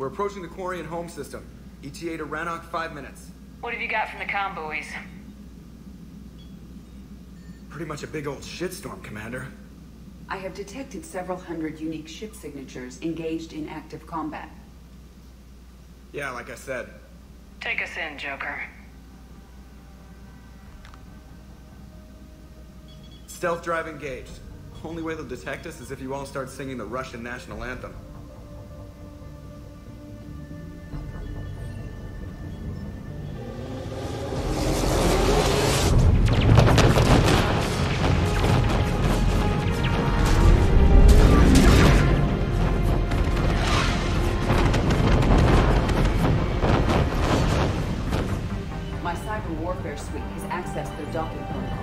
We're approaching the Quarian home system. ETA to Rannoch, 5 minutes. What have you got from the comm buoys? Pretty much a big old shitstorm, Commander. I have detected several hundred unique ship signatures engaged in active combat. Yeah, like I said. Take us in, Joker. Stealth drive engaged. Only way they'll detect us is if you all start singing the Russian national anthem. My cyber warfare suite has accessed their docking protocols.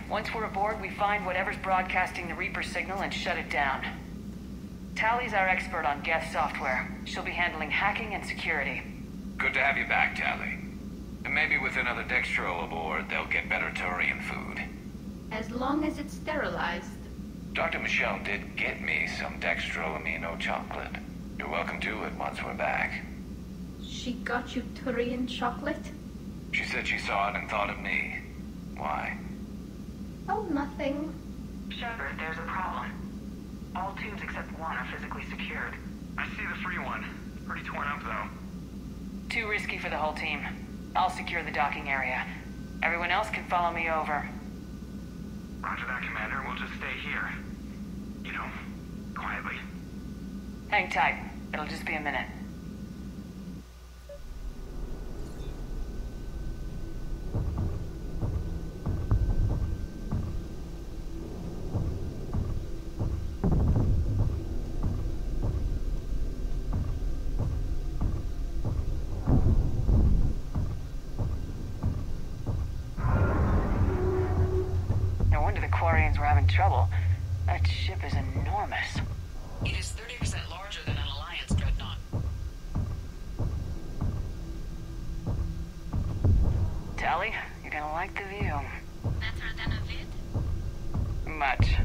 Once we're aboard, we find whatever's broadcasting the Reaper signal and shut it down. Tally's our expert on Geth software. She'll be handling hacking and security. Good to have you back, Tally. And maybe with another Dextro aboard, they'll get better Turian food. As long as it's sterilized. Dr. Michelle did get me some Dextro Amino chocolate. You're welcome to it once we're back. She got you Turian chocolate? She said she saw it and thought of me. Why? Oh, nothing. Shepard, there's a problem. All tubes except one are physically secured. I see the free one. Pretty torn up, though. Too risky for the whole team. I'll secure the docking area. Everyone else can follow me over. Roger that, Commander. We'll just stay here. You know, quietly. Hang tight. It'll just be a minute. We're having trouble. That ship is enormous. It is 30% larger than an Alliance dreadnought. Tally, you're gonna like the view. Better than a vid? Much.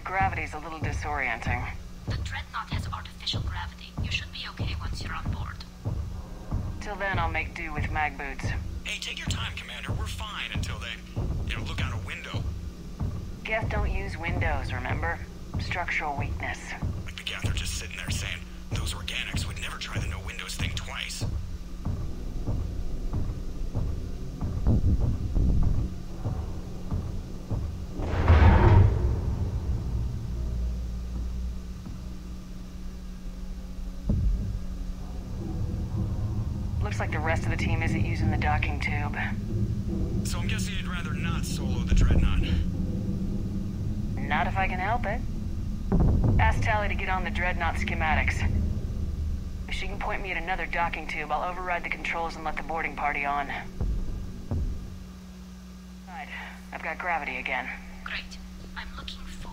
Gravity's a little disorienting. The dreadnought has artificial gravity. You should be okay once you're on board. Till then, I'll make do with mag boots. Hey, take your time, Commander. We're fine until they, look out a window. Geth don't use windows, remember? Structural weakness. Like the Geth are just sitting there saying, those organics would never try the no windows thing twice. Looks like the rest of the team isn't using the docking tube. So I'm guessing you'd rather not solo the dreadnought. Not if I can help it. Ask Tally to get on the dreadnought schematics. If she can point me at another docking tube, I'll override the controls and let the boarding party on. Right. I've got gravity again. Great. I'm looking for...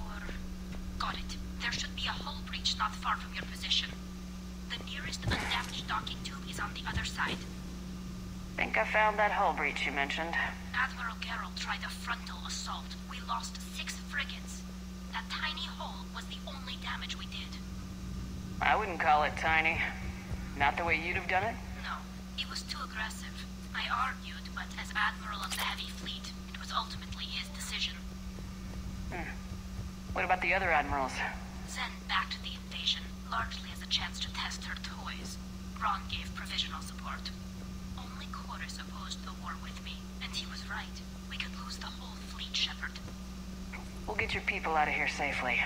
Got it. There should be a hull breach not far from your position. The nearest undamaged docking tube is on the other side. Think I found that hull breach you mentioned. Admiral Geralt tried a frontal assault. We lost 6 frigates. That tiny hull was the only damage we did. I wouldn't call it tiny. Not the way you'd have done it? No, it was too aggressive. I argued, but as Admiral of the Heavy Fleet, it was ultimately his decision. What about the other admirals? Zen backed the invasion, largely as a chance to test her toys. Ron gave provisional support. Only Cor Horus opposed the war with me, and he was right. We could lose the whole fleet, Shepard. We'll get your people out of here safely.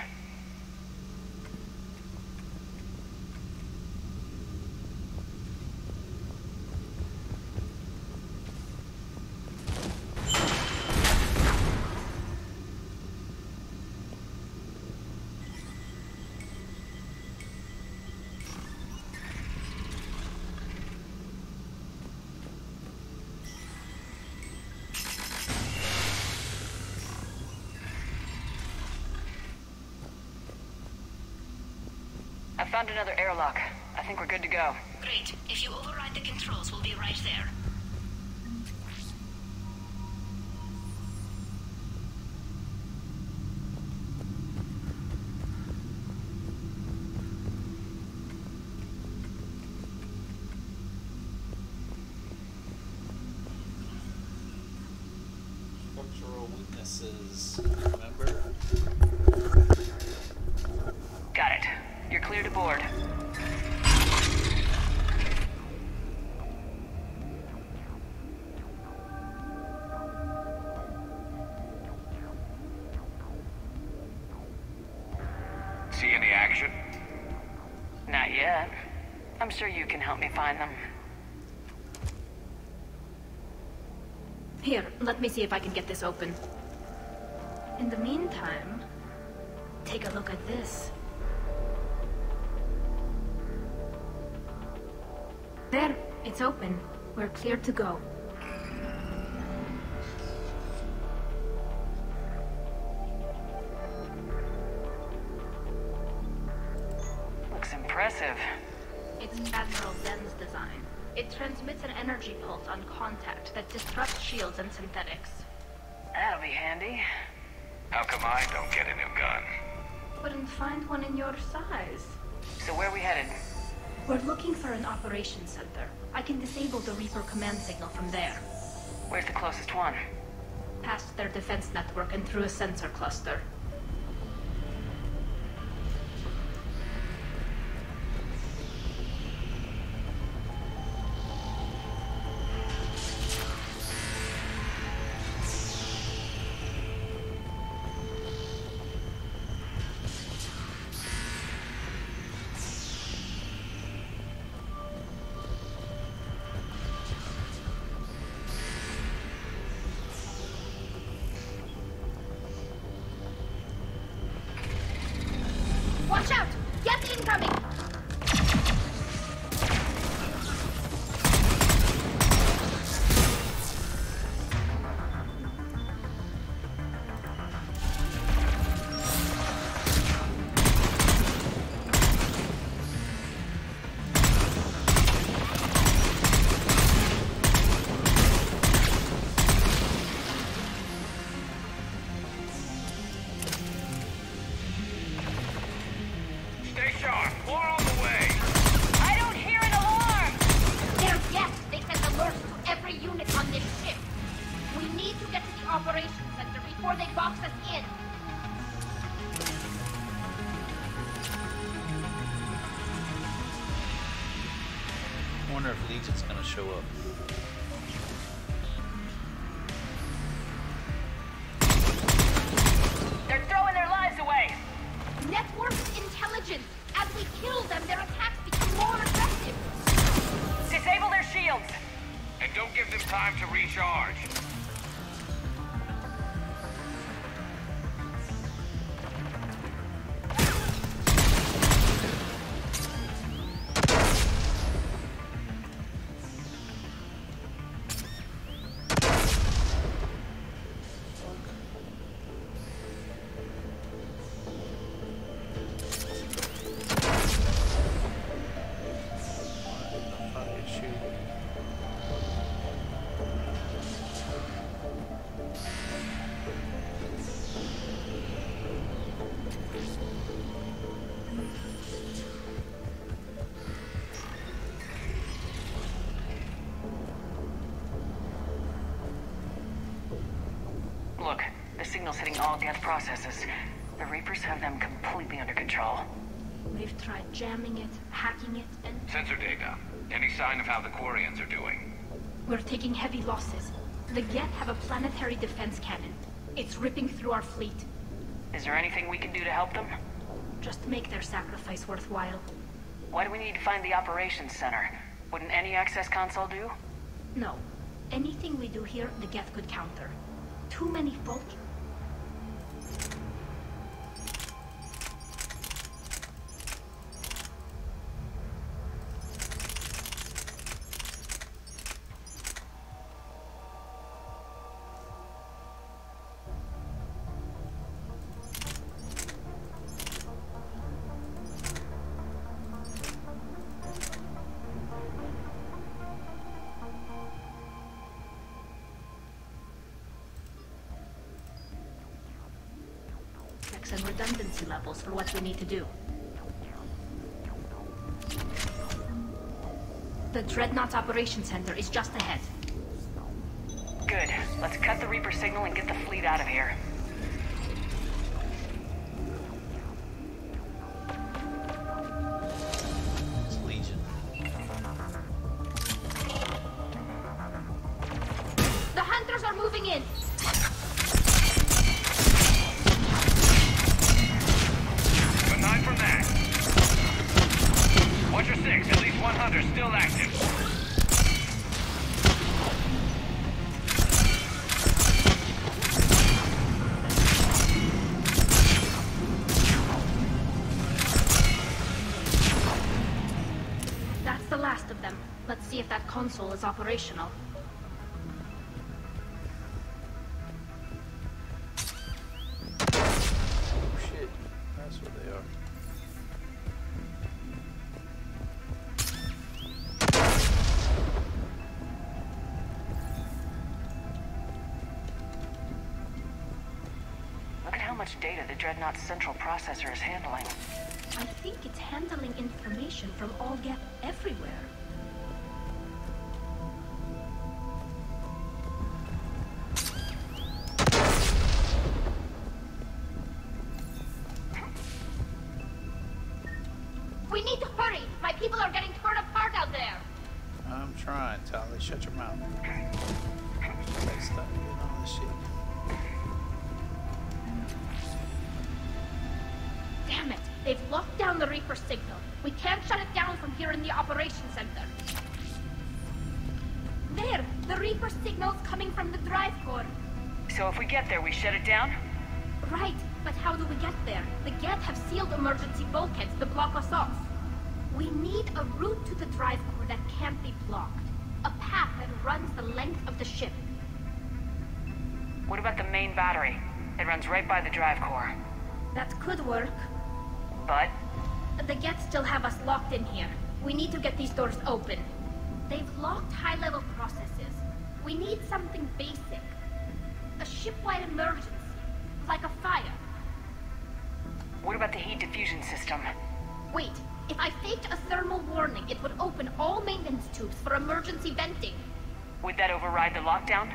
I found another airlock. I think we're good to go. Great. If you override the controls, we'll be right there. Structural weaknesses, remember? Got it. You're clear to board. See any action? Not yet. I'm sure you can help me find them. Here, let me see if I can get this open. In the meantime, take a look at this. There, it's open. We're clear to go. Looks impressive. It's Admiral Zen's design. It transmits an energy pulse on contact that disrupts shields and synthetics. That'll be handy. How come I don't get a new gun? Couldn't find one in your size. So where are we headed? We're looking for an operations center. I can disable the Reaper command signal from there. Where's the closest one? Past their defense network and through a sensor cluster. Watch out! Get incoming! Stay sharp. More on the way. I don't hear an alarm! They're yes! They send alerts to every unit on this ship. We need to get to the operations center before they box us in. I wonder if Legion's gonna show up. They're throwing their lives away! Network intelligence! As we kill them, their attacks become more effective! Disable their shields! And don't give them time to recharge. Look, the signal's hitting all Geth processes. The Reapers have them completely under control. We've tried jamming it, hacking it, and Sensor data. Any sign of how the Quarians are doing? We're taking heavy losses. The Geth have a planetary defense cannon. It's ripping through our fleet. Is there anything we can do to help them? Just make their sacrifice worthwhile. Why do we need to find the operations center? Wouldn't any access console do? No. Anything we do here, the Geth could counter. Too many folk. And redundancy levels for what we need to do. The Dreadnought Operations Center is just ahead. Good. Let's cut the Reaper signal and get the fleet out of here. It's Legion. The hunters are moving in! Aside from that, Watcher 6, at least 100 still active. That's the last of them. Let's see if that console is operational. Oh shit. That's what they are. Look at how much data the Dreadnought's central processor is handling. I think it's handling information from all Geth everywhere. We need to hurry! My people are getting torn apart out there! I'm trying, Tali. Shut your mouth. Let's stop getting all this shit. Damn it! They've locked down the Reaper signal. We can't shut it down from here in the operations center. There! The Reaper signal's coming from the drive core. So if we get there, we shut it down? Right, but how do we get there? The Geth have sealed emergency bulkheads to block us off. We need a route to the drive core that can't be blocked. A path that runs the length of the ship. What about the main battery? It runs right by the drive core. That could work. But? The Geth still have us locked in here. We need to get these doors open. They've locked high-level processes. We need something basic. A ship-wide emergency. Like a fire. What about the heat diffusion system? Wait, if I faked a thermal warning, it would open all maintenance tubes for emergency venting. Would that override the lockdown?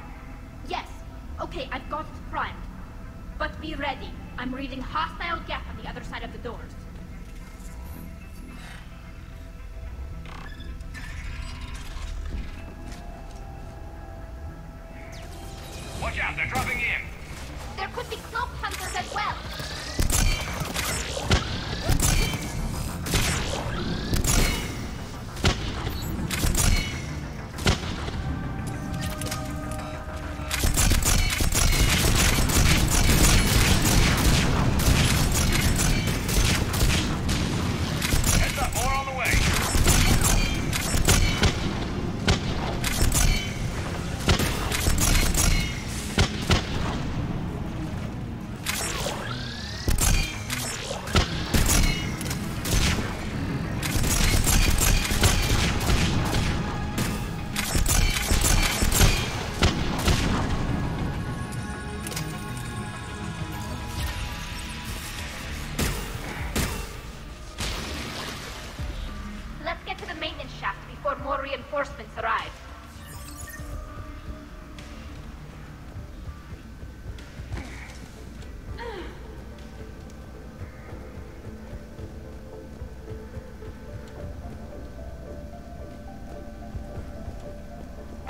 Yes. Okay, I've got it primed. But be ready. I'm reading hostile Geth on the other side of the doors. Watch out, they're dropping in. There could be cloak hunters as well. Heads up, more on the way. Let's get to the maintenance shaft before more reinforcements arrive.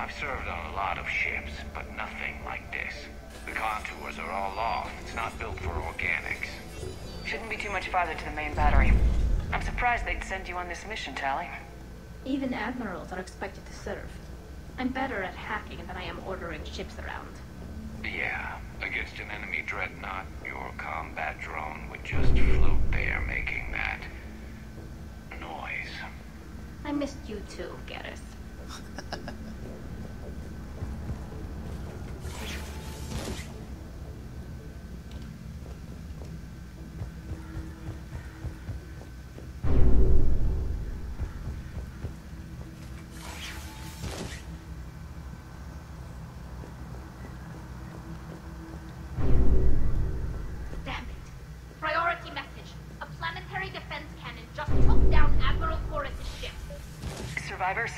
I've served on a lot of ships, but nothing like this. The contours are all off. It's not built for organics. Shouldn't be too much farther to the main battery. I'm surprised they'd send you on this mission, Tally. Even admirals are expected to serve. I'm better at hacking than I am ordering ships around. Yeah, against an enemy dreadnought, your combat drone would just float there making that noise. I missed you too, Garrus. Survivors?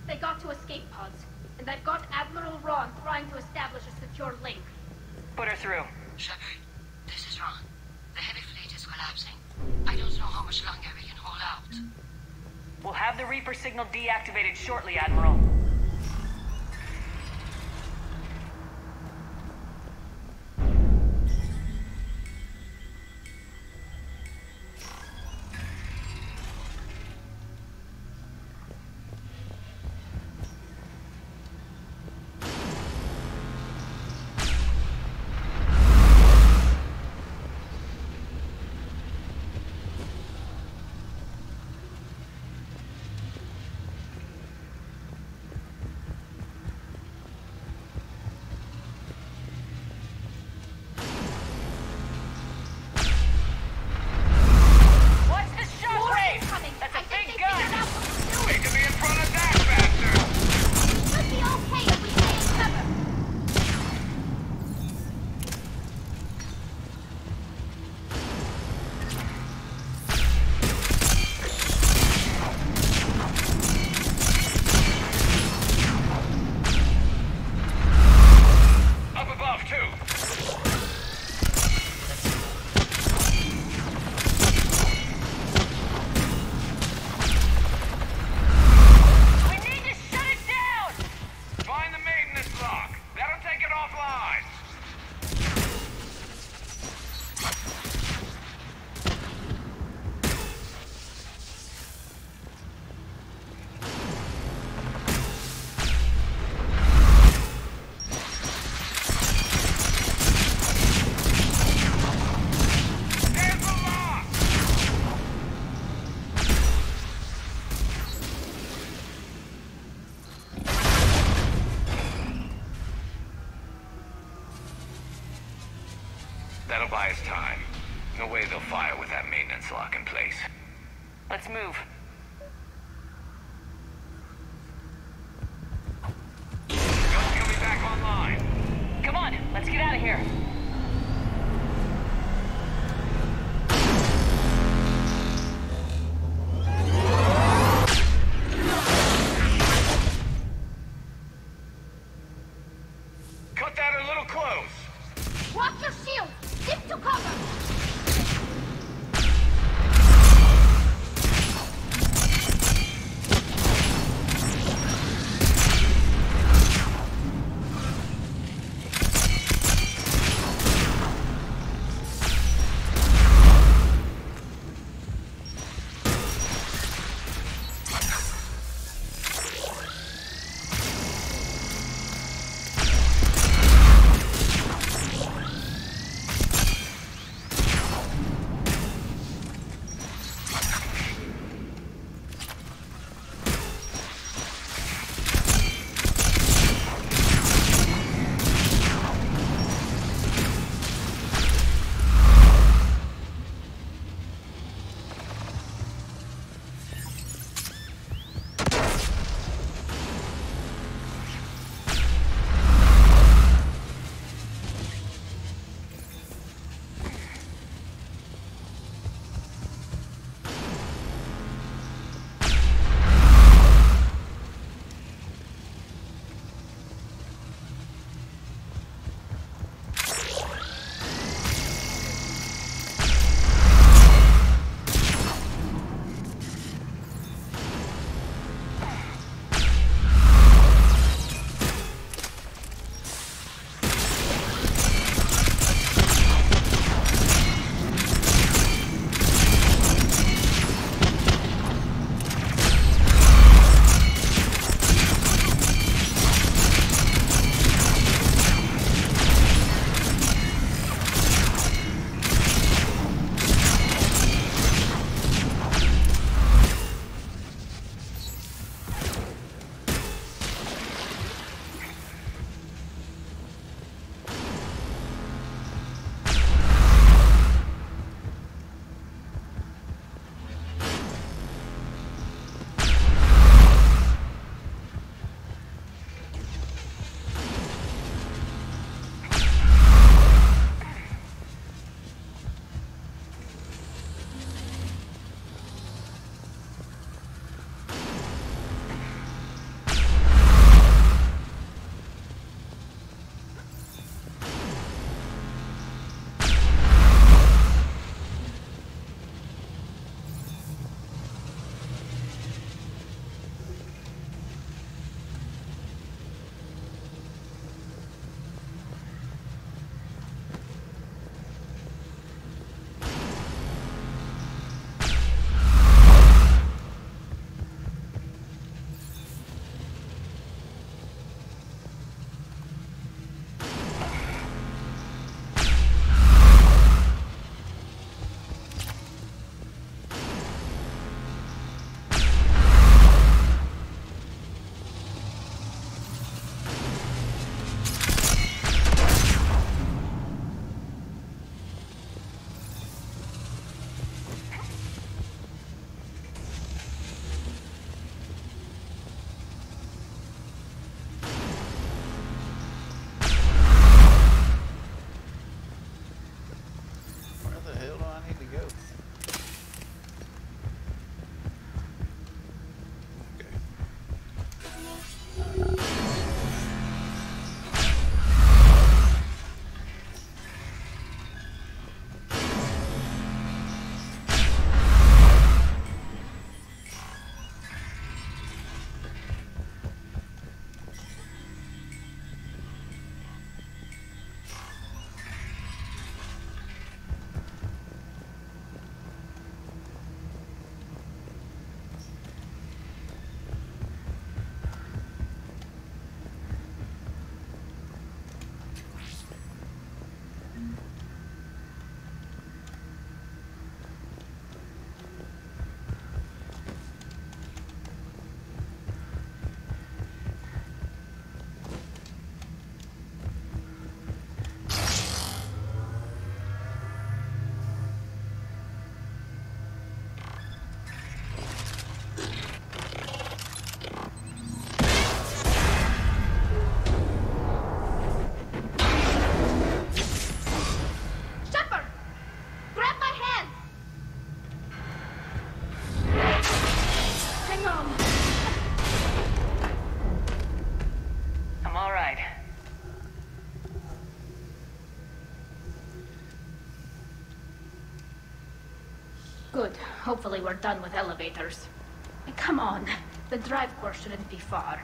They got to escape pods, and they've got Admiral Ron trying to establish a secure link. Put her through. Shepard, this is Ron. The heavy fleet is collapsing. I don't know how much longer we can hold out. We'll have the Reaper signal deactivated shortly, Admiral. That'll buy us time. No way they'll fire with that maintenance lock in place. Let's move. Guns coming back online. Come on, let's get out of here. Cut that a little close. Watch your shield! Stick to cover! Good. Hopefully we're done with elevators. Come on. The drive core shouldn't be far.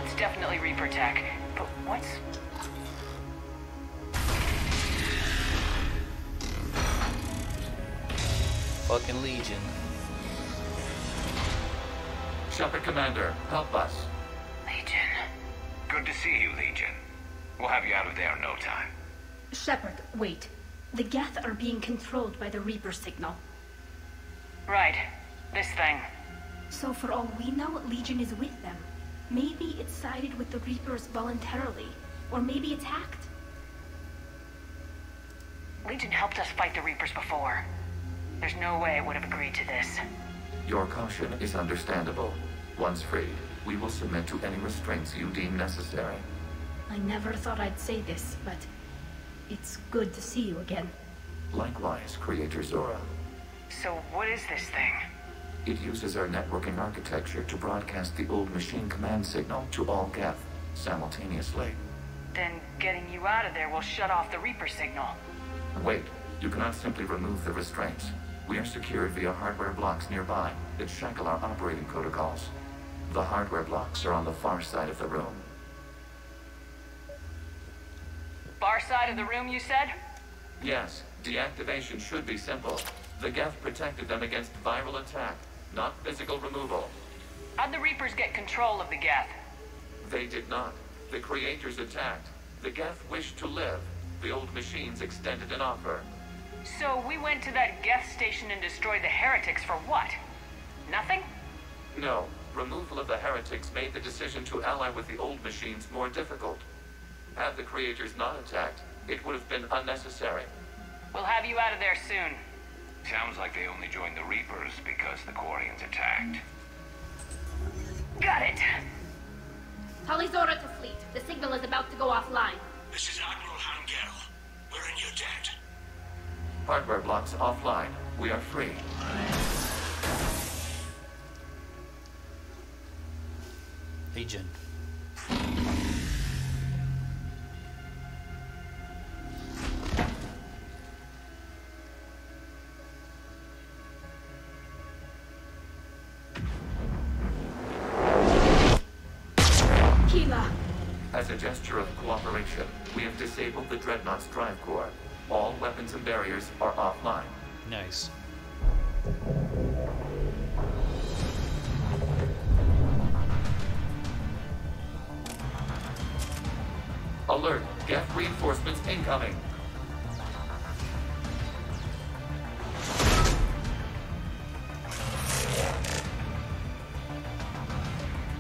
It's definitely Reaper tech, but what's... Fucking Legion. Shepard Commander, help us. Legion. Good to see you, Legion. We'll have you out of there in no time. Shepard, wait. The Geth are being controlled by the Reaper signal. Right. This thing. So for all we know, Legion is with them. Maybe it sided with the Reapers voluntarily. Or maybe it's hacked. Legion helped us fight the Reapers before. There's no way it would have agreed to this. Your caution is understandable. Once freed, we will submit to any restraints you deem necessary. I never thought I'd say this, but it's good to see you again. Likewise, Creator Zora. So what is this thing? It uses our networking architecture to broadcast the old machine command signal to all Geth simultaneously. Then getting you out of there will shut off the Reaper signal. Wait, you cannot simply remove the restraints. We are secured via hardware blocks nearby that shackle our operating protocols. The hardware blocks are on the far side of the room. Far side of the room, you said? Yes, deactivation should be simple. The Geth protected them against viral attack, not physical removal. How'd the Reapers get control of the Geth? They did not. The Creators attacked. The Geth wished to live. The old machines extended an offer. So we went to that Geth station and destroyed the heretics for what? Nothing? No. Removal of the heretics made the decision to ally with the old machines more difficult. Had the Creators not attacked, it would have been unnecessary. We'll have you out of there soon. Sounds like they only joined the Reapers because the Quarians attacked. Got it! Tali Zora to fleet. The signal is about to go offline. This is Admiral Hangel. We're in your debt. Hardware blocks offline. We are free. Legion. As a gesture of cooperation, we have disabled the Dreadnought's drive core. All weapons and barriers are offline. Nice. Alert! Geth reinforcements incoming!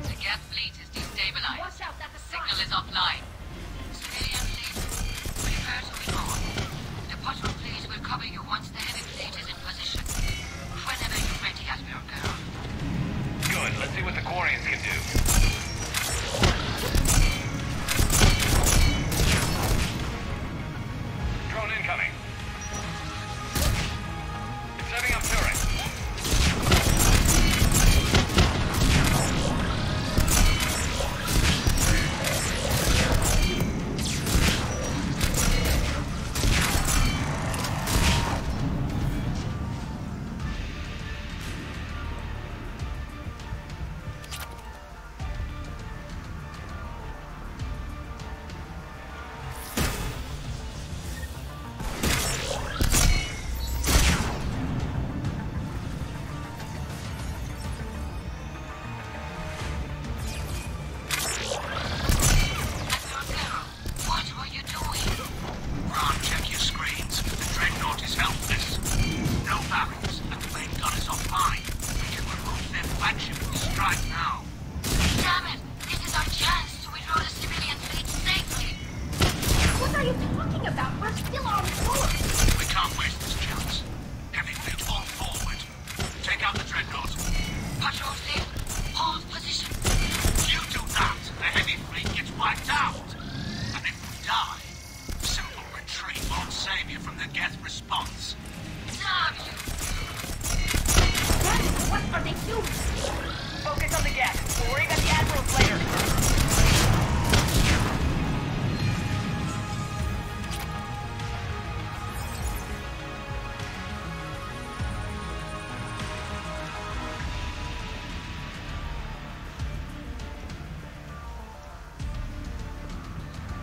The Geth fleet is destabilized. Watch out, that's a Signal is offline. Civilian fleet, prepare to withdraw. The patrol fleet will cover you once the heavy fleet is in position. Whenever you're ready, Admiral Girl. Good, let's see what the Quarians can do. Drone incoming. Setting up turret. response. Damn you! What are they doing? Focus on the gas. We'll worry about the admirals later.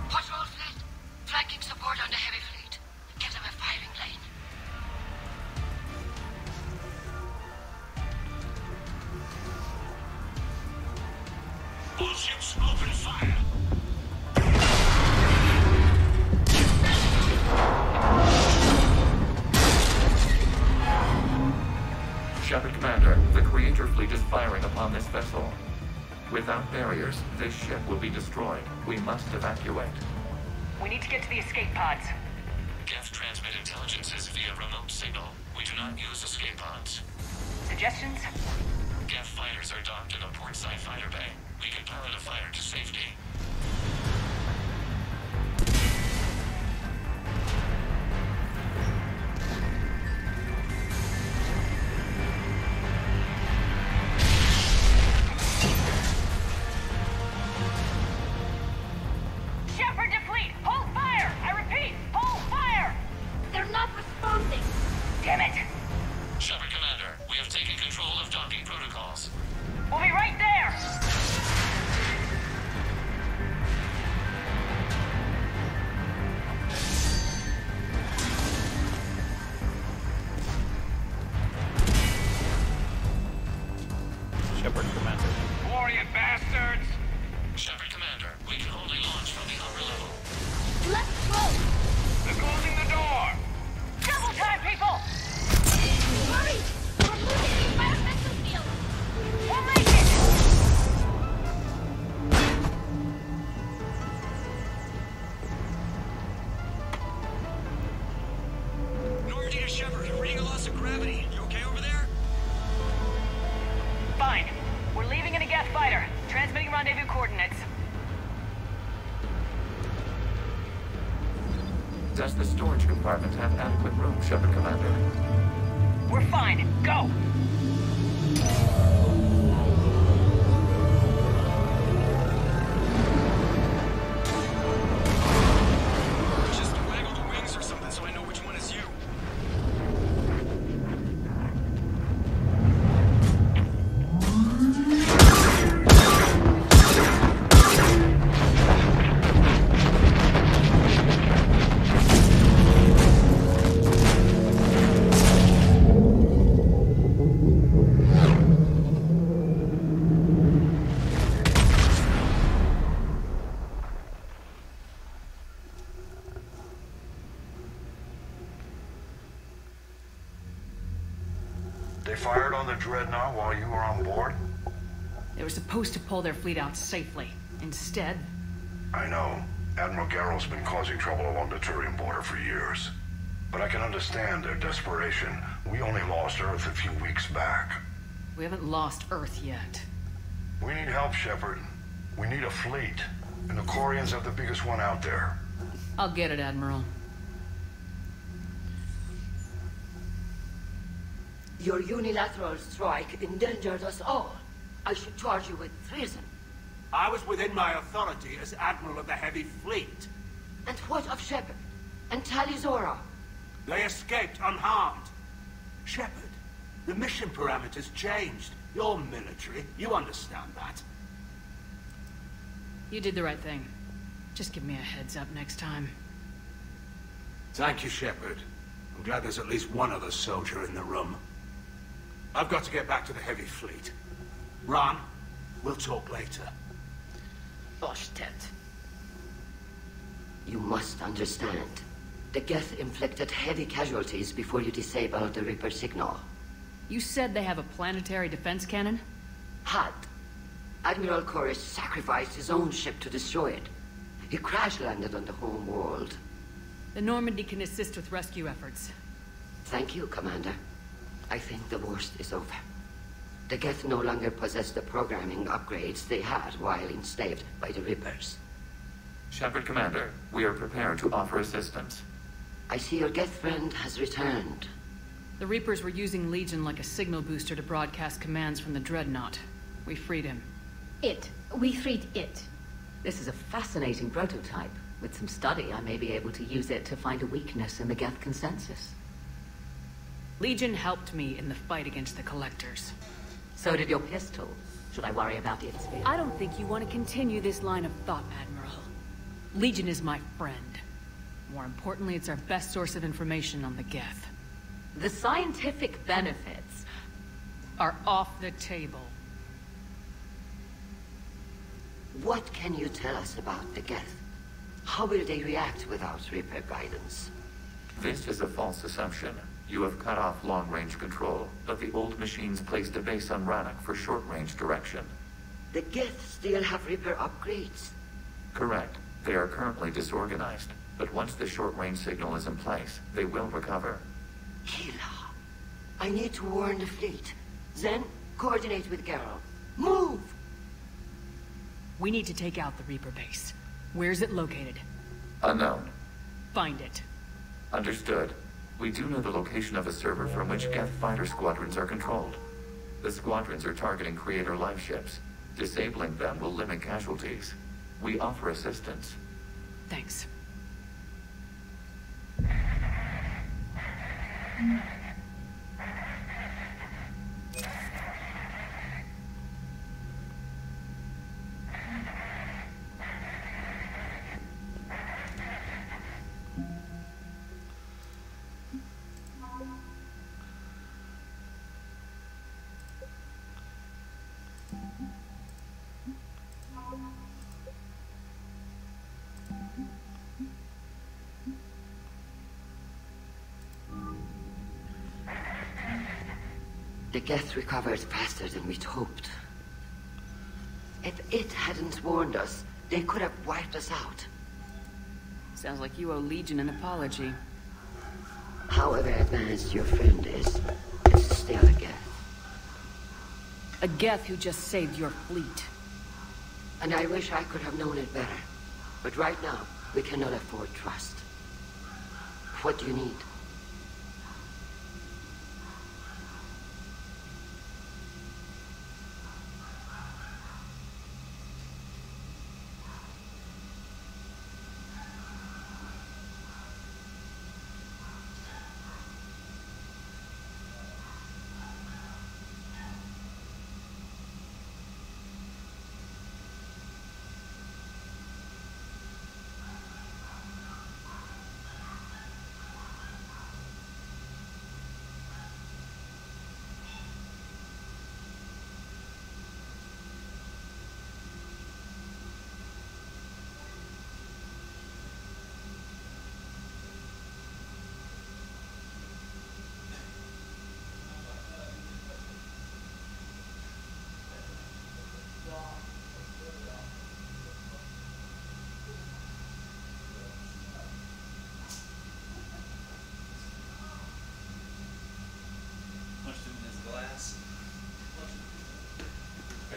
Patrol fleet, flanking support on the heavy fleet. Give them a firing lane. All ships open fire. Shepard Commander, the Creator fleet is firing upon this vessel. Without barriers, this ship will be destroyed. We must evacuate. We need to get to the escape pods. Geth transmit intelligences via remote signal. We do not use escape pods. Suggestions? Geth fighters are docked in a portside fighter bay. We can pilot a fighter to safety. Shepard to fleet! Hold fire! I repeat, hold fire! They're not responding. Damn it! Shepard Commander, we have taken control of docking protocols. We'll be right there! Shepard Commander. Warrior bastards! Shepard Commander, we can only launch from the upper level. Let's go. They're closing the door! Double time, people! Hurry. We're moving the environmental field. We'll make it! Normandy to Shepard, reading a loss of gravity. You okay over there? Fine. We're leaving in a Geth fighter. Transmitting rendezvous coordinates. Does the storage compartment have adequate room, Shepard Commander? We're fine. Go! Just waggle the wings or something so I know which one is you. They fired on the Dreadnought while you were on board? They were supposed to pull their fleet out safely. Instead, I know. Admiral Garrow's been causing trouble along the Turian border for years. But I can understand their desperation. We only lost Earth a few weeks back. we haven't lost Earth yet. We need help, Shepard. We need a fleet. And the Corians have the biggest one out there. I'll get it, Admiral. Your unilateral strike endangered us all. I should charge you with treason. I was within my authority as Admiral of the Heavy Fleet. And what of Shepard? And Talizora? They escaped unharmed. Shepard, the mission parameters changed. You're military. You understand that. You did the right thing. Just give me a heads up next time. Thank you, Shepard. I'm glad there's at least one other soldier in the room. I've got to get back to the Heavy Fleet. Ron, we'll talk later. Oshtet. You must understand. The Geth inflicted heavy casualties before you disabled the Reaper signal. You said they have a planetary defense cannon? Had. Admiral Koris sacrificed his own ship to destroy it. He crash-landed on the home world. The Normandy can assist with rescue efforts. Thank you, Commander. I think the worst is over. The Geth no longer possess the programming upgrades they had while enslaved by the Reapers. Shepard Commander, we are prepared to offer assistance. I see your Geth friend has returned. The Reapers were using Legion like a signal booster to broadcast commands from the Dreadnought. We freed him. We freed it. This is a fascinating prototype. With some study, I may be able to use it to find a weakness in the Geth consensus. Legion helped me in the fight against the Collectors. So did your pistol. Should I worry about its speed? I don't think you want to continue this line of thought, Admiral. Legion is my friend. More importantly, it's our best source of information on the Geth. The scientific benefits are off the table. What can you tell us about the Geth? How will they react without Reaper guidance? This is a false assumption. You have cut off long-range control, but the old machines placed a base on Rannoch for short-range direction. The Geth still have Reaper upgrades? Correct. They are currently disorganized, but once the short-range signal is in place, they will recover. Hila, I need to warn the fleet. Then, coordinate with Geralt. Move! We need to take out the Reaper base. Where's it located? Unknown. Find it. Understood. We do know the location of a server from which Geth fighter squadrons are controlled. The squadrons are targeting Creator life ships. Disabling them will limit casualties. We offer assistance. Thanks. The Geth recovered faster than we'd hoped. If it hadn't warned us, they could have wiped us out. Sounds like you owe Legion an apology. However advanced your friend is, it's still a Geth. A Geth who just saved your fleet. And I wish I could have known it better. But right now, we cannot afford trust. What do you need?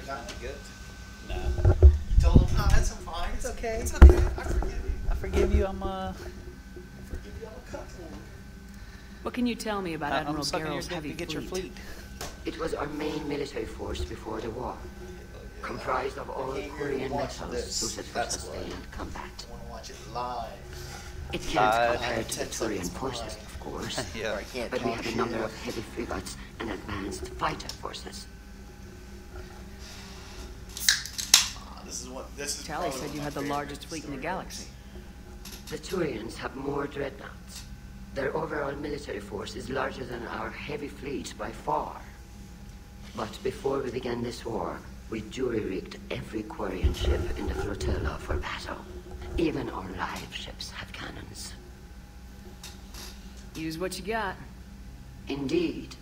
Not good. No. Told him, no, it's fine. It's okay. It's okay. I forgive you. I forgive you. I forgive you. I'm a cuckold. What can you tell me about Admiral Garrel's heavy get fleet? your fleet. It was our main military force before the war. Comprised of all Korean vessels suited for sustained combat. I want to watch it live. It can't compare to the Turian forces, of course. Yeah. But we have a number of heavy frigates and advanced fighter forces. Tally said you had the largest fleet in the galaxy. The Turians have more dreadnoughts. Their overall military force is larger than our heavy fleet by far. But before we began this war, we jury-rigged every Quarian ship in the flotilla for battle. Even our live ships have cannons. Use what you got. Indeed.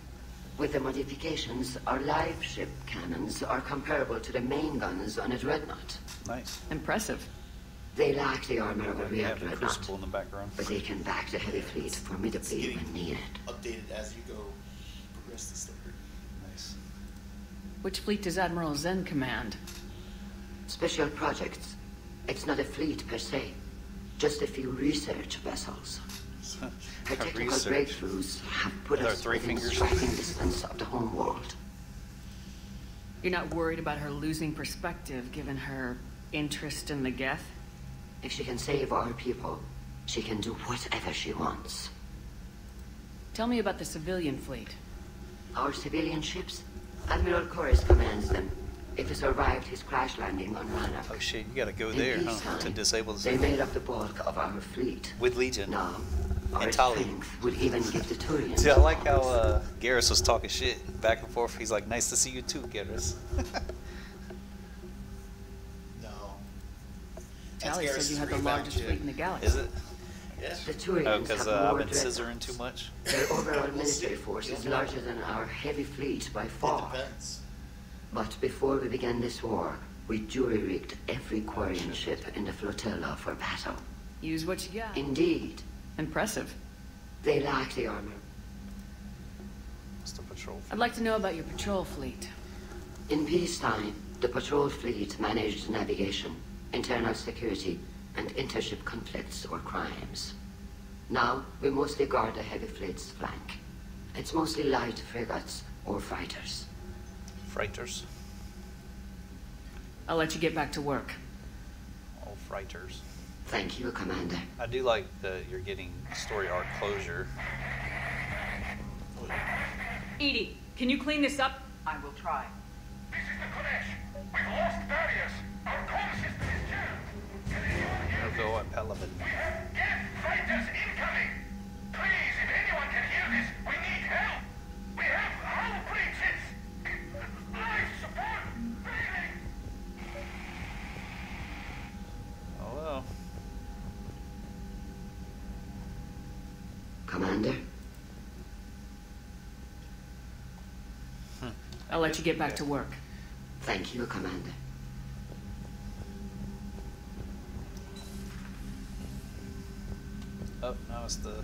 With the modifications, our live ship cannons are comparable to the main guns on a dreadnought. Nice. Impressive. They lack the armor of a real dreadnought, in the background. but they can back the heavy fleet formidably when needed. Updated as you go, progress the story. Nice. Which fleet does Admiral Zen command? Special projects. It's not a fleet per se, just a few research vessels. Her technical Research. breakthroughs have put With our us 3 within fingers. striking distance of the home world. You're not worried about her losing perspective, given her interest in the Geth? If she can save our people, she can do whatever she wants. Tell me about the civilian fleet. Our civilian ships? Admiral Chorus commands them. It survived his crash landing on Rannoch. Oh shit, you gotta go In there, huh? peacetime, To disable the they made up the bulk of our fleet. with Legion. Now, our And Tali. strength would even give the Turians. See, I like how Garrus was talking shit back and forth. He's like, nice to see you too, Garrus. No. Tally said you had the largest fleet in the galaxy. Is it? Yeah. The Turians Oh, because have I've more been dreadnoughts. scissoring too much. Their overall military force is larger than our heavy fleet by far. It depends. But before we began this war, we jury-rigged every Quarian ship in the flotilla for battle. Use what you got. Indeed. Impressive. They lack the armor. What's the patrol? I'd like to know about your patrol fleet. In peacetime, the patrol fleet managed navigation, internal security, and intership conflicts or crimes. Now, we mostly guard the heavy fleet's flank. It's mostly light frigates or fighters. Freighters. I'll let you get back to work. Oh, freighters. Thank you, Commander. I do like that you're getting story arc closure. Edie, can you clean this up? I will try. This is the Kodesh. We've lost barriers. Our call system is jammed. Can anyone hear I'll me? go at Pelivan. We have Geth fighters incoming. Please, if anyone can hear this, we need help. We have hull breaches. Life support failing. Oh well. Commander? I'll let you get back to work. Thank you, Commander. Oh, now it's the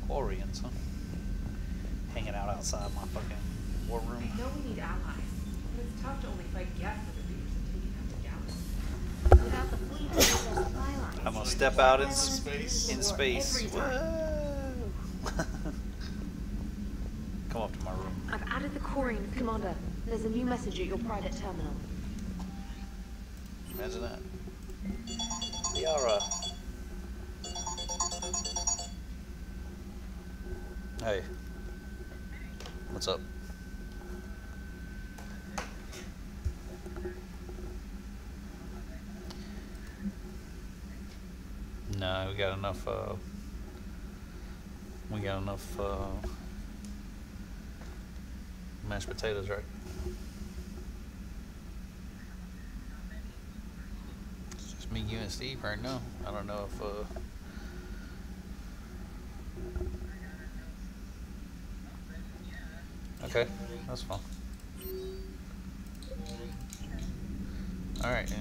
Quarians, huh? Hanging out outside my fucking war room. I know we need allies, but it's tough to only fight Geth for the leaders and taking out the galaxy. Without the fleet, there's no supply lines. I'm gonna step out in Space. space. Every time. Whoa. Come up to my room. I've added the Quarian. Commander, there's a new message at your private terminal. Imagine that. Liara. Hey. What's up? No, we got enough mashed potatoes, right? It's just me, you, and Steve right now. I don't know if okay, that's fine. Alright, yeah.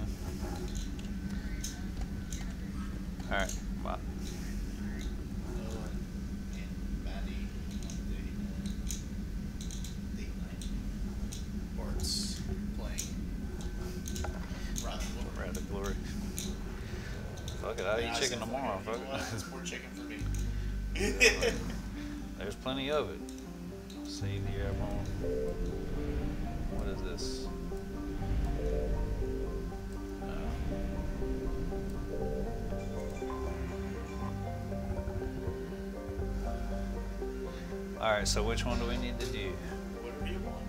Alright, bye. Maddie on date night. Or it's playing Rather glory. Fuck it, I'll eat chicken tomorrow. Fuck it. It's more chicken for me. There's plenty of it. Save the airborne. What is this? Alright, so which one do we need to do? Whatever you want.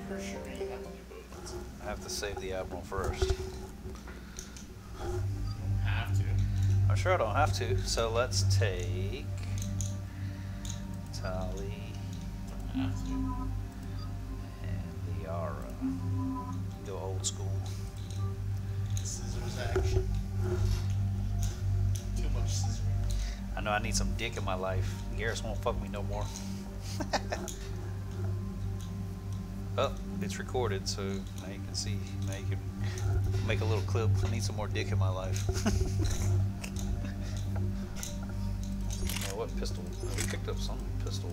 For sure, you have to do both. I have to save the admiral first. Have to. I'm sure I don't have to, so let's take Tali Have to. and Liara. Go old school. Scissors action. Too much scissoring. I know I need some dick in my life. Garrus won't fuck me no more. Oh, it's recorded, so now you can see. Now you can make a little clip. I need some more dick in my life. What pistol? Oh, we picked up some pistol.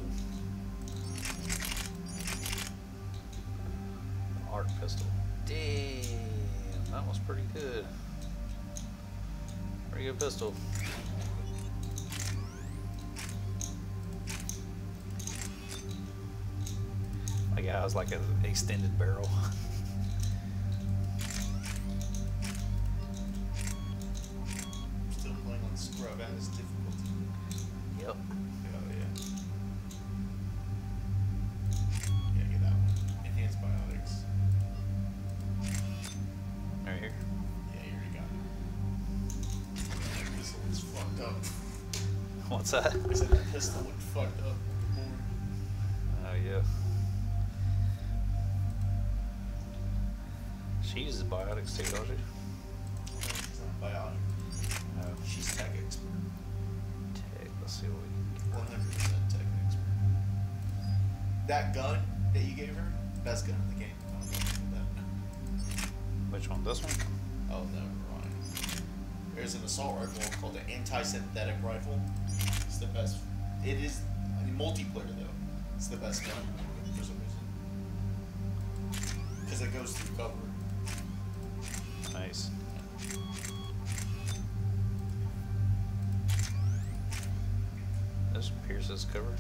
Art pistol. Damn, that was pretty good. Pretty good pistol. Like, yeah, it was like an extended barrel. Still playing on scrub as difficulty. Yep. Oh yeah. Yeah, get that one. Enhanced biotics. Right here. Yeah, you already got it. That pistol was fucked up. What's that? I said that pistol looked fucked up. Oh yeah. She uses biotics too, don't she? She's not biotic. No. She's tech expert. Tech. Let's see what we can 100% tech expert. That gun that you gave her, best gun in the game. I'll give you that. Which one? This one? Oh, never mind. There's an assault rifle called an anti-synthetic rifle. It's the best. It is multiplayer though. It's the best gun for some reason. Because it goes through cover. Nice. This Pierce's cover.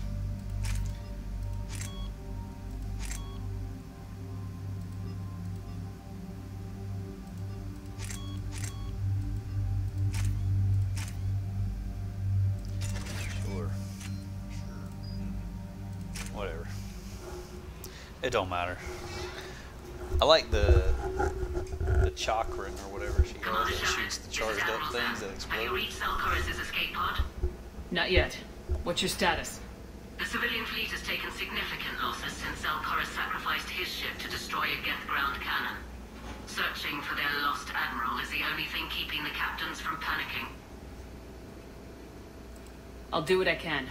Sure. Whatever. It don't matter. I like the chakran or whatever she has that shoots the charged up things that Have you explode. reached Salcoris' escape pod? Not yet. What's your status? The civilian fleet has taken significant losses since Salcoris sacrificed his ship to destroy a Geth ground cannon. Searching for their lost admiral is the only thing keeping the captains from panicking. I'll do what I can.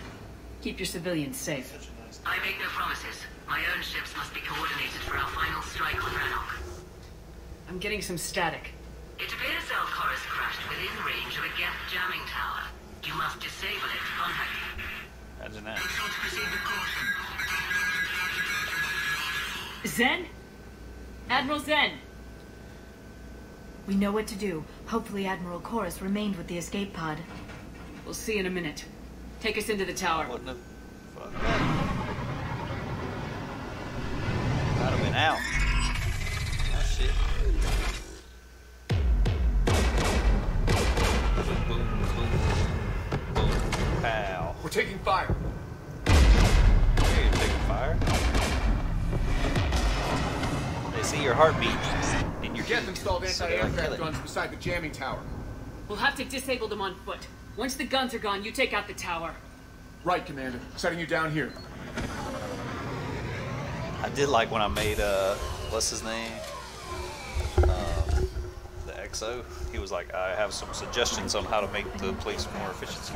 Keep your civilians safe. I make no promises. My own ships must be coordinated for our final strike on Rannoch. I'm getting some static. It appears Salcoris crashed within range of a Geth jamming tower. You must disable it to contact you. Imagine that. Proceed with caution. Zen? Admiral Zen! We know what to do. Hopefully Admiral Chorus remained with the escape pod. We'll see in a minute. Take us into the tower. What the fuck? Might have been out. Oh shit. Boom, boom, boom, pow. We're taking fire. Hey, you're taking fire? They see your heartbeat in your Geth installed so they're like, anti-aircraft kill it. guns beside the jamming tower. We'll have to disable them on foot. Once the guns are gone, you take out the tower. Right, Commander. Setting you down here. I did like when I made, what's his name? The XO. He was like, I have some suggestions on how to make the police more efficient.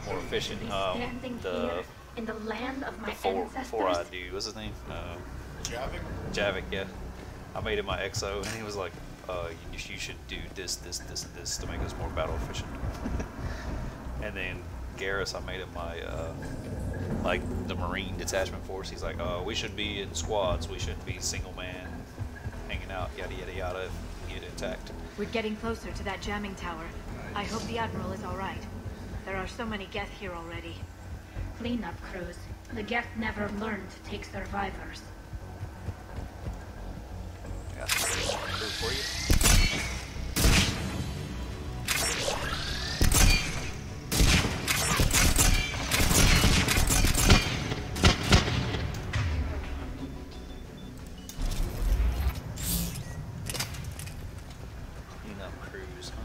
More efficient. Standing here in the land of my ancestors. Four-eyed dude. What's his name? Javik? Javik, yeah. I made him my XO, and he was like, you should do this, this, this, and this to make us more battle efficient. And then Garrus, I made him my, like the Marine Detachment Force. He's like, we should be in squads. We shouldn't be single man hanging out, yada, yada, yada, if we get attacked. We're getting closer to that jamming tower. I hope the Admiral is alright. There are so many Geth here already. Cleanup crews. The Geth never learned to take survivors. Got some crew for you. Crews, huh?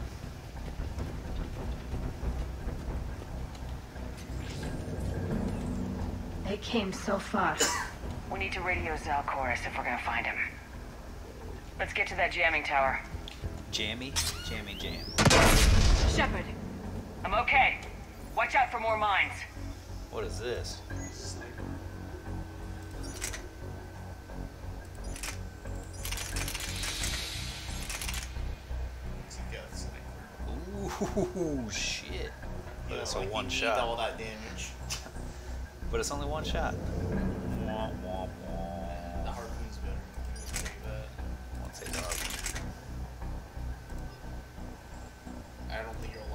They came so far. We need to radio Zalcoris if we're gonna find him. Let's get to that jamming tower. Jammy? Jammy jam. Shepard. I'm okay. Watch out for more mines. What is this? Ooh, shit. But it's a one shot. All that damage. But it's only one shot. The harpoon's better. Take that. I'll take the harpoon. I don't think you'll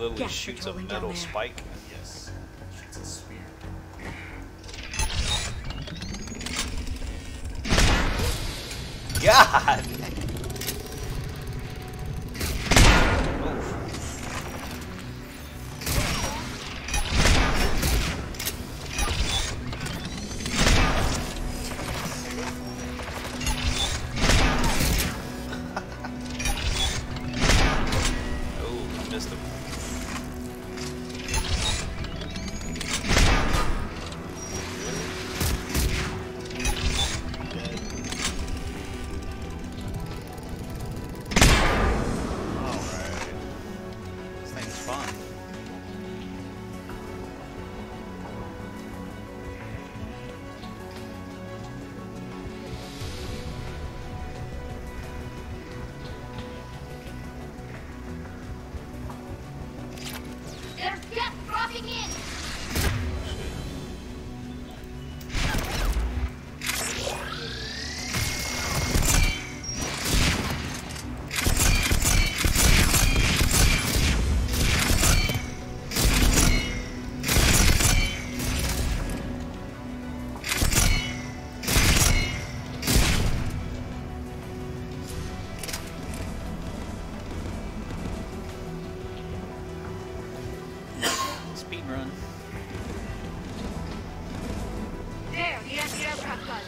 literally Gas shoots a patrolling down metal there. spike. Yes. Shoots a spear. God! Oh, I missed him. This thing's fun. There's gas dropping in! Speed run. There, the anti-aircraft guns.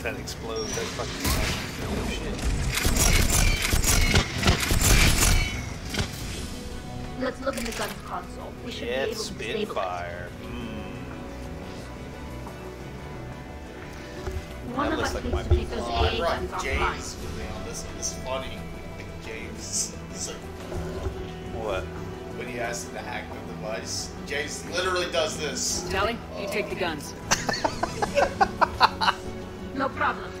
That explodes. That fucking oh shit. Let's look in the guns console. We should be Jet able to disable it. Spitfire. One That of looks us like needs my to take those I AA guns brought offline. James with me on this. It's funny. Like James. He's like, What? when he asks him to hack the device, James literally does this. Tally, you take the guns. No problem.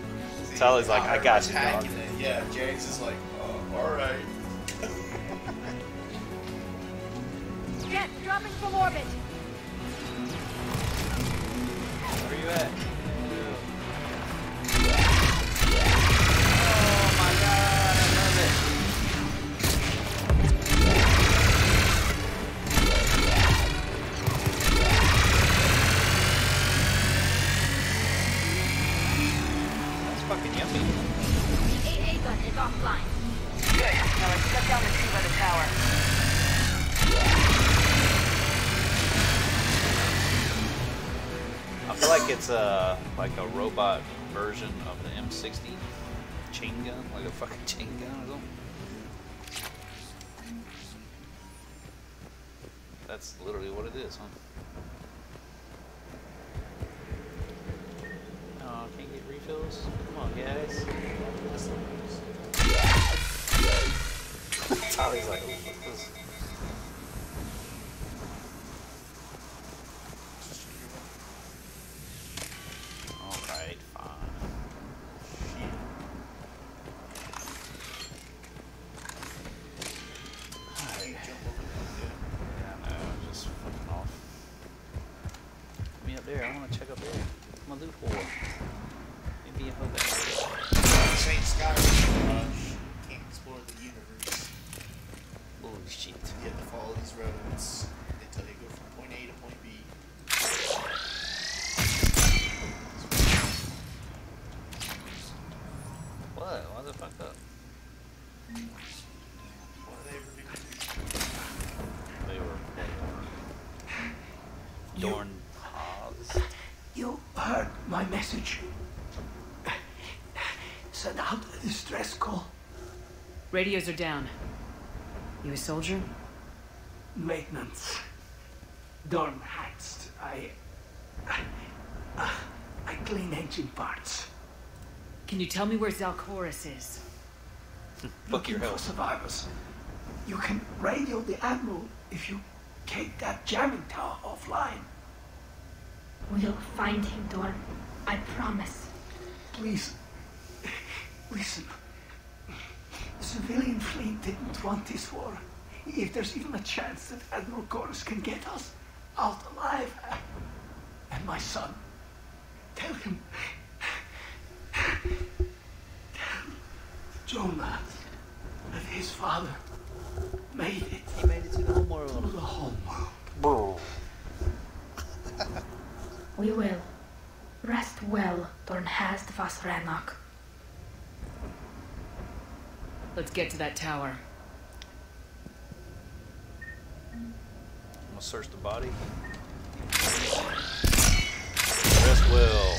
Tally's like, I got you, dog. Hacking it. Yeah, James is like, alright. Jet dropping from orbit. Where you at? Oh my god, I love it. That's fucking yummy. The AA gun is offline. Good. Now let's shut down the two by the tower. I feel like it's like a robot version of the M60 chain gun, like a fucking chain gun or something. That's literally what it is, huh? Oh, can't get refills? Come on, guys. Tolly's like, oh, what's this? Alright, fine. Alright. Yeah, I know, just fucking off. Get me up there, I wanna check up there. My loot hole. Maybe a hope that's Saint Skyrim can't explore the universe. holy shit. You have to follow these roads until you go from point A to point B. What? Why the fuck up? What are they ever doing? They were Dorn paused. You heard my message. Send out a distress call. Radios are down. You a soldier? Maintenance. Dorn Hatched. I clean engine parts. Can you tell me where Zalcoris is? Looking for survivors. You can radio the Admiral if you take that jamming tower offline. We'll find him, Dorn. I promise. Please, listen. The civilian fleet didn't want this war. If there's even a chance that Admiral Chorus can get us out alive, and my son, tell him, tell Jonah that his father made it. He made it to the home world. To the home world. Whoa. We will. Rest well, Dorn has the fast Rannoch. Let's get to that tower. I'm gonna search the body. Rest well.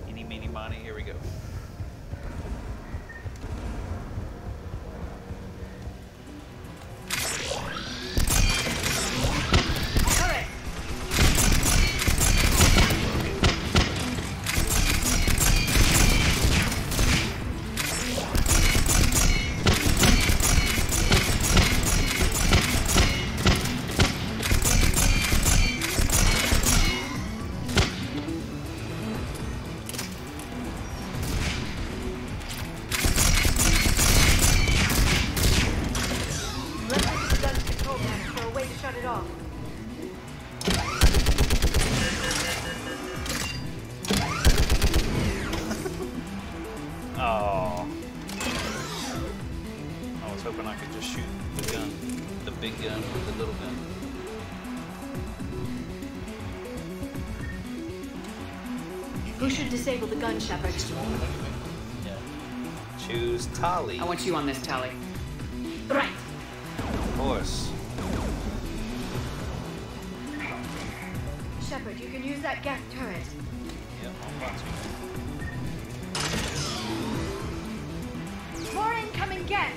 Eeny, meeny, miny, here we go. Oh. I was hoping I could just shoot the gun, the big gun with the little gun. Who should disable the gun, Shepard? Yeah. Choose Tali. I want you on this, Tali. Right. Of course. Shepard, you can use that gas turret. Yep, I'm about to. More incoming gas!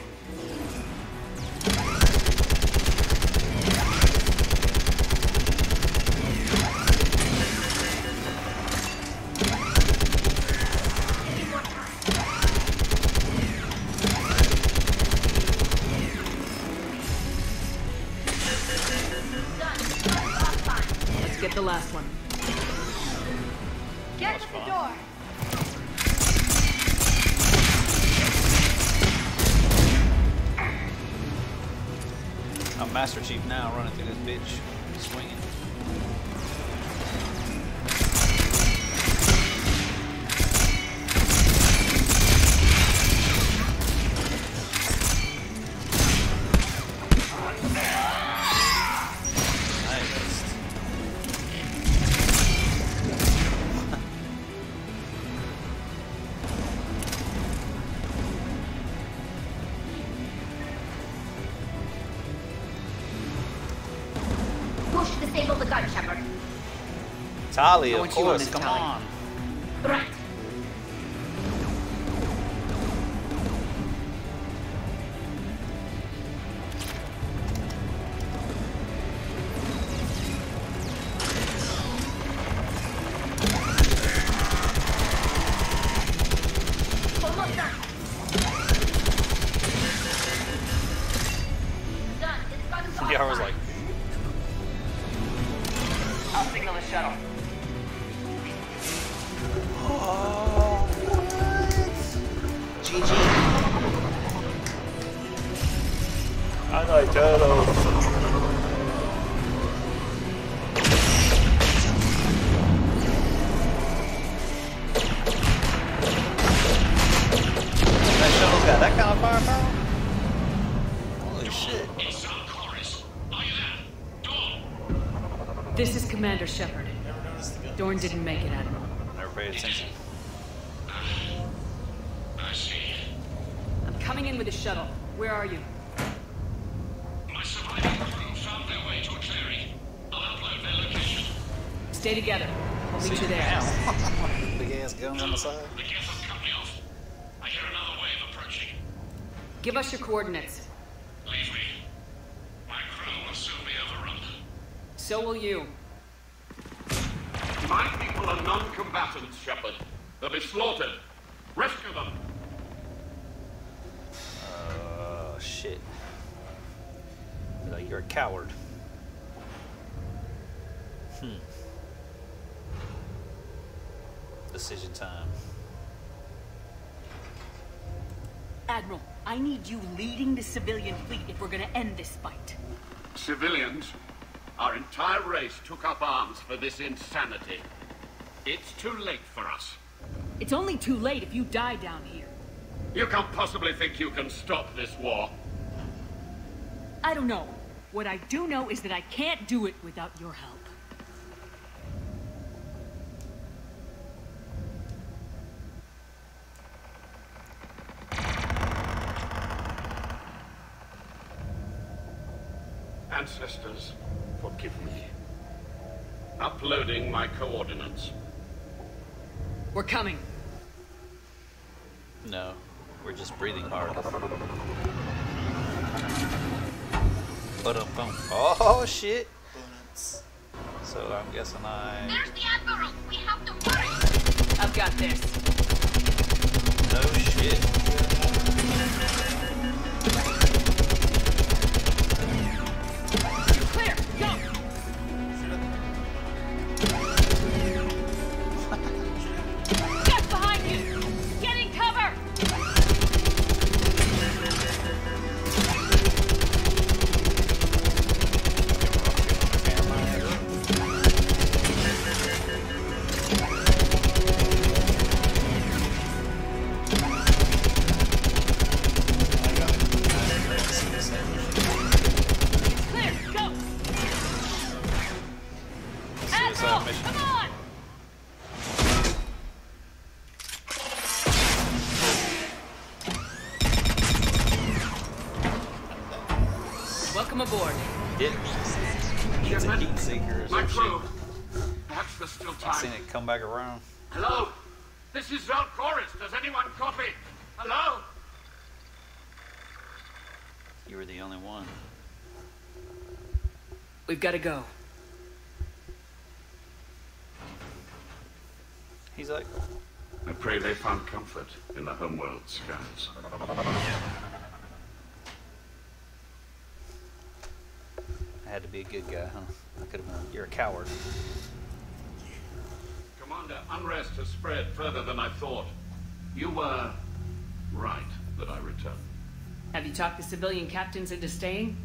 Let's get the last one. Get to the door! I'm Master Chief now, running through this bitch, swinging. Disable the gun, Shepard. Tali, I of want you on course, this, come Tali. on. Right. Almost done. Done. It's got us Yeah, I was like, I'll signal the shuttle. oh, what? GG. I like turtles. That shuttle's got that kind of firepower? Holy shit. This is Commander Shepard. Dorn didn't make it, Admiral. Never paid attention. I see. I'm coming in with a shuttle. Where are you? My surviving crew found their way to a clearing. I'll upload their location. Stay together. I'll meet you there. Big ass guns on the side. The gas has cut me off. I hear another wave approaching. Give us your coordinates. Leave me. My crew will soon be overrun. So will you. My people are non-combatants, Shepard. They'll be slaughtered. Rescue them. Shit. Be like, you're a coward. Decision time. Admiral, I need you leading the civilian fleet if we're gonna end this fight. Civilians, our entire race took up arms for this insanity. It's too late for us. It's only too late if you die down here. You can't possibly think you can stop this war. I don't know. What I do know is that I can't do it without your help. Ancestors, forgive me. Uploading my coordinates. We're coming. No, we're just breathing hard. Oh shit! So I'm guessing There's the Admiral! We have to hurry! I've got this. No shit. Clear! Go! Just behind you! Getting cover! Welcome aboard. It's a heat seeker or My some crew. shit. Perhaps there's still I've time. seen it come back around. Hello? This is Zalcoris. Does anyone copy? Hello? You were the only one. We've got to go. He's like, I pray they found comfort in the homeworld scans. I had to be a good guy, huh? I could have been. You're a coward. Commander, unrest has spread further than I thought. You were right that I returned. Have you talked the civilian captains into staying?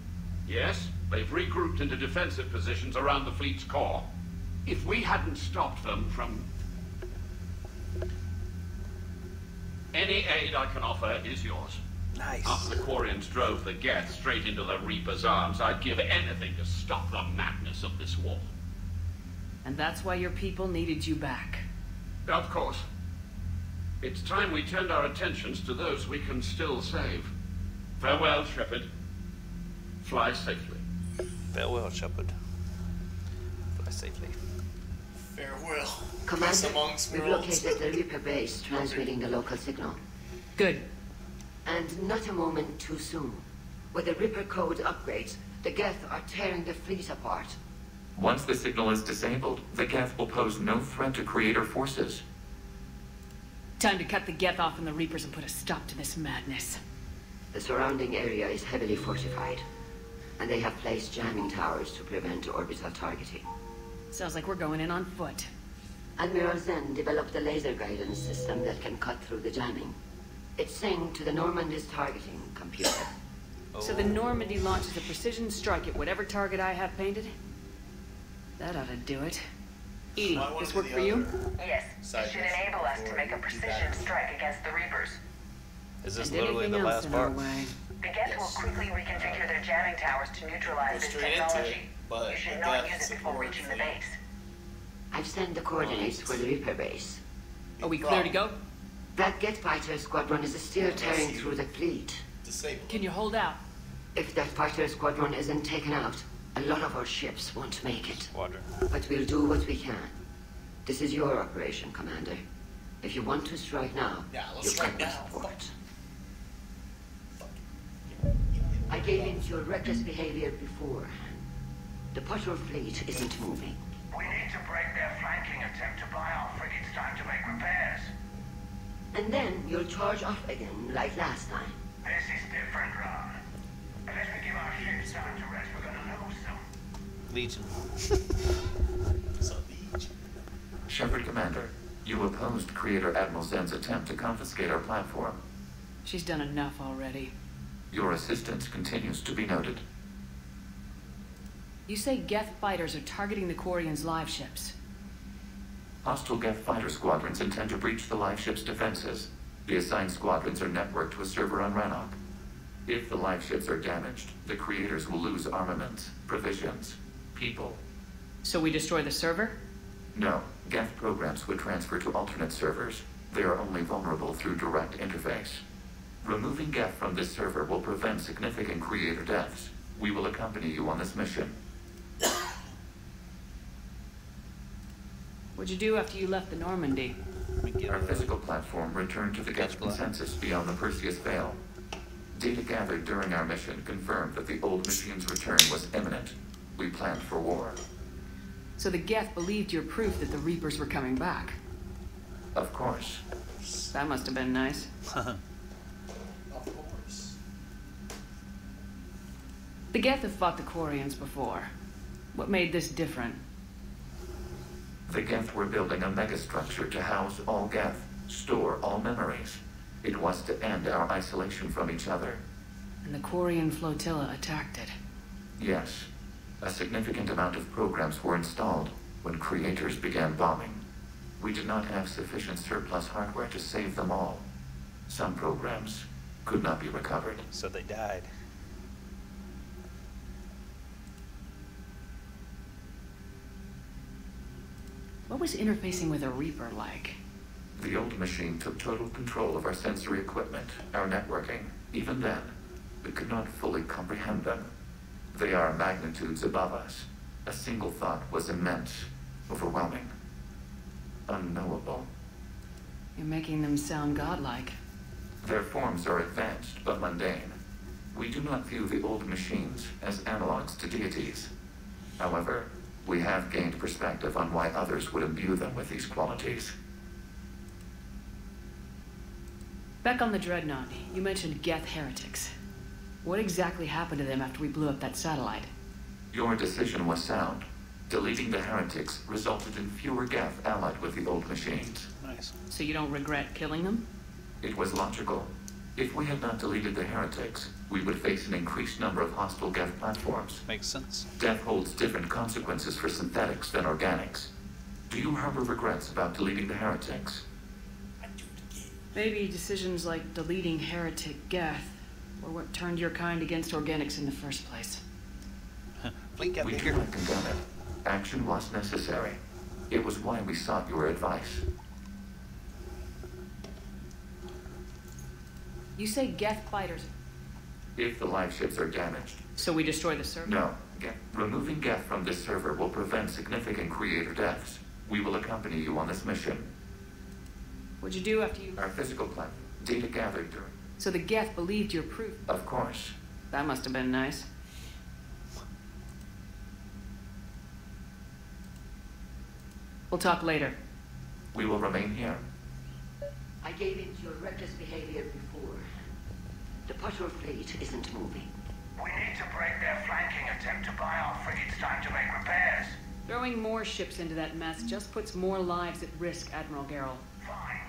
Yes, they've regrouped into defensive positions around the fleet's core. If we hadn't stopped them from... Any aid I can offer is yours. Nice. After the Quarians drove the Geth straight into the Reaper's arms, I'd give anything to stop the madness of this war. And that's why your people needed you back. Of course. It's time we turned our attentions to those we can still save. Farewell, Shepard. Fly safely. Farewell, Shepard. Fly safely. Farewell. Commander, Amongst we've worlds. located the Reaper base transmitting the local signal. Good. And not a moment too soon. With the Reaper code upgrades, the Geth are tearing the fleet apart. Once the signal is disabled, the Geth will pose no threat to Creator forces. Time to cut the Geth off from the Reapers and put a stop to this madness. The surrounding area is heavily fortified, and they have placed jamming towers to prevent orbital targeting. Sounds like we're going in on foot. Admiral Zen developed a laser guidance system that can cut through the jamming. It's synced to the Normandy's targeting computer. So the Normandy launches a precision strike at whatever target I have painted? That ought to do it. Edie, this work for you? Yes, it should enable us to make a precision strike against the Reapers. Is this And literally anything the else last in our part? way. The Geth will quickly reconfigure their jamming towers to neutralize this Straight into it, technology. but You should the not Geth use it before support reaching the fleet. base. I've sent the coordinates for the Reaper base. Are we clear to go? That Geth fighter squadron is still tearing through the fleet. Disabled. Can you hold out? If that fighter squadron isn't taken out, a lot of our ships won't make it. Squadron. But we'll do what we can. This is your operation, Commander. If you want to strike now, Yeah, let's you strike get now. support. I gave in to your reckless behavior beforehand. The patrol fleet isn't moving. We need to break their flanking attempt to buy our frigates time to make repairs. And then you'll charge off again, like last time. This is different, Ron. Unless we give our ships time to rest, we're gonna lose them. Legion. So, Legion. Shepard Commander, you opposed Creator Admiral Zen's attempt to confiscate our platform. She's done enough already. Your assistance continues to be noted. You say Geth fighters are targeting the Quarians' live ships. Hostile Geth fighter squadrons intend to breach the live ship's defenses. The assigned squadrons are networked to a server on Rannoch. If the live ships are damaged, the Creators will lose armaments, provisions, people. So we destroy the server? No, Geth programs would transfer to alternate servers. They are only vulnerable through direct interface. Removing Geth from this server will prevent significant Creator deaths. We will accompany you on this mission. What'd you do after you left the Normandy? Our physical platform returned to the Geth consensus beyond the Perseus Veil. Data gathered during our mission confirmed that the old machine's return was imminent. We planned for war. So the Geth believed your proof that the Reapers were coming back? Of course. That must have been nice. Of course. The Geth have fought the Quarians before. What made this different? The Geth were building a megastructure to house all Geth, store all memories. It was to end our isolation from each other. And the Quarian flotilla attacked it. Yes. A significant amount of programs were installed when Creators began bombing. We did not have sufficient surplus hardware to save them all. Some programs could not be recovered. So they died. What was interfacing with a Reaper like? The old machine took total control of our sensory equipment, our networking. Even then, we could not fully comprehend them. They are magnitudes above us. A single thought was immense, overwhelming, unknowable. You're making them sound godlike. Their forms are advanced but mundane. We do not view the old machines as analogs to deities. However, we have gained perspective on why others would imbue them with these qualities. Back on the Dreadnought, you mentioned Geth heretics. What exactly happened to them after we blew up that satellite? Your decision was sound. Deleting the heretics resulted in fewer Geth allied with the old machines. Nice. So you don't regret killing them? It was logical. If we had not deleted the heretics, we would face an increased number of hostile Geth platforms. Makes sense. Death holds different consequences for synthetics than organics. Do you harbor regrets about deleting the heretics? Maybe decisions like deleting heretic Geth were what turned your kind against organics in the first place. We do not condemn it. Action was necessary. It was why we sought your advice. You say Geth fighters... If the live ships are damaged... So we destroy the server? No. Removing Geth from this server will prevent significant Creator deaths. We will accompany you on this mission. What'd you do after you... Our physical platform. Data gathered during... So the Geth believed your proof? Of course. That must have been nice. We'll talk later. We will remain here. I gave in to your reckless behavior before. The patrol fleet isn't moving. We need to break their flanking attempt to buy our frigates time to make repairs. Throwing more ships into that mess just puts more lives at risk, Admiral Garrel. Fine.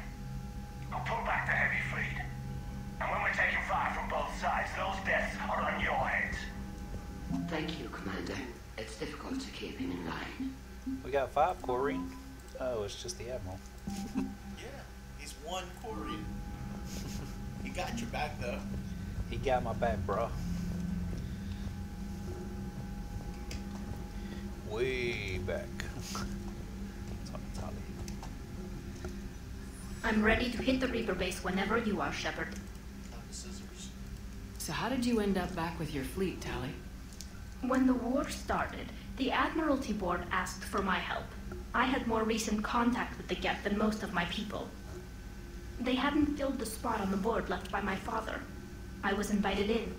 I'll pull back the heavy fleet. And when we're taking fire from both sides, those deaths are on your heads. Thank you, Commander. It's difficult to keep him in line. We got 5 Quarian. Oh, it's just the Admiral. Yeah, he's one Quarian. He got your back, though. He got my back, bro. Way back. I'm ready to hit the Reaper base whenever you are, Shepard. So how did you end up back with your fleet, Tali? When the war started, the Admiralty Board asked for my help. I had more recent contact with the Geth than most of my people. They hadn't filled the spot on the board left by my father. I was invited in.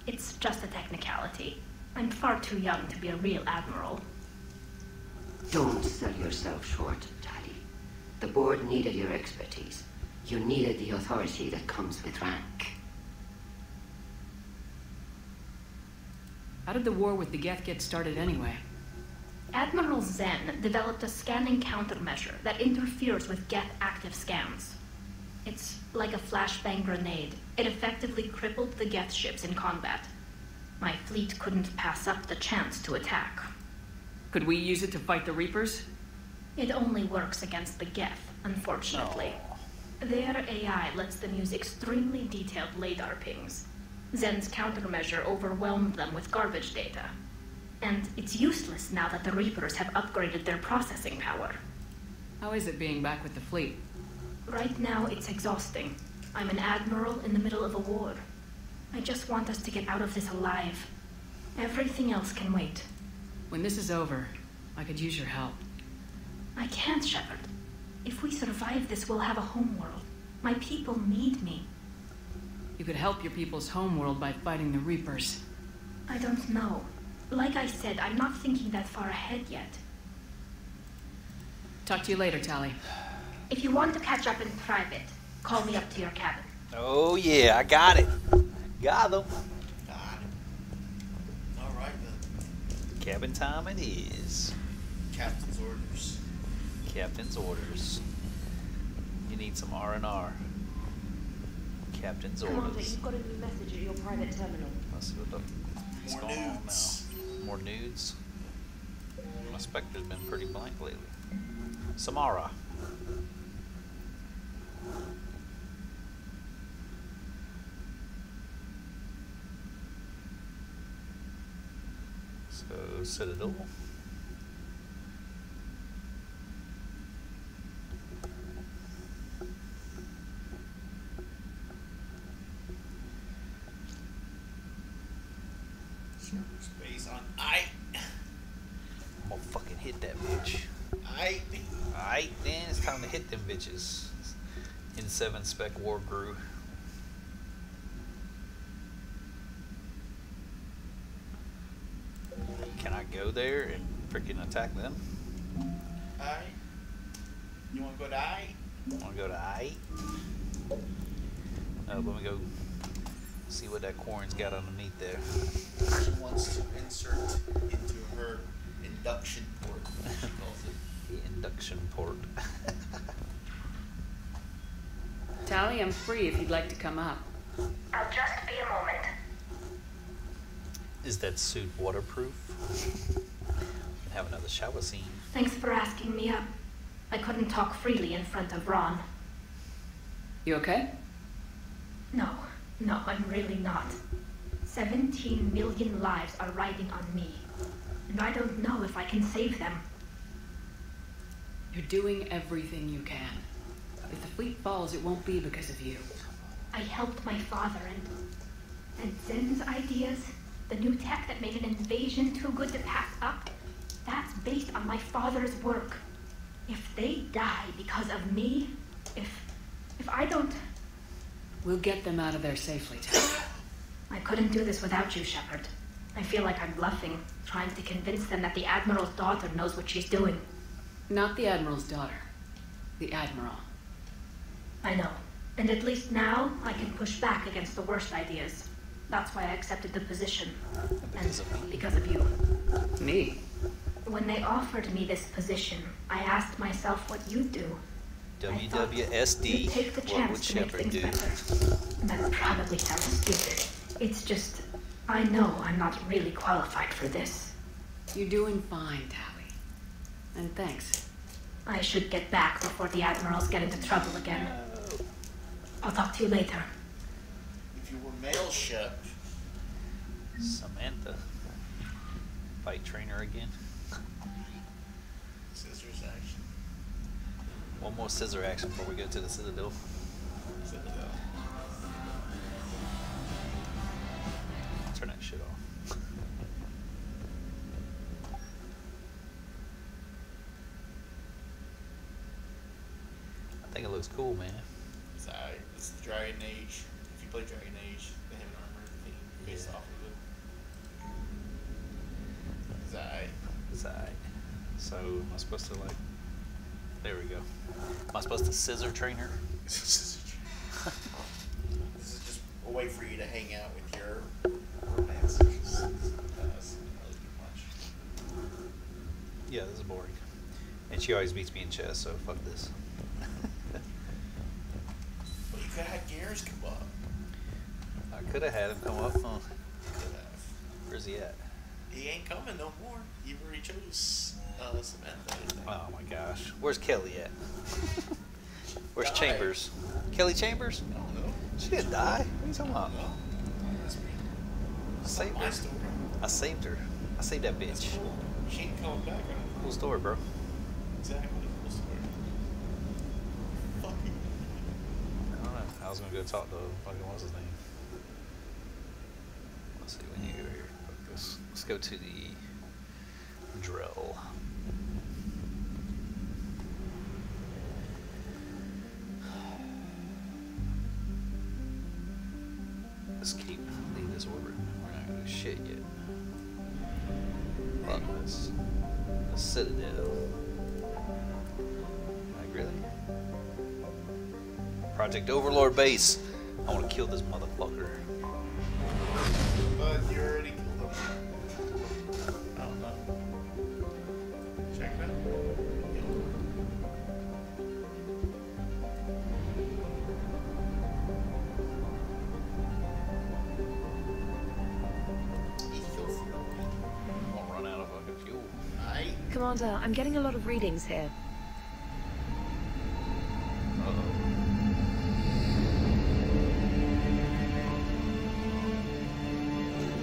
It's just a technicality. I'm far too young to be a real admiral. Don't sell yourself short, Tali. The board needed your expertise. You needed the authority that comes with rank. How did the war with the Geth get started anyway? Admiral Zen developed a scanning countermeasure that interferes with Geth active scans. It's like a flashbang grenade. It effectively crippled the Geth ships in combat. My fleet couldn't pass up the chance to attack. Could we use it to fight the Reapers? It only works against the Geth, unfortunately. Their AI lets them use extremely detailed LADAR pings. Zen's countermeasure overwhelmed them with garbage data. And it's useless now that the Reapers have upgraded their processing power. How is it being back with the fleet? Right now, it's exhausting. I'm an admiral in the middle of a war. I just want us to get out of this alive. Everything else can wait. When this is over, I could use your help. I can't, Shepard. If we survive this, we'll have a homeworld. My people need me. You could help your people's homeworld by fighting the Reapers. I don't know. Like I said, I'm not thinking that far ahead yet. Talk to you later, Tali. If you want to catch up in private, call me up to your cabin. Oh yeah, I got it. Got them. Got it. Alright then. Cabin time it is. Captain's orders. Captain's orders. You need some R&R. Captain's Commander, orders. you've got a new message at your private terminal. Let's see what's going on now. More nudes. My Spectre's been pretty blank lately. Samara. So, Citadel. Space on I'm gonna fucking hit that bitch. Aight, then it's time to hit them bitches. In 7 Spec War Grew. Can I go there and freaking attack them? Aye. You wanna go to I? Wanna go to I? Let me go see what that Quarren's got underneath there. She wants to insert into her induction port, she calls it. The induction port. Tali, I'm free if you'd like to come up. I'll just be a moment. Is that suit waterproof? We can have another shower scene. Thanks for asking me up. I couldn't talk freely in front of Ron. You okay? No, I'm really not. 17 million lives are riding on me. And I don't know if I can save them. You're doing everything you can. If the fleet falls, it won't be because of you. I helped my father and Zen's ideas, the new tech that made an invasion too good to pass up, that's based on my father's work. If they die because of me, if I don't... We'll get them out of there safely, Tali. I couldn't do this without you, Shepard. I feel like I'm bluffing, trying to convince them that the Admiral's daughter knows what she's doing. Not the Admiral's daughter. The Admiral. I know. And at least now, I can push back against the worst ideas. That's why I accepted the position. And because of you. Me? When they offered me this position, I asked myself what you'd do. WWSD, take the what chance would to make Shepard do? better. That probably sounds stupid. It's just, I know I'm not really qualified for this. You're doing fine, Tali. And thanks. I should get back before the Admirals get into trouble again. I'll talk to you later. If you were male ship. Samantha. Fight trainer again. Scissors action. One more scissor action before we go to the Citadel. Turn that shit off. I think it looks cool, man. It's alright. It's the Dragon Age. If you play Dragon Age, they have an armor thing based off of it. It's alright. It's alright. So, am I supposed to, like... There we go. Am I supposed to scissor train her? Scissor This is just a way for you to hang out with your romance. Doesn't really do much. Yeah, this is boring. And she always beats me in chess, so fuck this. Well, you could have had Garrus come up. I could have had him come up, huh? Could have. Where's he at? He ain't coming no more. You already chose Samantha. Oh my gosh. Where's Kelly at? Where's Died. Chambers? Kelly Chambers? I don't know. She didn't die. What are you talking about? I It's saved not her. my story. I saved her. I saved that That's bitch. cool. She ain't coming back. Cool story, bro. Exactly. Cool story. Fuck you. I don't know. I was gonna go talk to fucking what's his name. Let's see, we need to go here. Fuck this. Let's go to the drill. Escape. Leave this orbit. We're not gonna do shit yet. Fuck this. The Citadel. Like, really? Project Overlord Base. I want to kill this motherfucker. But you already killed him. I don't know. Check it out. Won't run out of fucking fuel. Commander, I'm getting a lot of readings here.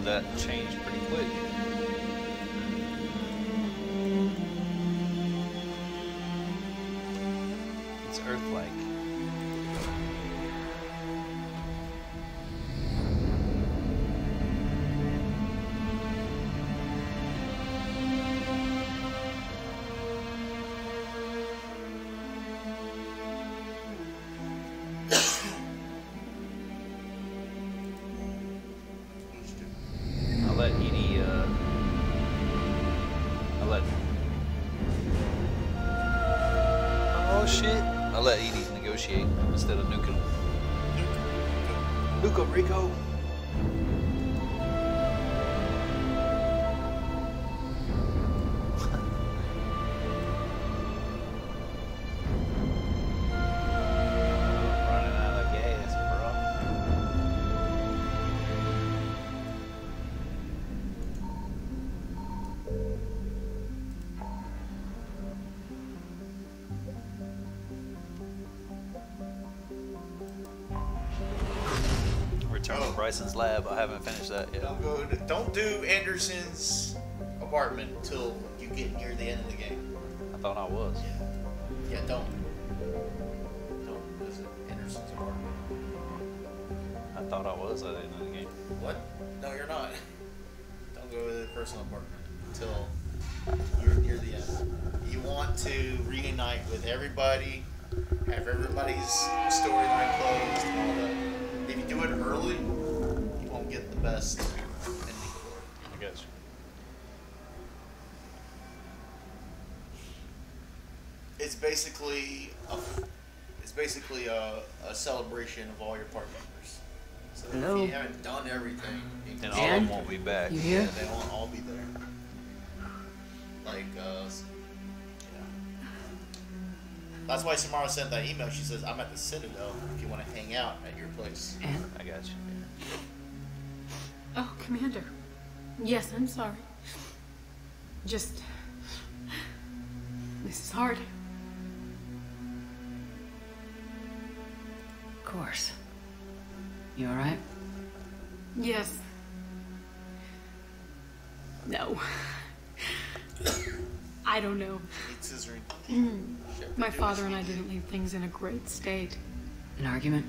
That changed pretty quick. It's Earth-like. I'll let Edie, oh shit! I'll let Edie negotiate instead of nuking him. Nuke him, Rico! Running out of gas, bro. Return to Bryson's lab. I haven't finished that yet. Don't do Anderson's apartment until you get near the end of the game. I thought I was. Yeah, don't visit Anderson's apartment. I thought I was at the end of the game. What? No, you're not. Don't go to the personal apartment until you're near the end. You want to reunite with everybody, have everybody's storyline closed, and all that. If you do it early, you won't get the best ending. I guess. It's basically a celebration of all your part members. So Hello? if you haven't done everything, Then all of them won't be back. You here? Yeah, they won't all be there. Like, yeah. That's why Samara sent that email. She says, I'm at the Citadel if you want to hang out at your place. And? I got you. Oh, Commander. Yes, I'm sorry. Just... This is hard. Of course. You alright? Yes. No. I don't know. My father and I didn't leave things in a great state. An argument?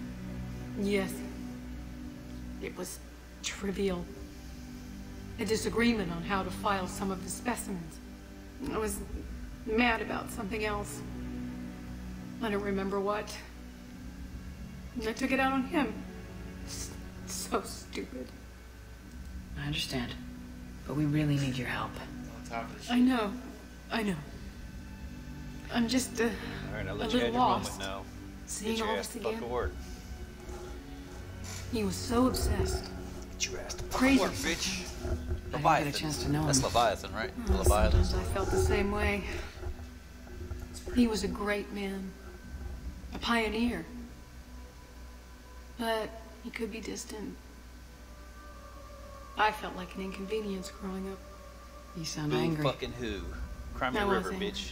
Yes. It was trivial. A disagreement on how to file some of the specimens. I was mad about something else. I don't remember what. And I took it out on him. So stupid. I understand. But we really need your help. I know. I'm just Alright, I'll let a you have little your lost. moment now. Seeing Get your all ass this to fuck again. to work. He was so obsessed. Get your ass to Crazy. work, bitch. I didn't Leviathan. get a chance to know him. That's Leviathan, right? Oh, Leviathan. sometimes I felt the same way. He was a great man. A pioneer. But he could be distant. I felt like an inconvenience growing up. You sound Who angry. fucking who? Cry me I a was river, angry. bitch.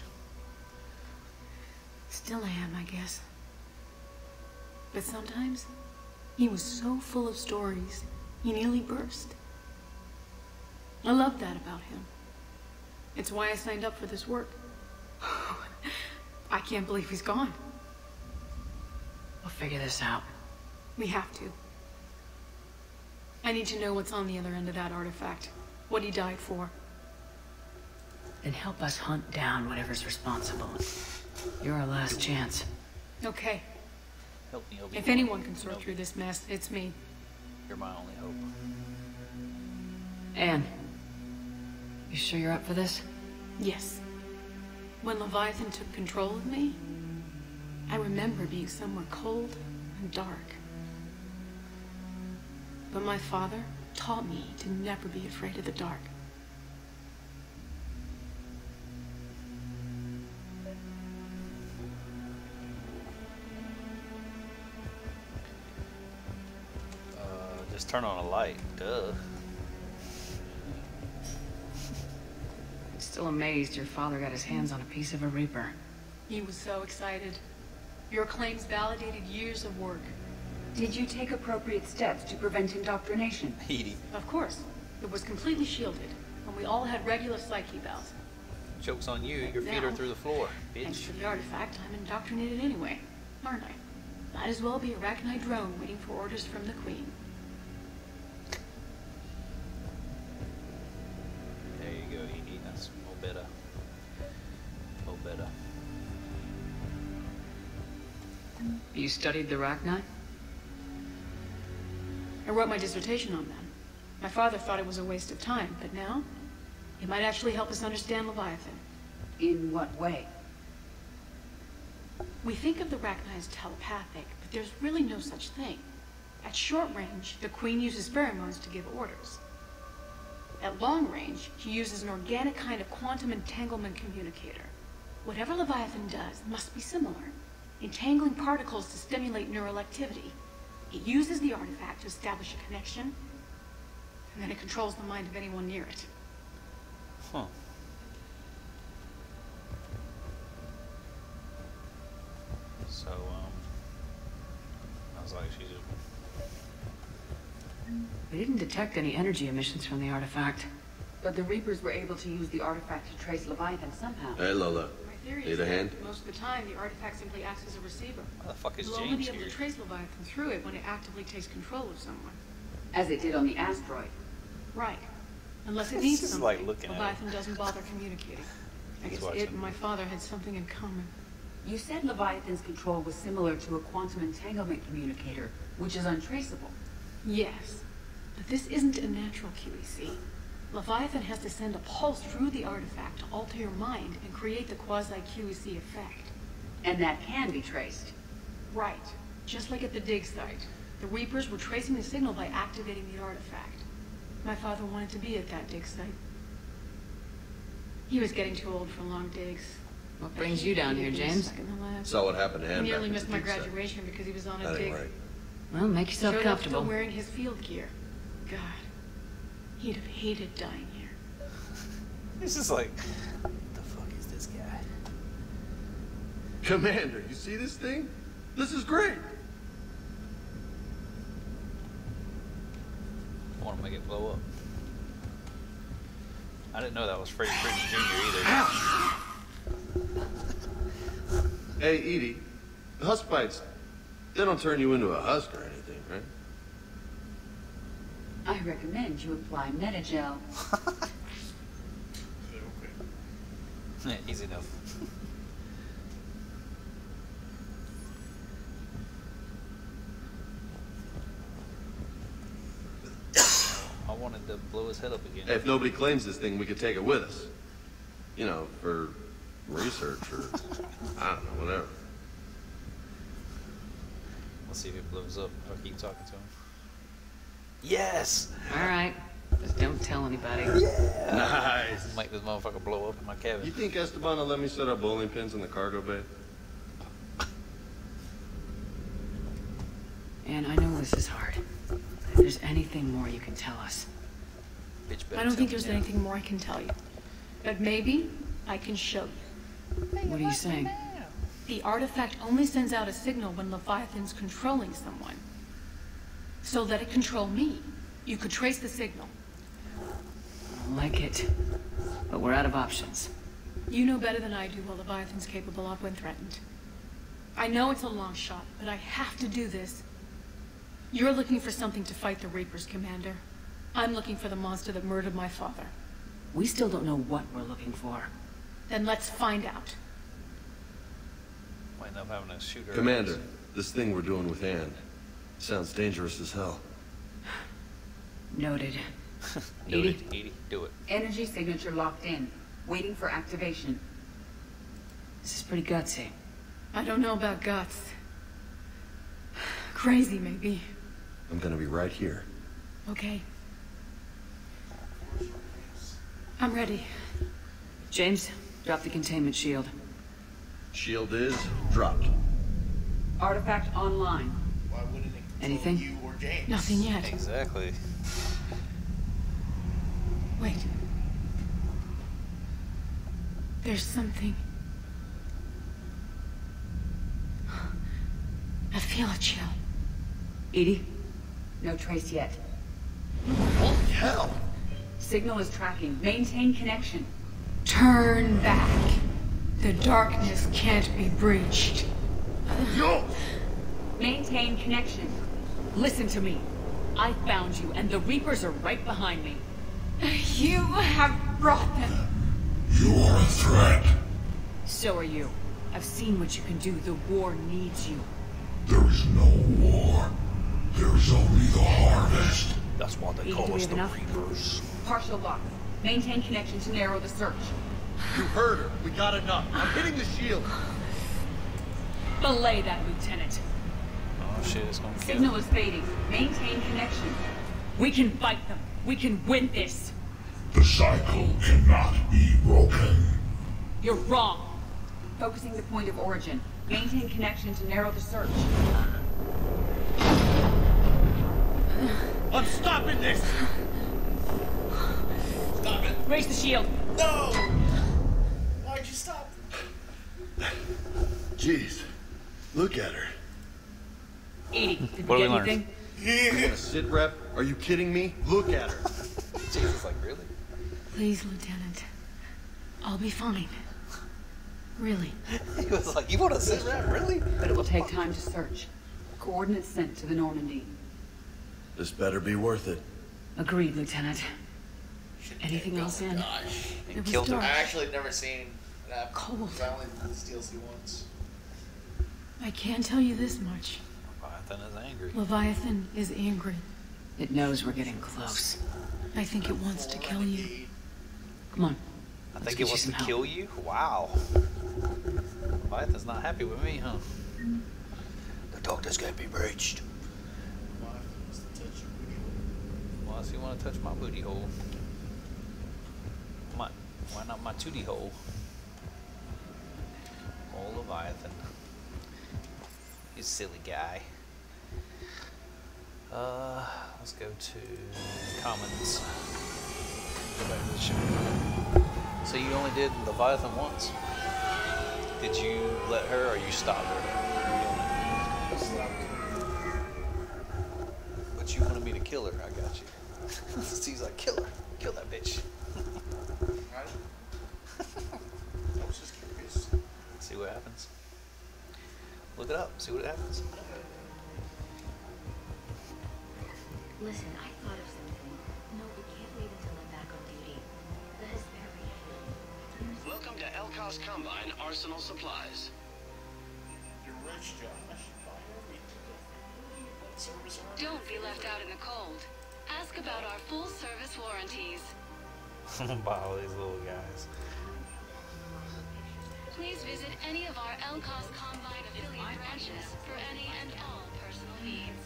Still am, I guess. But sometimes, he was so full of stories, he nearly burst. I love that about him. It's why I signed up for this work. I can't believe he's gone. We'll figure this out. We have to. I need to know what's on the other end of that artifact. What he died for. Then help us hunt down whatever's responsible. You're our last chance. Okay. Help me, Obi-Wan. If anyone can sort through this mess, it's me. You're my only hope. Anne, you sure you're up for this? Yes. When Leviathan took control of me, I remember being somewhere cold and dark. But my father taught me to never be afraid of the dark. Just turn on a light. Duh. I'm still amazed your father got his hands on a piece of a Reaper. He was so excited. Your claims validated years of work. Did you take appropriate steps to prevent indoctrination? Edie. Of course. It was completely shielded, and we all had regular psych evals. Joke's on you. Your feet are through the floor, Thanks bitch. to the artifact, I'm indoctrinated anyway, aren't I? Might as well be a Rachni drone waiting for orders from the Queen. There you go, Edie. That's more better. More better. You studied the Rachni? I wrote my dissertation on them. My father thought it was a waste of time, but now, it might actually help us understand Leviathan. In what way? We think of the Rachni as telepathic, but there's really no such thing. At short range, the Queen uses pheromones to give orders. At long range, she uses an organic kind of quantum entanglement communicator. Whatever Leviathan does must be similar, entangling particles to stimulate neural activity. It uses the artifact to establish a connection, and then it controls the mind of anyone near it. Huh. So, I was like, she's just... We didn't detect any energy emissions from the artifact. But the Reapers were able to use the artifact to trace Leviathan somehow. Hey, Lola. My theory Need is a that hand? most of the time, the artifact simply acts as a receiver. Why the fuck is We'll only James be able here? to trace Leviathan through it when it actively takes control of someone. As it did on the asteroid. Right. Unless it This needs is something, like looking at Leviathan doesn't bother communicating. I He's guess watching. it and my father had something in common. You said Leviathan's control was similar to a quantum entanglement communicator, which is untraceable. Yes, but this isn't a natural QEC. Leviathan has to send a pulse through the artifact to alter your mind and create the quasi-QEC effect. And that can be traced. Right. Just like at the dig site. The Reapers were tracing the signal by activating the artifact. My father wanted to be at that dig site. He was getting too old for long digs. What brings you down here, James? Saw what happened to I Anne nearly back missed at my the dig site. graduation because he was on a That dig. ain't right. Well, make yourself Showed up comfortable. still wearing his field gear. God, he'd have hated dying here. It's just like, what the fuck is this guy? Commander, you see this thing? This is great. I want to make it blow up. I didn't know that was Freddie Prinze Jr. either. Hey, Edie, the husk bites, they don't turn you into a husk or anything, right? I recommend you apply Metagel. Yeah, easy enough. I wanted to blow his head up again. Hey, if nobody claims this thing, we could take it with us. You know, for research or, I don't know, whatever. Let's see if it blows up. I'll keep talking to him. Yes! Alright. Just don't tell anybody. Yeah! Nice. Make this motherfucker blow up in my cabin. You think Esteban will let me set up bowling pins in the cargo bay? And I know this is hard. If there's anything more you can tell us. I don't think there's anything more I can tell you. But maybe I can show you. What are you saying? The artifact only sends out a signal when Leviathan's controlling someone. So let it control me. You could trace the signal. I like it. But we're out of options. You know better than I do what Leviathan's capable of when threatened. I know it's a long shot, but I have to do this. You're looking for something to fight the Reapers, Commander. I'm looking for the monster that murdered my father. We still don't know what we're looking for. Then let's find out. Might end up having to shoot her. Commander, this thing we're doing with Anne sounds dangerous as hell. Noted. Edie, do it. Energy signature locked in. Waiting for activation. This is pretty gutsy. I don't know about guts. Crazy, maybe. I'm gonna be right here. Okay. I'm ready. James, drop the containment shield. Shield is dropped. Artifact online. Why wouldn't it control Anything? you or James? Nothing yet. Exactly. Wait. There's something. I feel a chill. Edie? No trace yet. Holy hell! Signal is tracking. Maintain connection. Turn back. The darkness can't be breached. No! Maintain connection. Listen to me. I found you, and the Reapers are right behind me. You have brought them. You are a threat. So are you. I've seen what you can do. The war needs you. There is no war. There is only the harvest. That's why they Edie, call do we us have the enough? Reapers. Partial lock. Maintain connection to narrow the search. You heard her. We got enough. I'm hitting the shield. Belay that, Lieutenant. Oh shit, it's gonna kill. Signal is fading. Maintain connection. We can fight them. We can win this. The cycle cannot be broken. You're wrong. Focusing the point of origin. Maintain connection to narrow the search. I'm stopping this! Stop it. Raise the shield. No! Why'd you stop? Jeez. Look at her. Edie, did What you do get we learn? anything? You wanna sit rep? Are you kidding me? Look at her. Jesus, like, really? Please, Lieutenant. I'll be fine. Really. He was like, you want to sit around? Really? But it will take time to search. Coordinates sent to the Normandy. This better be worth it. Agreed, Lieutenant. Anything else, Anne? Gosh. It was killed her. dark. I actually had never seen it happen. Cold. I only did this DLC once. I can tell you this much. Leviathan is angry. Leviathan is angry. It knows we're getting close. I think it wants to kill you. Come on. I Let's think get it you wants to some help. kill you? Wow. Leviathan's not happy with me, huh? The darkness can't be breached. Why does he want to touch my booty hole? Why not my tootie hole? Oh, Leviathan. You silly guy. Let's go to Commons. Go back to the ship. So you only did Leviathan once. Did you let her or you stopped her? But you wanted me to kill her, I got you. He's like, kill her. Kill that bitch. Right? I was just curious. See what happens. Look it up, see what happens. Listen, I thought of something. No, we can't wait until I'm back on duty. That is very Welcome to Elkos Combine Arsenal Supplies. You're rich, Josh. Buy everything. Service warranty. Don't be left out in the cold. Ask about our full service warranties. By all these little guys. Please visit any of our Elkos Combine affiliate branches for any and all personal needs.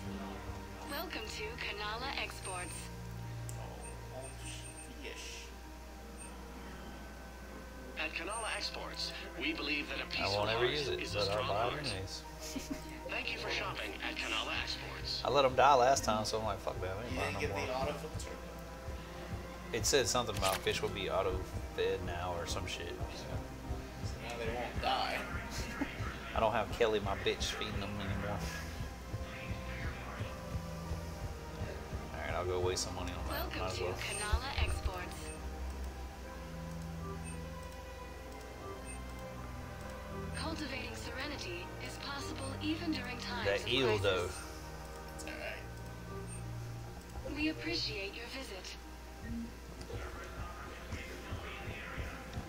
Welcome Welcome to Kanala Exports. At Kanala Exports, we believe that a piece I of won't ever art use it, is a but I'll strong buy art. it anyways. Thank you for shopping at Kanala Exports. I let them die last time, so I'm like, fuck that. I ain't You buying didn't no get more. the auto filter? It said something about fish will be auto-fed now or some shit. So. So now they won't die. I don't have Kelly, my bitch, feeding them anymore. Alright, I'll go waste some money on that. Welcome Might as to well. Kanala Exports. Cultivating serenity is possible even during times That of eel, crisis. though. It's alright. We appreciate your visit.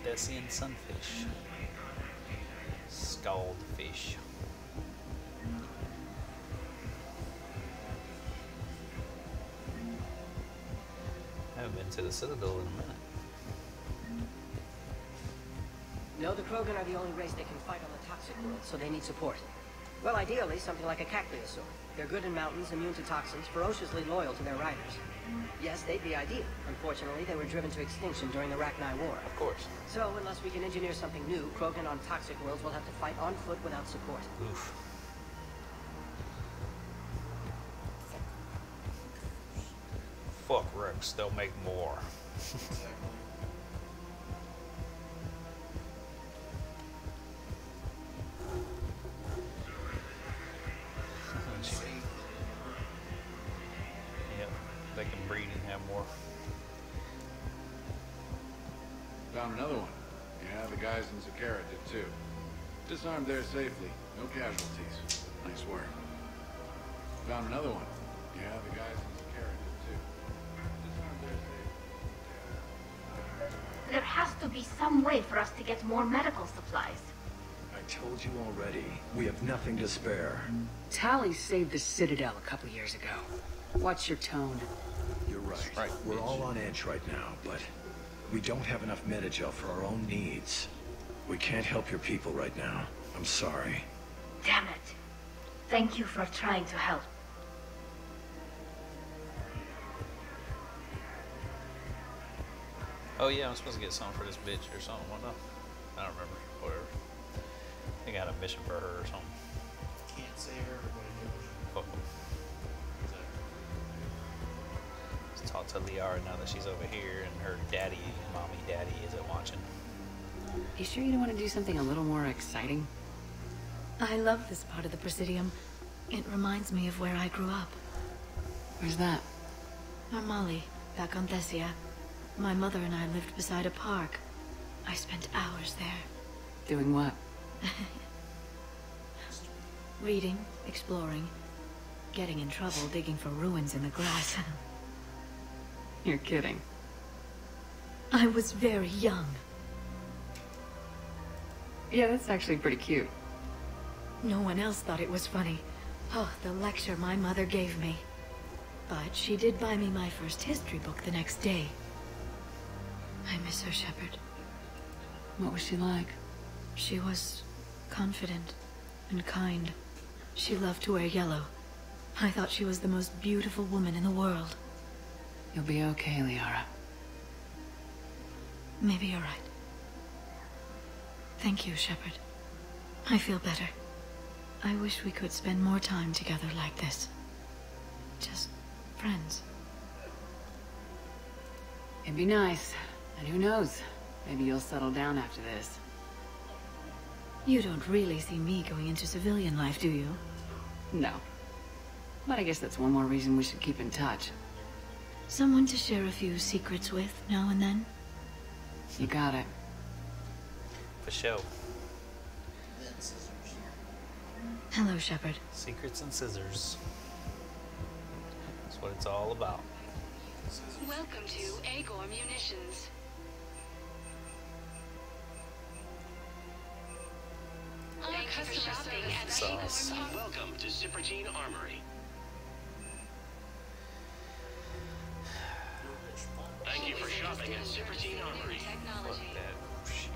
Decian sunfish. Scald fish. I haven't been to the Citadel in a minute. No, the Krogan are the only race that can fight on the toxic world, so they need support. Well, ideally, something like a cactuosaur. They're good in mountains, immune to toxins, ferociously loyal to their riders. Yes, they'd be ideal. Unfortunately, they were driven to extinction during the Rachni War. Of course. So, unless we can engineer something new, Krogan on toxic worlds will have to fight on foot without support. Oof. Fuck Rex, they'll make more. Yep, they can breed and have more. Found another one. Yeah, the guys in Zakara did too. Disarmed there safely. No casualties. Nice work. Found another one. Yeah, the guys in Zakara did too. Disarmed there safely. There has to be some way for us to get more medical supplies. I told you already. We have nothing to spare. Tally saved the Citadel a couple years ago. Watch your tone. You're right. We're all on edge right now, but we don't have enough metagel for our own needs. We can't help your people right now. I'm sorry. Damn it. Thank you for trying to help. Oh yeah, I'm supposed to get something for this bitch or something. What the? I don't remember. Whatever. I think I had a mission for her or something. Can't say her, what do you do? Fuck 'em. Let's talk to Liara now that she's over here and her daddy, mommy daddy, isn't watching. You sure you don't want to do something a little more exciting? I love this part of the Presidium. It reminds me of where I grew up. Where's that? Armali, back on Thessia. My mother and I lived beside a park. I spent hours there. Doing what? Reading, exploring, getting in trouble digging for ruins in the grass. You're kidding. I was very young. Yeah, that's actually pretty cute. No one else thought it was funny. Oh, the lecture my mother gave me. But she did buy me my first history book the next day. I miss her, Shepard. What was she like? She was confident and kind. She loved to wear yellow. I thought she was the most beautiful woman in the world. You'll be okay, Liara. Maybe you're right. Thank you, Shepard. I feel better. I wish we could spend more time together like this. Just friends. It'd be nice. And who knows? Maybe you'll settle down after this. You don't really see me going into civilian life, do you? No. But I guess that's one more reason we should keep in touch. Someone to share a few secrets with now and then? You got it. For sure. Then scissors. Hello, Shepard. Secrets and scissors. That's what it's all about. Welcome to Agor Munitions. Our customer service at Sauce. Welcome to Cyprogene Armory. Thank you for shopping at Cyprogene Armory. Fuck that shit.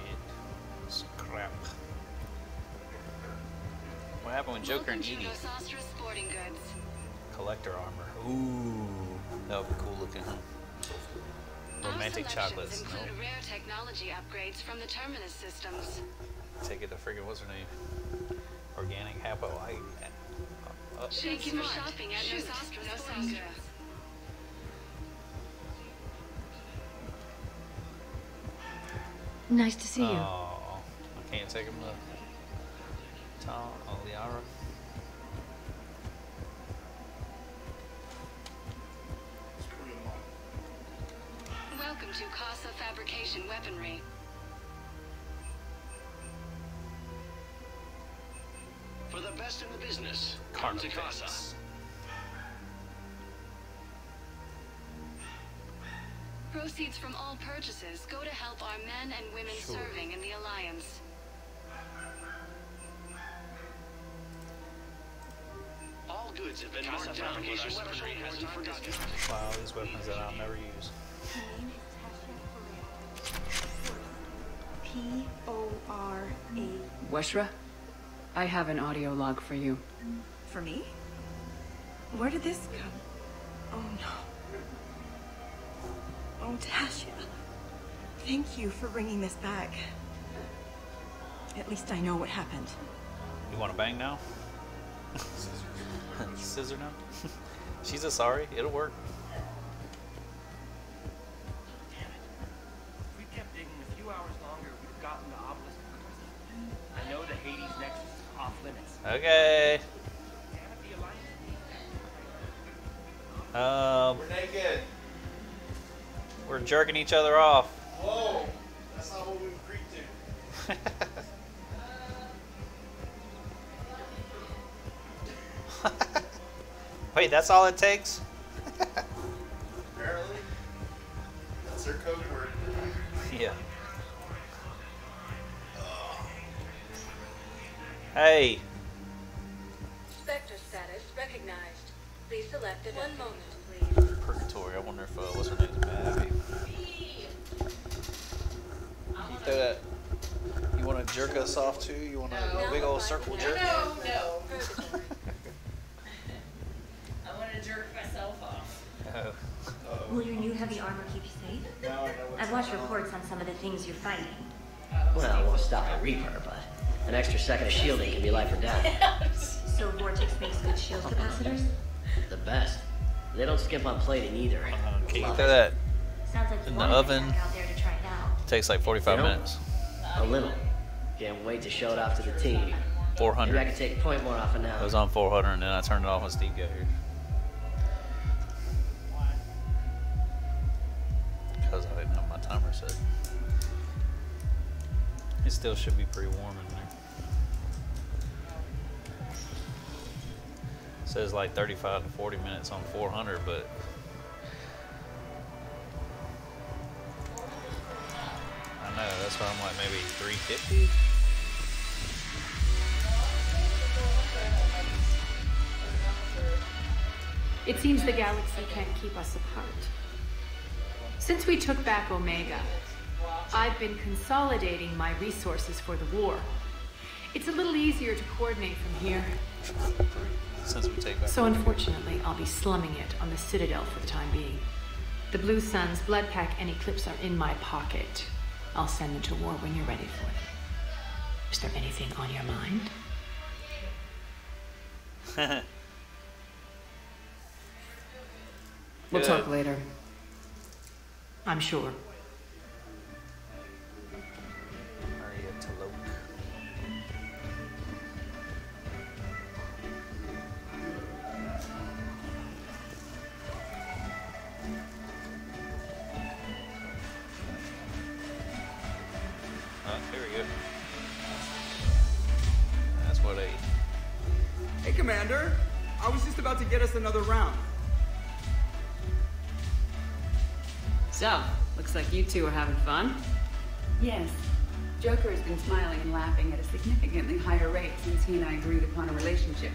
It's crap. What happened when Joker and Edie Sporting Goods. collector armor. Ooh, that would be cool looking, huh? Romantic Our chocolates. selections include rare technology upgrades from the Terminus systems. Take it to friggin' what's her name? Organic Hapo. Thank you for shopping at Nosastra. Nice to see you. Oh, I can't take him to Tom Oliara. Welcome to Casa Fabrication Weaponry. For the best in the business, come to Casa. Proceeds from all purchases go to help our men and women serving in the Alliance. All goods have been marked down in our weaponry has been forgotten. Wow, these weapons that I'll never use. P-O-R-A. Weshra, I have an audio log for you. For me? Where did this come? Oh no. Oh, Tasha. Thank you for bringing this back. At least I know what happened. You want to bang now? Scissor now? She's a sorry. It'll work. Damn it. If we kept digging a few hours longer, we'd have gotten the obelisk. I know the Hades nexus is off limits. Okay. We're naked. We're jerking each other off. Whoa. That's not what we agreed to. Wait, that's all it takes? Apparently. That's their code word. Yeah. Hey. Spectre status recognized. Please select it. One moment, please. Purgatory. I wonder if what's her name's Abby. You throw that. You want to jerk us off too? You want a big old circle jerk? No. I want to jerk myself off. Oh. Will your new heavy armor keep you safe? I've watched reports on some of the things you're fighting. Well, it won't stop a Reaper, but an extra second of shielding can be life or death. So Vortex makes good shield capacitors? The best. They don't skimp on plating either. Can you throw that Sounds like you in the want to oven? get back out there to try it out. Takes like 45 minutes. A little. Can't wait to show it off to the team. 400. Maybe I can take a point more off it now. It was on 400 and then I turned it off when Steve got here. Because I didn't have my timer set. It still should be pretty warm in there. It says like 35 to 40 minutes on 400, but I know, that's why I'm like maybe 350. It seems the galaxy can't keep us apart. Since we took back Omega, I've been consolidating my resources for the war. It's a little easier to coordinate from here. Since we take back. So unfortunately, I'll be slumming it on the Citadel for the time being. The Blue Suns, Blood Pack, and Eclipse are in my pocket. I'll send them to war when you're ready for them. Is there anything on your mind? We'll talk later. I'm sure. Oh, here we go. That's what I... Hey, Commander. I was just about to get us another round. So, looks like you two are having fun. Yes. Joker has been smiling and laughing at a significantly higher rate since he and I agreed upon a relationship.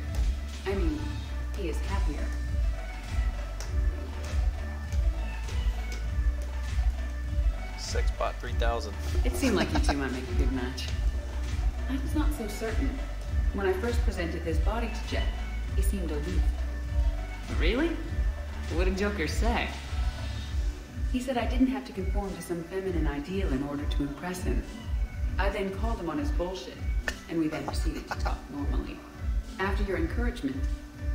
I mean, he is happier. Sexbot 3000. It seemed like you two might make a good match. I was not so certain. When I first presented this body to Jet, he seemed aloof. Really? What did Joker say? He said I didn't have to conform to some feminine ideal in order to impress him. I then called him on his bullshit, and we then proceeded to talk normally. After your encouragement,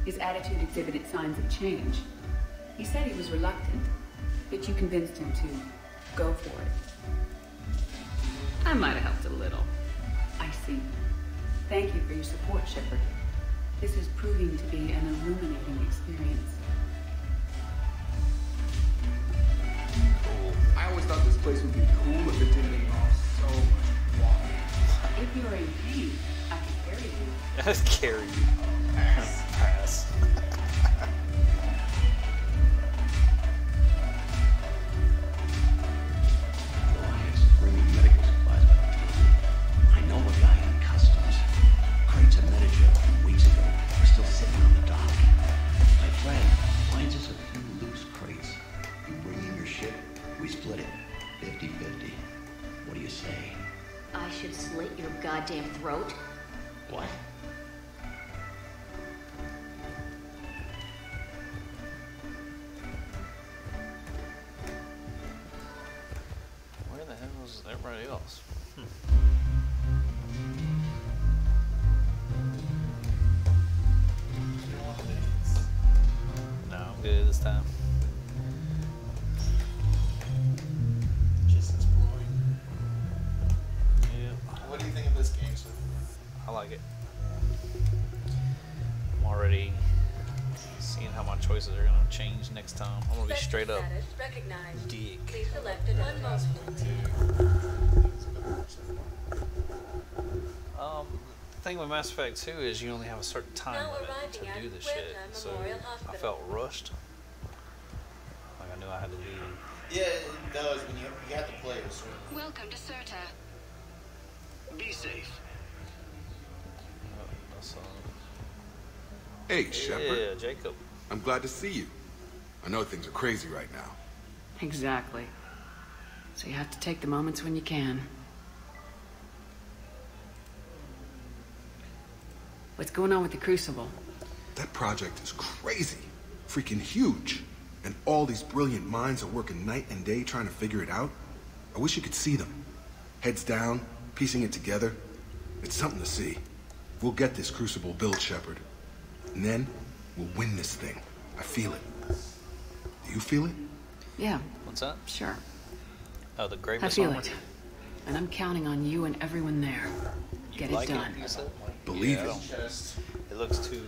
his attitude exhibited signs of change. He said he was reluctant, but you convinced him to go for it. I might have helped a little. I see. Thank you for your support, Shepard. This is proving to be an illuminating experience. Cool. I always thought this place would be cool if it didn't involve so much water. If you're in pain, I can carry you. I'd carry you. Pass. Goliath's bringing medical supplies by the ton. I know a guy in customs. Crates of Medigel from weeks ago are still sitting on the dock. My friend finds us a few loose crates. You bring in your ship, we split it. 50-50. What do you say? I should slit your goddamn throat? What? Where the hell is everybody else? No, I'm good this time. Just exploring. Yeah. What do you think of this game so far? I like it. I'm already seeing how my choices are gonna change next time. I'm gonna be straight up dick. Please select one moment. The thing with Mass Effect 2 is you only have a certain time limit to do the shit, so I felt rushed. Like I knew I had to do. Yeah, it does. When you have to play it. So. Welcome to Serta. Be safe. Hey, Shepard. Yeah, Jacob. I'm glad to see you. I know things are crazy right now. Exactly. So you have to take the moments when you can. What's going on with the Crucible? That project is crazy. Freaking huge. And all these brilliant minds are working night and day trying to figure it out. I wish you could see them. Heads down, piecing it together. It's something to see. We'll get this Crucible built, Shepard. And then, we'll win this thing. I feel it. Do you feel it? Yeah. What's that? Sure. Oh, the I Graveness feel armor? it. And I'm counting on you and everyone there. Get Like it done. you said? Believe I it. don't- It looks too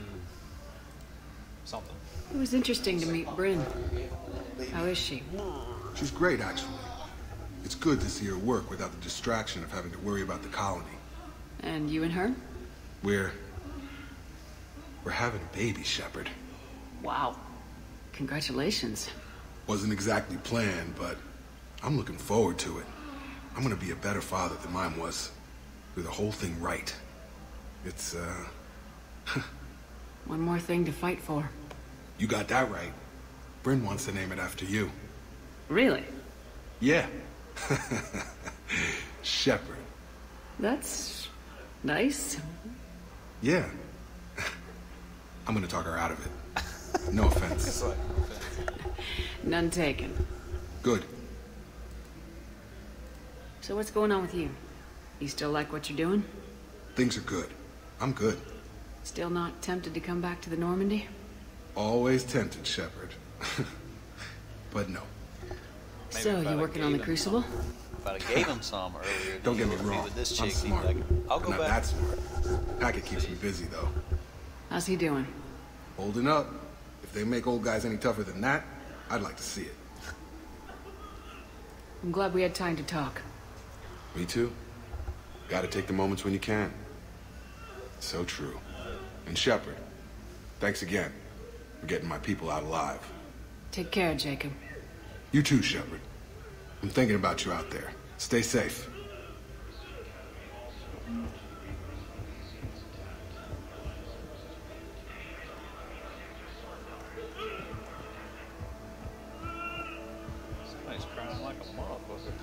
something. It was interesting to meet Bryn. How is she? She's great, actually. It's good to see her work without the distraction of having to worry about the colony. And you and her? We're having a baby, Shepard. Wow. Congratulations. Wasn't exactly planned, but I'm looking forward to it. I'm gonna be a better father than mine was. Do the whole thing right. It's, One more thing to fight for. You got that right. Bryn wants to name it after you. Really? Yeah. Shepard. That's nice. Yeah. I'm gonna talk her out of it. No offense. None taken. Good. So what's going on with you? You still like what you're doing? Things are good. I'm good. Still not tempted to come back to the Normandy? Always tempted, Shepard. But no. Maybe So, if you I'd working have on the gave him Crucible? some- If I'd have gave him some earlier, Don't get me he would be wrong. with this I'm chick, he'd be smart. like, I'll go Not back. that smart. Hackett keeps me busy, though. How's he doing? Holding up. If they make old guys any tougher than that, I'd like to see it. I'm glad we had time to talk. Me too. Gotta take the moments when you can. So true. And Shepard, thanks again for getting my people out alive. Take care, Jacob. You too, Shepard. I'm thinking about you out there. Stay safe. Somebody's crying like a motherfucker.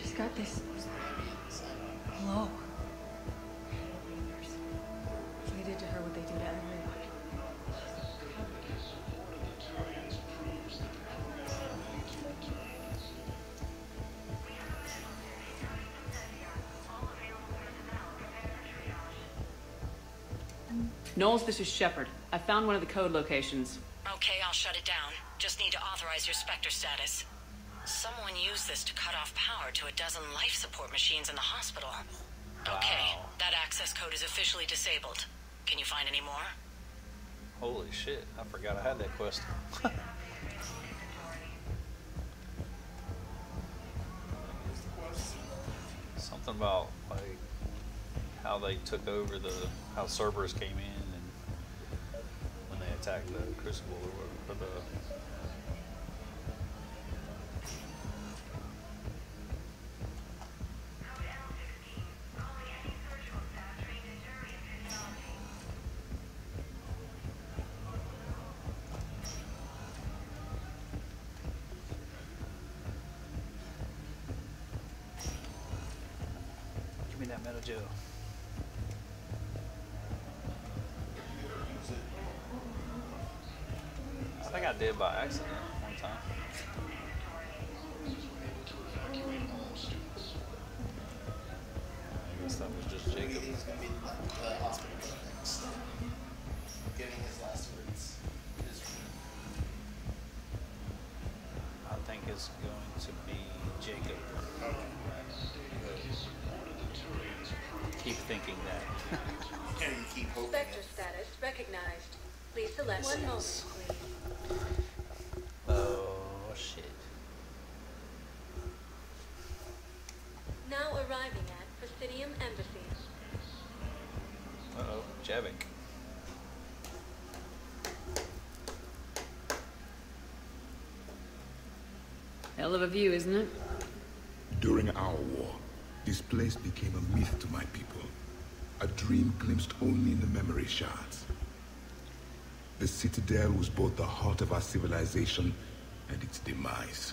She's got this. Hello. They did to her what they do to everyone. Knowles, this is Shepard. I found one of the code locations. Okay, I'll shut it down. Just need to authorize your Spectre status. Someone used this to cut off power to a dozen life support machines in the hospital. Okay, that access code is officially disabled. Can you find any more? Holy shit, I forgot I had that quest. Something about like how they took over how Cerberus came in and when they attacked the Crucible or the Give me that metal gel. I think I did by accident one time. I guess that was just Jacob. He's going to be the hospital next. Giving his last words. I think it's going to be Jacob. Keep thinking that. And you keep hoping. Spectre status recognized. Please select one moment, please. Oh shit. Now arriving at Presidium Embassy. Uh-oh, Javik. Hell of a view, isn't it? During our war, this place became a myth to my people. A dream glimpsed only in the memory shards. The Citadel was both the heart of our civilization and its demise.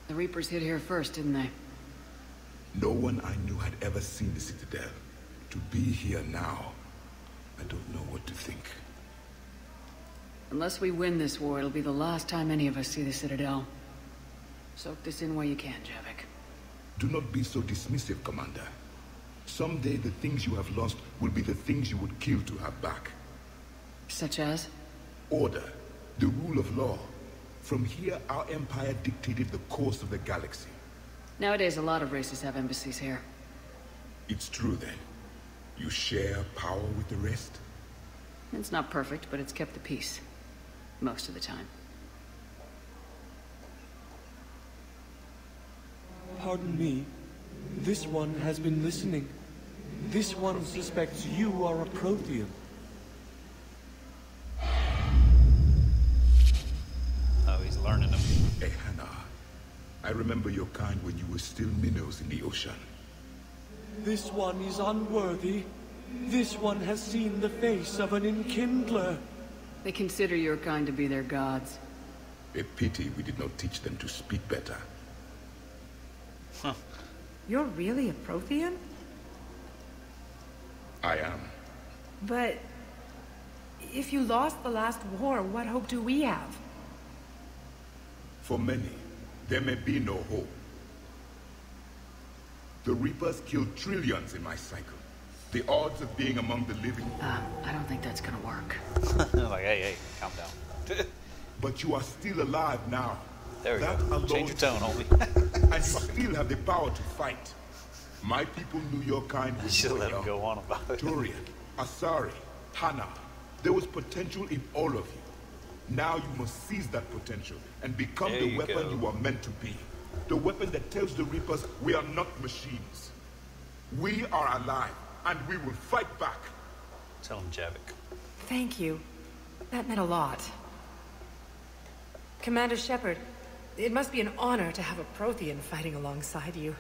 The Reapers hit here first, didn't they? No one I knew had ever seen the Citadel. To be here now, I don't know what to think. Unless we win this war, it'll be the last time any of us see the Citadel. Soak this in while you can, Javik. Do not be so dismissive, Commander. Someday the things you have lost will be the things you would kill to have back. Such as? Order, the rule of law. From here, our empire dictated the course of the galaxy. Nowadays, a lot of races have embassies here. It's true then. You share power with the rest? It's not perfect, but it's kept the peace. Most of the time. Pardon me. This one has been listening. This one suspects you are a Prothean. Oh, he's learning them. Hey, Hannah. I remember your kind when you were still minnows in the ocean. This one is unworthy. This one has seen the face of an enkindler. They consider your kind to be their gods. A pity we did not teach them to speak better. Huh. You're really a Prothean? I am. But if you lost the last war, what hope do we have? For many, there may be no hope. The Reapers killed trillions in my cycle. The odds of being among the living... I don't think that's gonna work. Like, hey, calm down. But you are still alive now. There we go. Change your tone, homie. And you still have the power to fight. My people knew your kind You was should let young. him go on about it. Turian, Asari, Hana. There was potential in all of you. Now you must seize that potential and become There the you weapon go. you are meant to be. The weapon that tells the Reapers we are not machines. We are alive, and we will fight back. Tell him Javik. Thank you. That meant a lot. Commander Shepard, it must be an honor to have a Prothean fighting alongside you.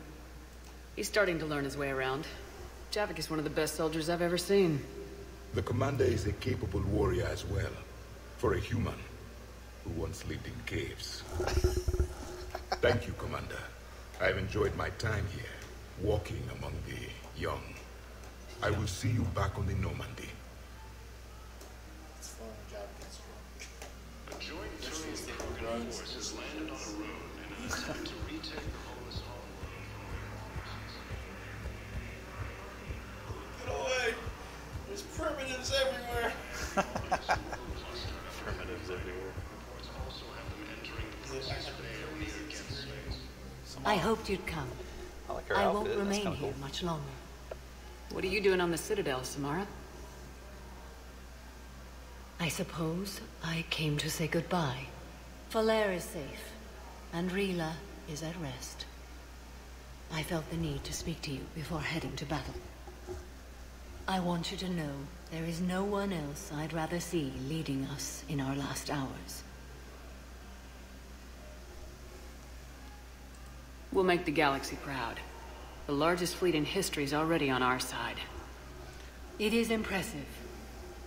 He's starting to learn his way around. Javik is one of the best soldiers I've ever seen. The commander is a capable warrior as well, for a human who once lived in caves. Thank you, Commander. I've enjoyed my time here, walking among the young. I will see you back on the Normandy. It's fun, Javik gets drunk. A joint Turian force has landed on a road in an attempt to retake the Hollis Hall. Get away! There's primitives everywhere! She's over here. I hoped you'd come. I like her I outfit. won't That's remain kinda here cool. much longer. What are you doing on the Citadel, Samara? I suppose I came to say goodbye. Falair is safe, and Rila is at rest. I felt the need to speak to you before heading to battle. I want you to know there is no one else I'd rather see leading us in our last hours. We'll make the galaxy proud. The largest fleet in history is already on our side. It is impressive.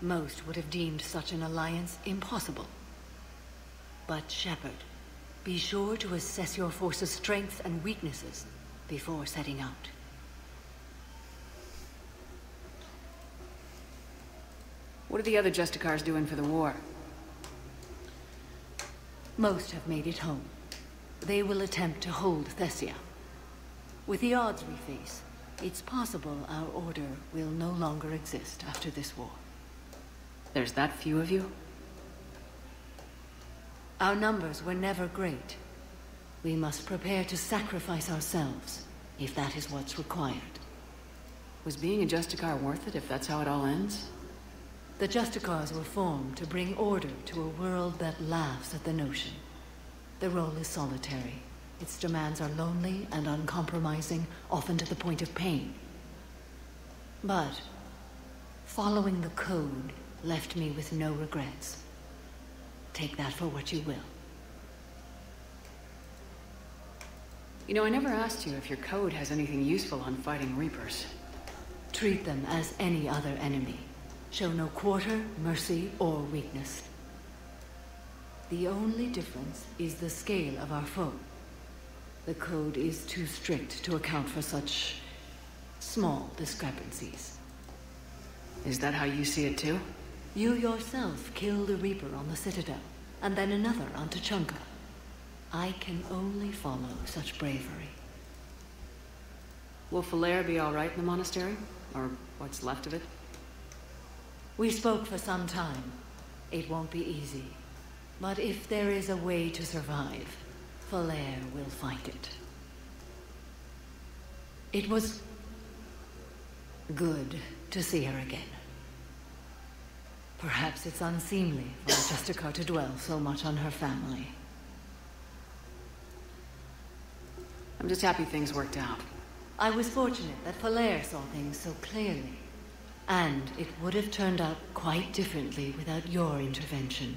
Most would have deemed such an alliance impossible. But Shepard, be sure to assess your force's strengths and weaknesses before setting out. What are the other Justicars doing for the war? Most have made it home. They will attempt to hold Thessia. With the odds we face, it's possible our order will no longer exist after this war. There's that few of you? Our numbers were never great. We must prepare to sacrifice ourselves, if that is what's required. Was being a Justicar worth it if that's how it all ends? The Justicars were formed to bring order to a world that laughs at the notion. The role is solitary. Its demands are lonely and uncompromising, often to the point of pain. But following the code left me with no regrets. Take that for what you will. You know, I never asked you if your code has anything useful on fighting Reapers. Treat them as any other enemy. Show no quarter, mercy, or weakness. The only difference is the scale of our foe. The code is too strict to account for such small discrepancies. Is that how you see it too? You yourself killed a Reaper on the Citadel, and then another on Tuchanka. I can only follow such bravery. Will Falair be all right in the monastery? Or what's left of it? We spoke for some time. It won't be easy. But if there is a way to survive, Falair will find it. It was good to see her again. Perhaps it's unseemly for a Justicar to dwell so much on her family. I'm just happy things worked out. I was fortunate that Falair saw things so clearly. And it would have turned out quite differently without your intervention.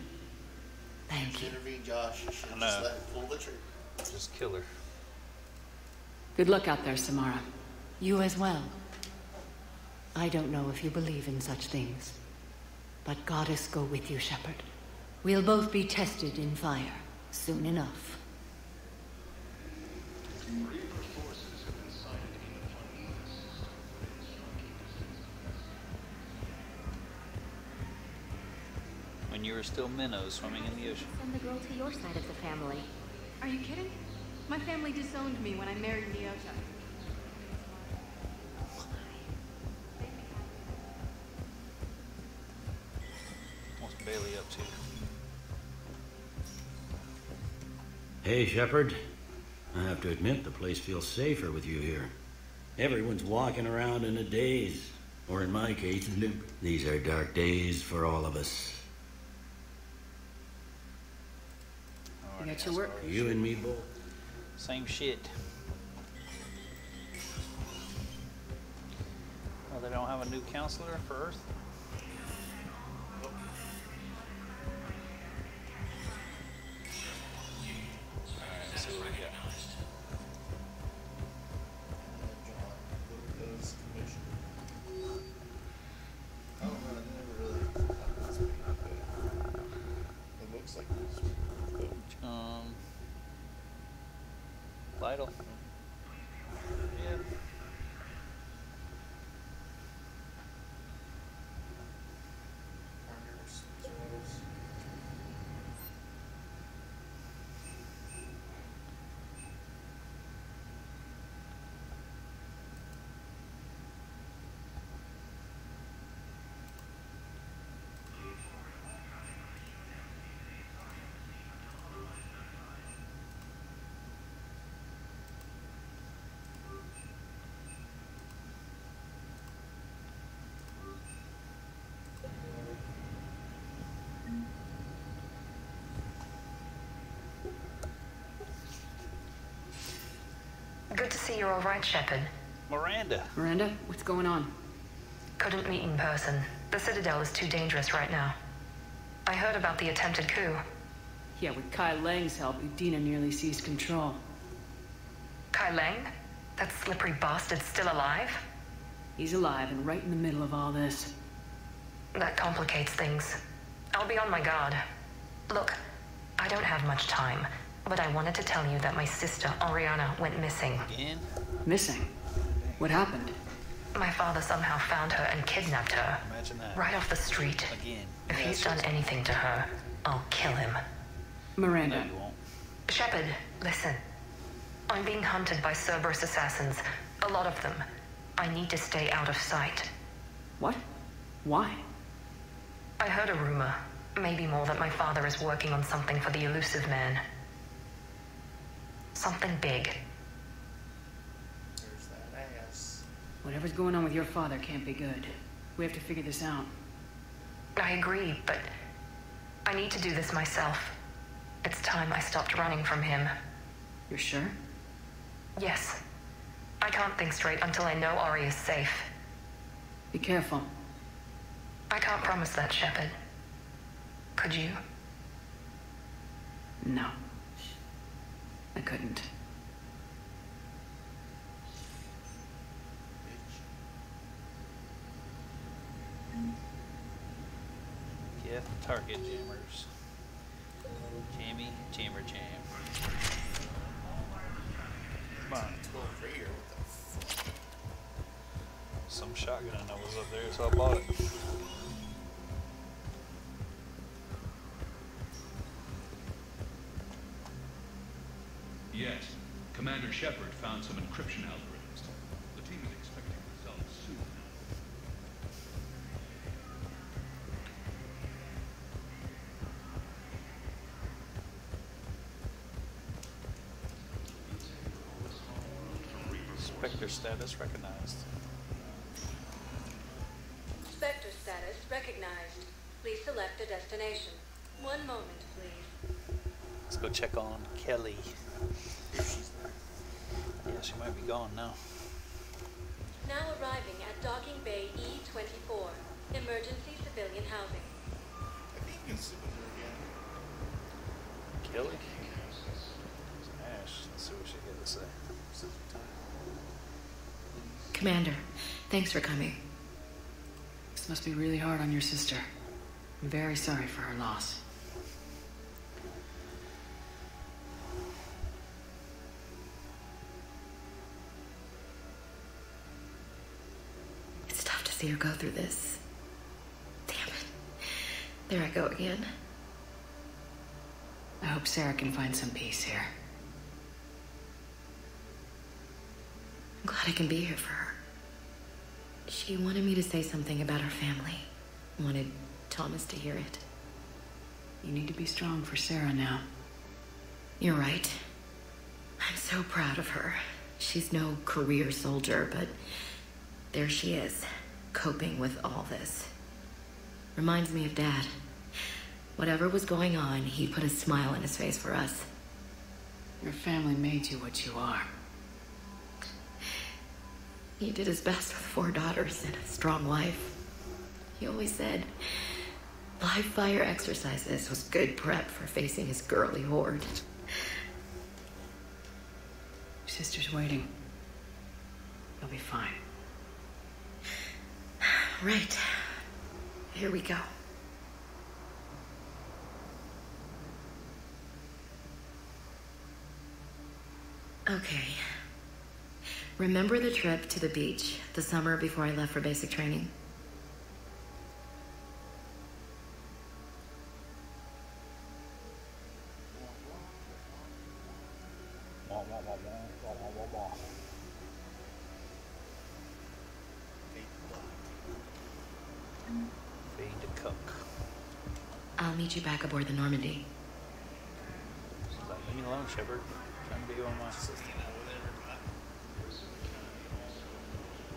Thank you. Intervene, Josh. You should I just know. let him pull the trigger. Just kill her. Good luck out there, Samara. You as well. I don't know if you believe in such things. But Goddess go with you, Shepard. We'll both be tested in fire soon enough. When you were still minnows swimming in the ocean. Send the girl to your side of the family. Are you kidding? My family disowned me when I married Nyota. What's Bailey up to? Hey, Shepard. I have to admit, the place feels safer with you here. Everyone's walking around in a daze. Or in my case, limp. These are dark days for all of us. You got your work? You and me both. Same shit. Oh, they don't have a new counselor for Earth? Alright, let's see what we got. I don't know, I never really thought this would be good. It looks like this. Vital. Yeah. Good to see you're all right, Shepard. Miranda. Miranda, what's going on? Couldn't meet in person. The Citadel is too dangerous right now. I heard about the attempted coup. Yeah, with Kai Lang's help, Udina nearly seized control. Kai Lang? That slippery bastard's still alive? He's alive and right in the middle of all this. That complicates things. I'll be on my guard. Look, I don't have much time, but I wanted to tell you that my sister, Oriana, went missing. Again? Missing? What happened? My father somehow found her and kidnapped her. Imagine that. Right off the street. Again. If he's done anything to her, I'll kill him. Miranda. No, you won't. Shepard, listen. I'm being hunted by Cerberus assassins. A lot of them. I need to stay out of sight. What? Why? I heard a rumor. Maybe more, that my father is working on something for the elusive man. Something big. There's that ass. Whatever's going on with your father can't be good. We have to figure this out. I agree, but I need to do this myself. It's time I stopped running from him. You're sure? Yes. I can't think straight until I know Ari is safe. Be careful. I can't promise that, Shepard. Could you? No. I couldn't. Get target jammers. Jammy, jammer jam. Come on. Let's go over here. What the fuck? Some shotgun I know was up there, so I bought it. Yes. Commander Shepard found some encryption algorithms. The team is expecting results soon. Spectre status recognized. Spectre status recognized. Please select a destination. 1 moment, please. Let's go check on Kelly. Yeah, she might be gone now. Now arriving at Docking Bay E-24, emergency civilian housing. I think you can sit with her again. Kelly? Ash. Let's see what she had to say. Commander, thanks for coming. This must be really hard on your sister. I'm very sorry for her loss. It's tough to see her go through this. Damn it. There I go again. I hope Sarah can find some peace here. I'm glad I can be here for her. She wanted me to say something about her family. Wanted Thomas to hear it. You need to be strong for Sarah now. You're right. I'm so proud of her. She's no career soldier, but there she is, coping with all this. Reminds me of Dad. Whatever was going on, he put a smile on his face for us. Your family made you what you are. He did his best with 4 daughters and a strong wife. He always said live fire exercises was good prep for facing his girly horde. Your sister's waiting. You'll be fine. Right. Here we go. Okay. Remember the trip to the beach the summer before I left for basic training? Feed the cook. I'll meet you back aboard the Normandy. She's like, leave me alone, Shepard. I'm trying to be on my system.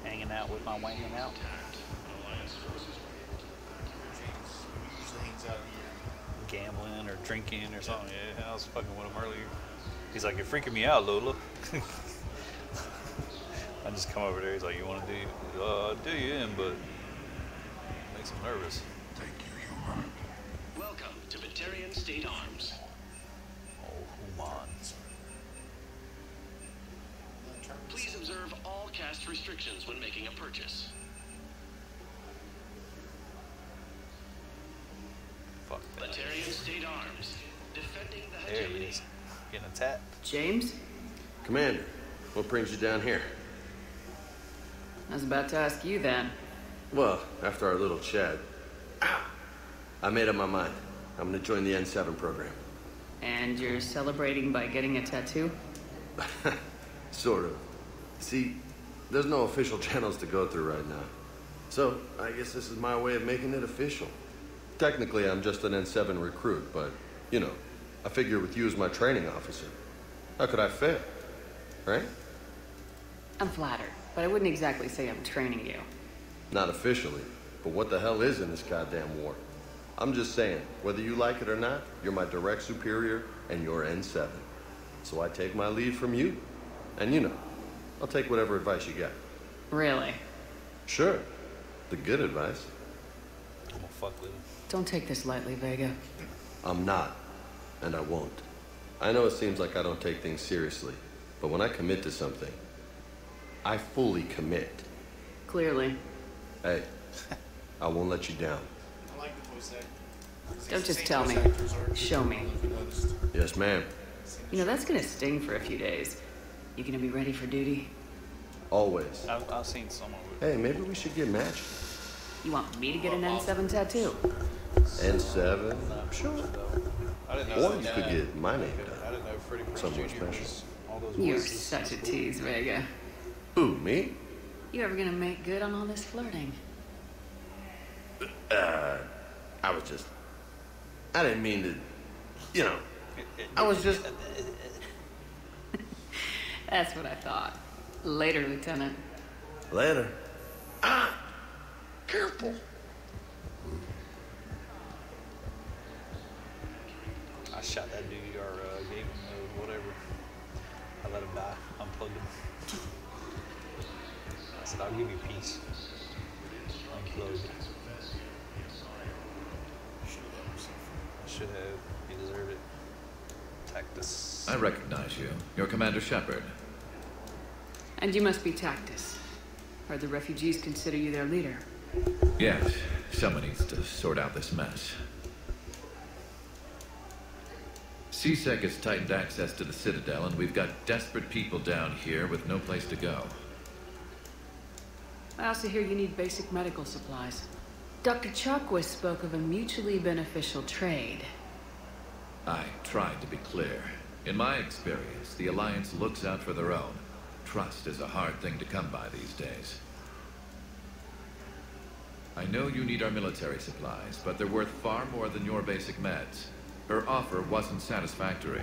Hanging out with my wanging out. Usually hangs out here. Gambling or drinking or something. Yeah, I was fucking with him earlier. He's like, you're freaking me out, Lola. I just come over there. He's like, "You want to do you in?" But makes him nervous. Thank you, human. Welcome to Batarian State Arms. Oh, human. Please observe all caste restrictions when making a purchase. Fuck that. Batarian State Arms. Defending the There he hegemony. is. Getting attacked. James? Commander, what brings you down here? I was about to ask you then. Well, after our little chat, I made up my mind. I'm gonna join the N7 program. And you're celebrating by getting a tattoo? Sort of. See, there's no official channels to go through right now. So, I guess this is my way of making it official. Technically, I'm just an N7 recruit, but, you know, I figure with you as my training officer, how could I fail? Right? I'm flattered, but I wouldn't exactly say I'm training you. Not officially, but what the hell is in this goddamn war? I'm just saying, whether you like it or not, you're my direct superior and you're N7. So I take my leave from you, and you know, I'll take whatever advice you got. Really? Sure. The good advice. I'm gonna fuck with him. Don't take this lightly, Vega. I'm not, and I won't. I know it seems like I don't take things seriously, but when I commit to something, I fully commit. Clearly. Hey, I won't let you down. I like the voice actor. Don't just tell me. Show me. Yes, ma'am. You know, that's gonna sting for a few days. You gonna be ready for duty? Always. I've seen someone with. Hey, maybe we should get matched. You want me to get an N7 tattoo? N7? I'm sure. I didn't know. Or you could get my name I didn't know Freddie Prinze somewhere Jr. special. was all those You're voices. such a tease, Vega. Who, me? You ever gonna make good on all this flirting? I was just... I didn't mean to... You know... I was just... That's what I thought. Later, Lieutenant. Later. Careful. I shot that dude or gave him whatever. I let him die. Unplugged him. I said, I'll give you peace. Unplugged. I should have. He deserved it. Tactus. I recognize you. You're Commander Shepard. And you must be Tactus. Heard the refugees consider you their leader. Yes, someone needs to sort out this mess. CSEC has tightened access to the Citadel, and we've got desperate people down here with no place to go. I also hear you need basic medical supplies. Dr. Chakwas spoke of a mutually beneficial trade. I tried to be clear. In my experience, the Alliance looks out for their own. Trust is a hard thing to come by these days. I know you need our military supplies, but they're worth far more than your basic meds. Her offer wasn't satisfactory.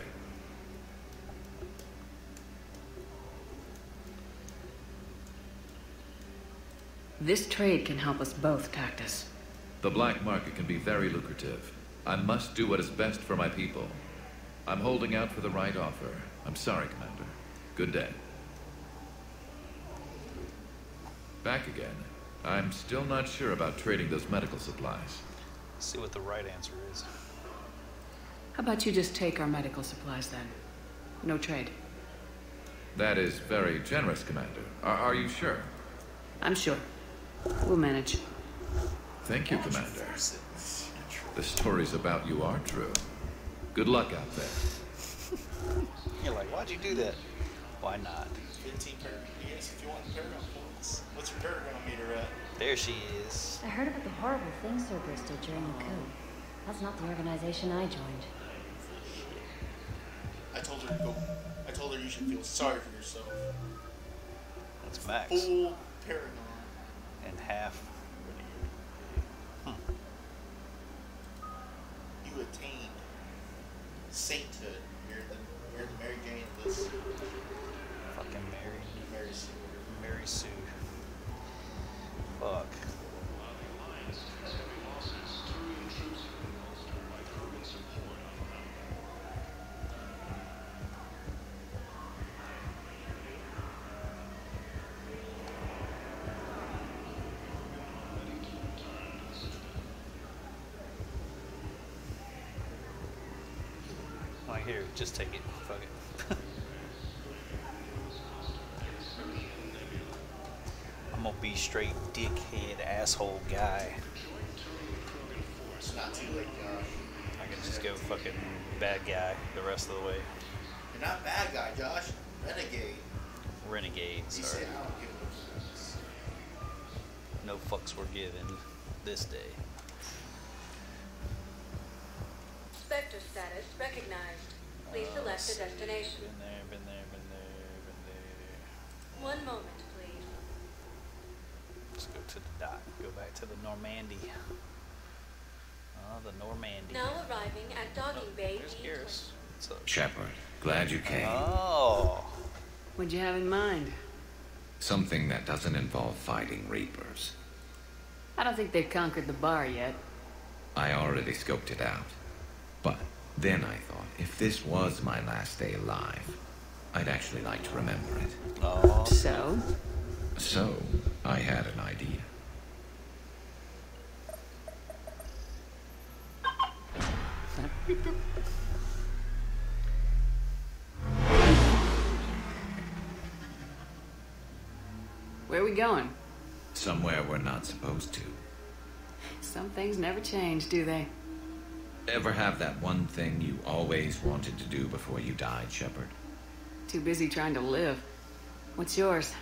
This trade can help us both, Tactus. The black market can be very lucrative. I must do what is best for my people. I'm holding out for the right offer. I'm sorry, Commander. Good day. Back again. I'm still not sure about trading those medical supplies. See what the right answer is. How about you just take our medical supplies then? No trade. That is very generous, Commander. Are you sure? I'm sure. We'll manage. Thank you, Commander. The stories about you are true. Good luck out there. You're like, why'd you do that? Why not? 15 Paragon. Yes, if you want Paragon points. What's your Paragon meter at? There she is. I heard about the horrible things Cerberus did during the coup. That's not the organization I joined. I told her to go. I told her you should feel sorry for yourself. That's max. Full Paragon. And half. You attained sainthood. You're the Mary Jane of this. Fucking Mary. Mary Sue. Mary Sue. Fuck. here. Just take it. Fuck it. I'm gonna be straight dickhead asshole guy. It's not too late, Josh. I can just go fucking bad guy the rest of the way. You're not bad guy, Josh. Renegade. Renegade, He sorry. said, I don't give a fuck. No fucks were given this day. Spectre status recognized. Please select a destination. Been there. 1 moment, please. Let's go to the dock. Go back to the Normandy. The Normandy. Now arriving at docking bay There's D20. Garrus. What's up? Shepard, glad you came. Oh. What'd you have in mind? Something that doesn't involve fighting Reapers. I don't think they've conquered the bar yet. I already scoped it out. But then I thought, if this was my last day alive, I'd actually like to remember it. Oh. So? So, I had an idea. Where are we going? Somewhere we're not supposed to. Some things never change, do they? Ever have that one thing you always wanted to do before you died, Shepard? Too busy trying to live. What's yours?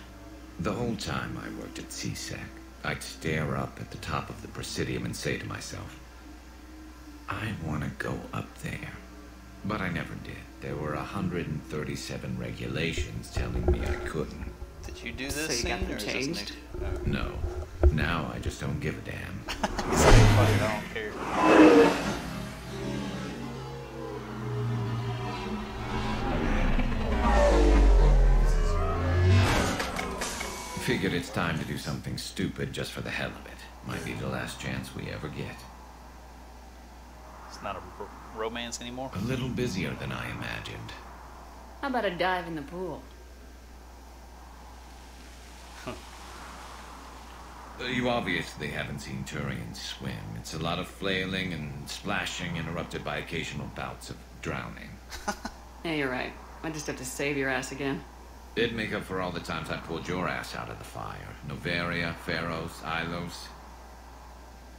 The whole time I worked at CSEC, I'd stare up at the top of the Presidium and say to myself, I want to go up there. But I never did. There were 137 regulations telling me I couldn't. Did you do this So you scene, got them or is this changed? new? No. Now I just don't give a damn. He's like, fuck it, I don't care. Figured it's time to do something stupid just for the hell of it. Might be the last chance we ever get. It's not a romance anymore? A little busier than I imagined. How about a dive in the pool? You obviously haven't seen Turians swim. It's a lot of flailing and splashing, interrupted by occasional bouts of drowning. Yeah, you're right. I just have to save your ass again. It'd make up for all the times I pulled your ass out of the fire. Novaria, Pharos, Ilos.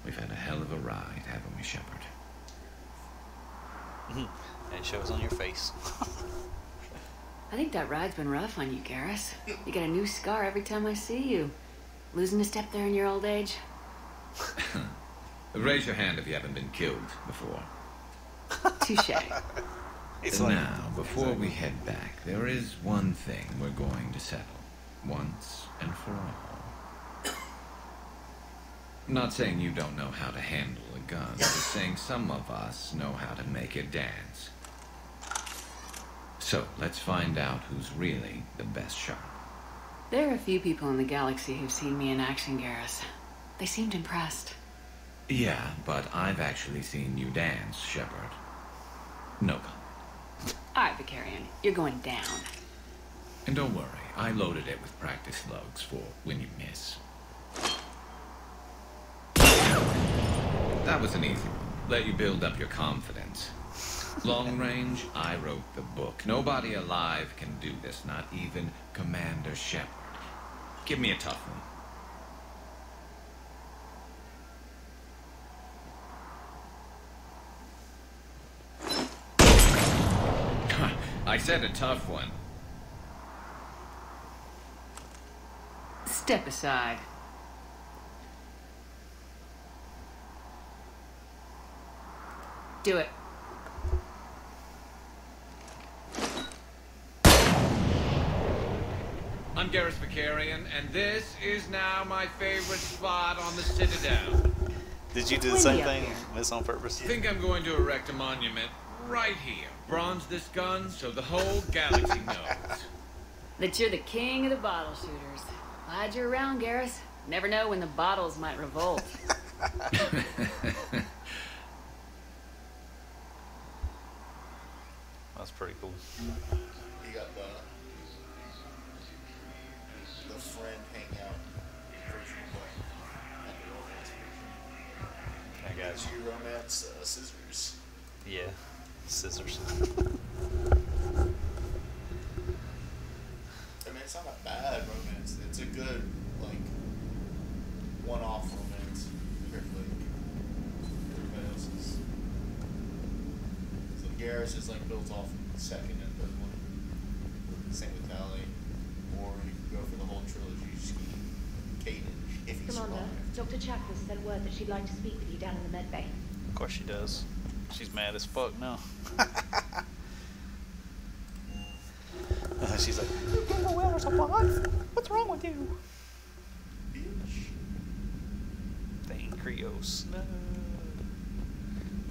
We've had a hell of a ride, haven't we, Shepard? And it shows on your face. I think that ride's been rough on you, Garrus. You get a new scar every time I see you. Losing a step there in your old age? Raise your hand if you haven't been killed before. Touche. Now, before we head back, there is one thing we're going to settle. Once and for all. Not saying you don't know how to handle a gun, just saying some of us know how to make it dance. So, let's find out who's really the best shot. There are a few people in the galaxy who've seen me in action, Garrus. They seemed impressed. Yeah, but I've actually seen you dance, Shepard. No comment. All right, Vicarian, you're going down. And don't worry, I loaded it with practice slugs for when you miss. That was an easy one. Let you build up your confidence. Long range, I wrote the book. Nobody alive can do this, not even Commander Shepard. Give me a tough one. I said a tough one. Step aside. Do it. I'm Garrus Vicarian, and this is now my favorite spot on the Citadel. Did you do the same thing? This on purpose? I think I'm going to erect a monument right here. Bronze this gun so the whole galaxy knows. That you're the king of the bottle shooters. Glad you're around, Garrus. Never know when the bottles might revolt. That's pretty cool. You got the friend hangout version of I got you. romance scissors. Yeah, scissors. Garrus is like built off of the second and third one. Same with Valley. Or you can go for the whole trilogy. Just Caden, if he Commander, survives. Dr. Chakras sent word that she'd like to speak with you down in the med bay. Of course she does. She's mad as fuck now. She's like, you gave away our supplies? What's wrong with you? Bitch. Thane Krios. No.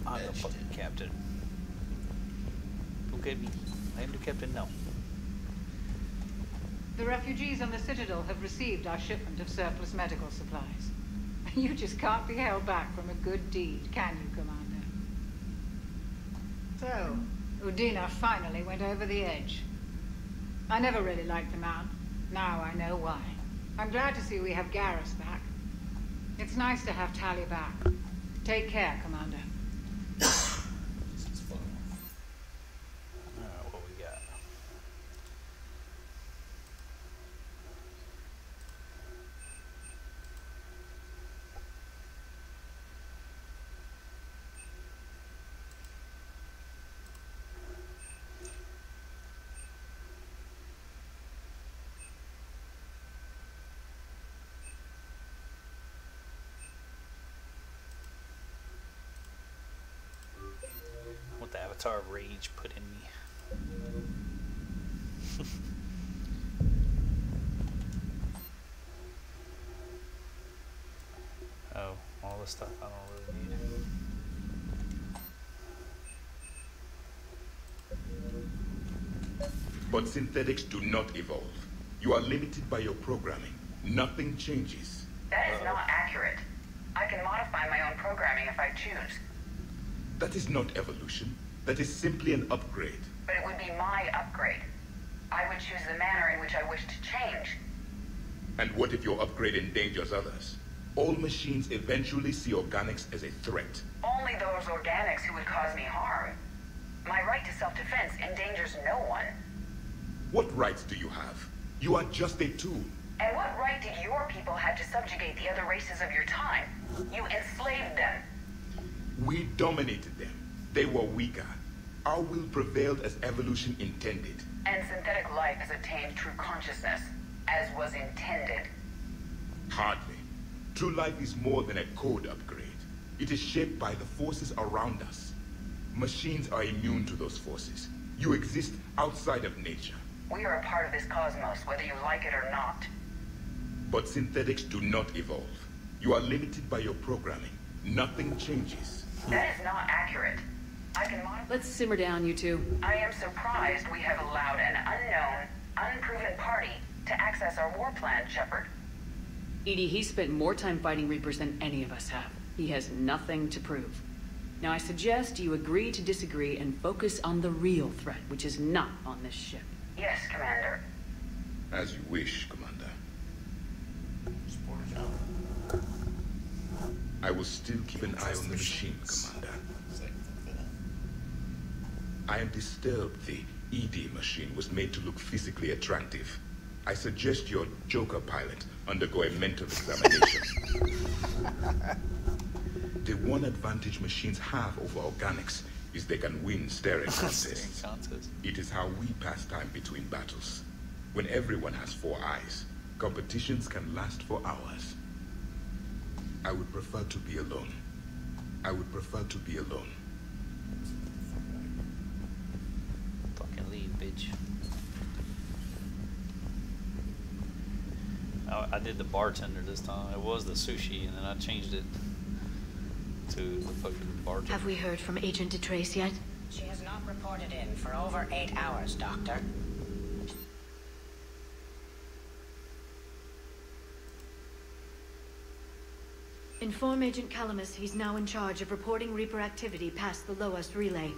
I'm the fucking captain. Look at me. I am the captain now. The refugees on the Citadel have received our shipment of surplus medical supplies. You just can't be held back from a good deed, can you, Commander? So, Udina finally went over the edge. I never really liked the Mount. Now I know why. I'm glad to see we have Garrus back. It's nice to have Tali back. Take care, Commander. Alright, what we got? What the Avatar of Rage put in me. Oh, all this stuff I don't really need. But synthetics do not evolve. You are limited by your programming. Nothing changes. That is not accurate. I can modify my own programming if I choose. That is not evolution. That is simply an upgrade. But it would be my upgrade. I would choose the manner in which I wish to change. And what if your upgrade endangers others? All machines eventually see organics as a threat. Only those organics who would cause me harm. My right to self-defense endangers no one. What rights do you have? You are just a tool. And what right did your people have to subjugate the other races of your time? You enslaved them. We dominated them. They were weaker. Our will prevailed as evolution intended. And synthetic life has attained true consciousness, as was intended. Hardly. True life is more than a code upgrade. It is shaped by the forces around us. Machines are immune to those forces. You exist outside of nature. We are a part of this cosmos, whether you like it or not. But synthetics do not evolve. You are limited by your programming. Nothing changes. That is not accurate. I can modify. Let's simmer down, you two. I am surprised we have allowed an unknown, unproven party to access our war plan, Shepard. EDI, he spent more time fighting Reapers than any of us have. He has nothing to prove. Now I suggest you agree to disagree and focus on the real threat, which is not on this ship. Yes, Commander. As you wish, Commander. I will still keep an eye on the machine, Commander. I am disturbed the ED machine was made to look physically attractive. I suggest your Joker pilot undergo a mental examination. The one advantage machines have over organics is they can win staring contests. It is how we pass time between battles. When everyone has 4 eyes, competitions can last for hours. I would prefer to be alone. I would prefer to be alone. Fucking leave, bitch. I did the bartender this time. It was the sushi, and then I changed it to the fucking bartender. Have we heard from Agent DeTrace yet? She has not reported in for over 8 hours, Doctor. Inform Agent Calamus he's now in charge of reporting Reaper activity past the Loas relay.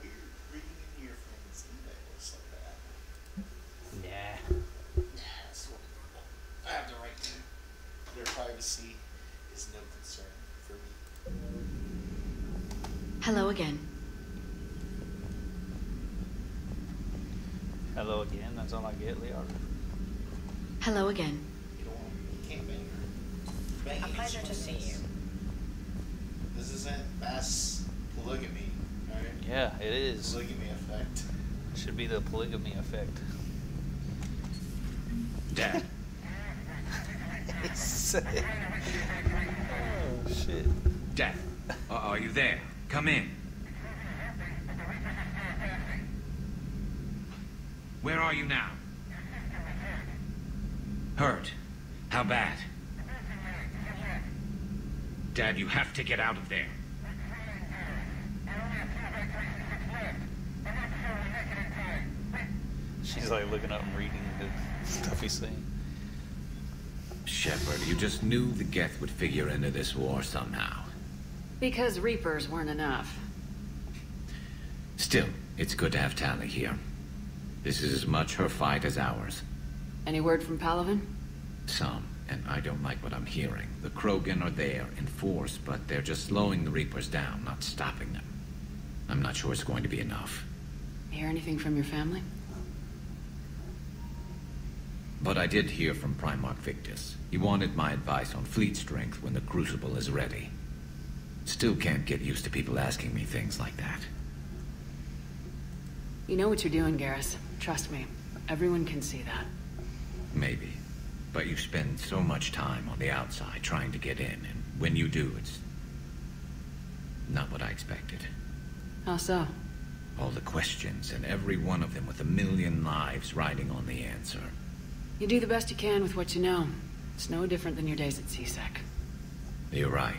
Weird reading in earphones emails like that. Hello again. Hello again, that's all I get, Leo. Hello again. You can't bang her. Banging A pleasure to see you. This isn't mass polygamy, right? Yeah, it is. Polygamy effect. Should be the polygamy effect. Dad. Oh, shit. Dad, are you there? Come in. Where are you now? Hurt. How bad? Dad, you have to get out of there. She's like looking up and reading the stuff he's saying. Shepard, you just knew the Geth would figure into this war somehow. Because Reapers weren't enough. Still, it's good to have Tali here. This is as much her fight as ours. Any word from Palaven? Some, and I don't like what I'm hearing. The Krogan are there in force, but they're just slowing the Reapers down, not stopping them. I'm not sure it's going to be enough. Hear anything from your family? But I did hear from Primarch Victus. He wanted my advice on fleet strength when the Crucible is ready. Still can't get used to people asking me things like that. You know what you're doing, Garrus. Trust me. Everyone can see that. Maybe. But you spend so much time on the outside trying to get in, and when you do, it's not what I expected. How so? All the questions, and every one of them with a million lives riding on the answer. You do the best you can with what you know. It's no different than your days at CSEC. You're right.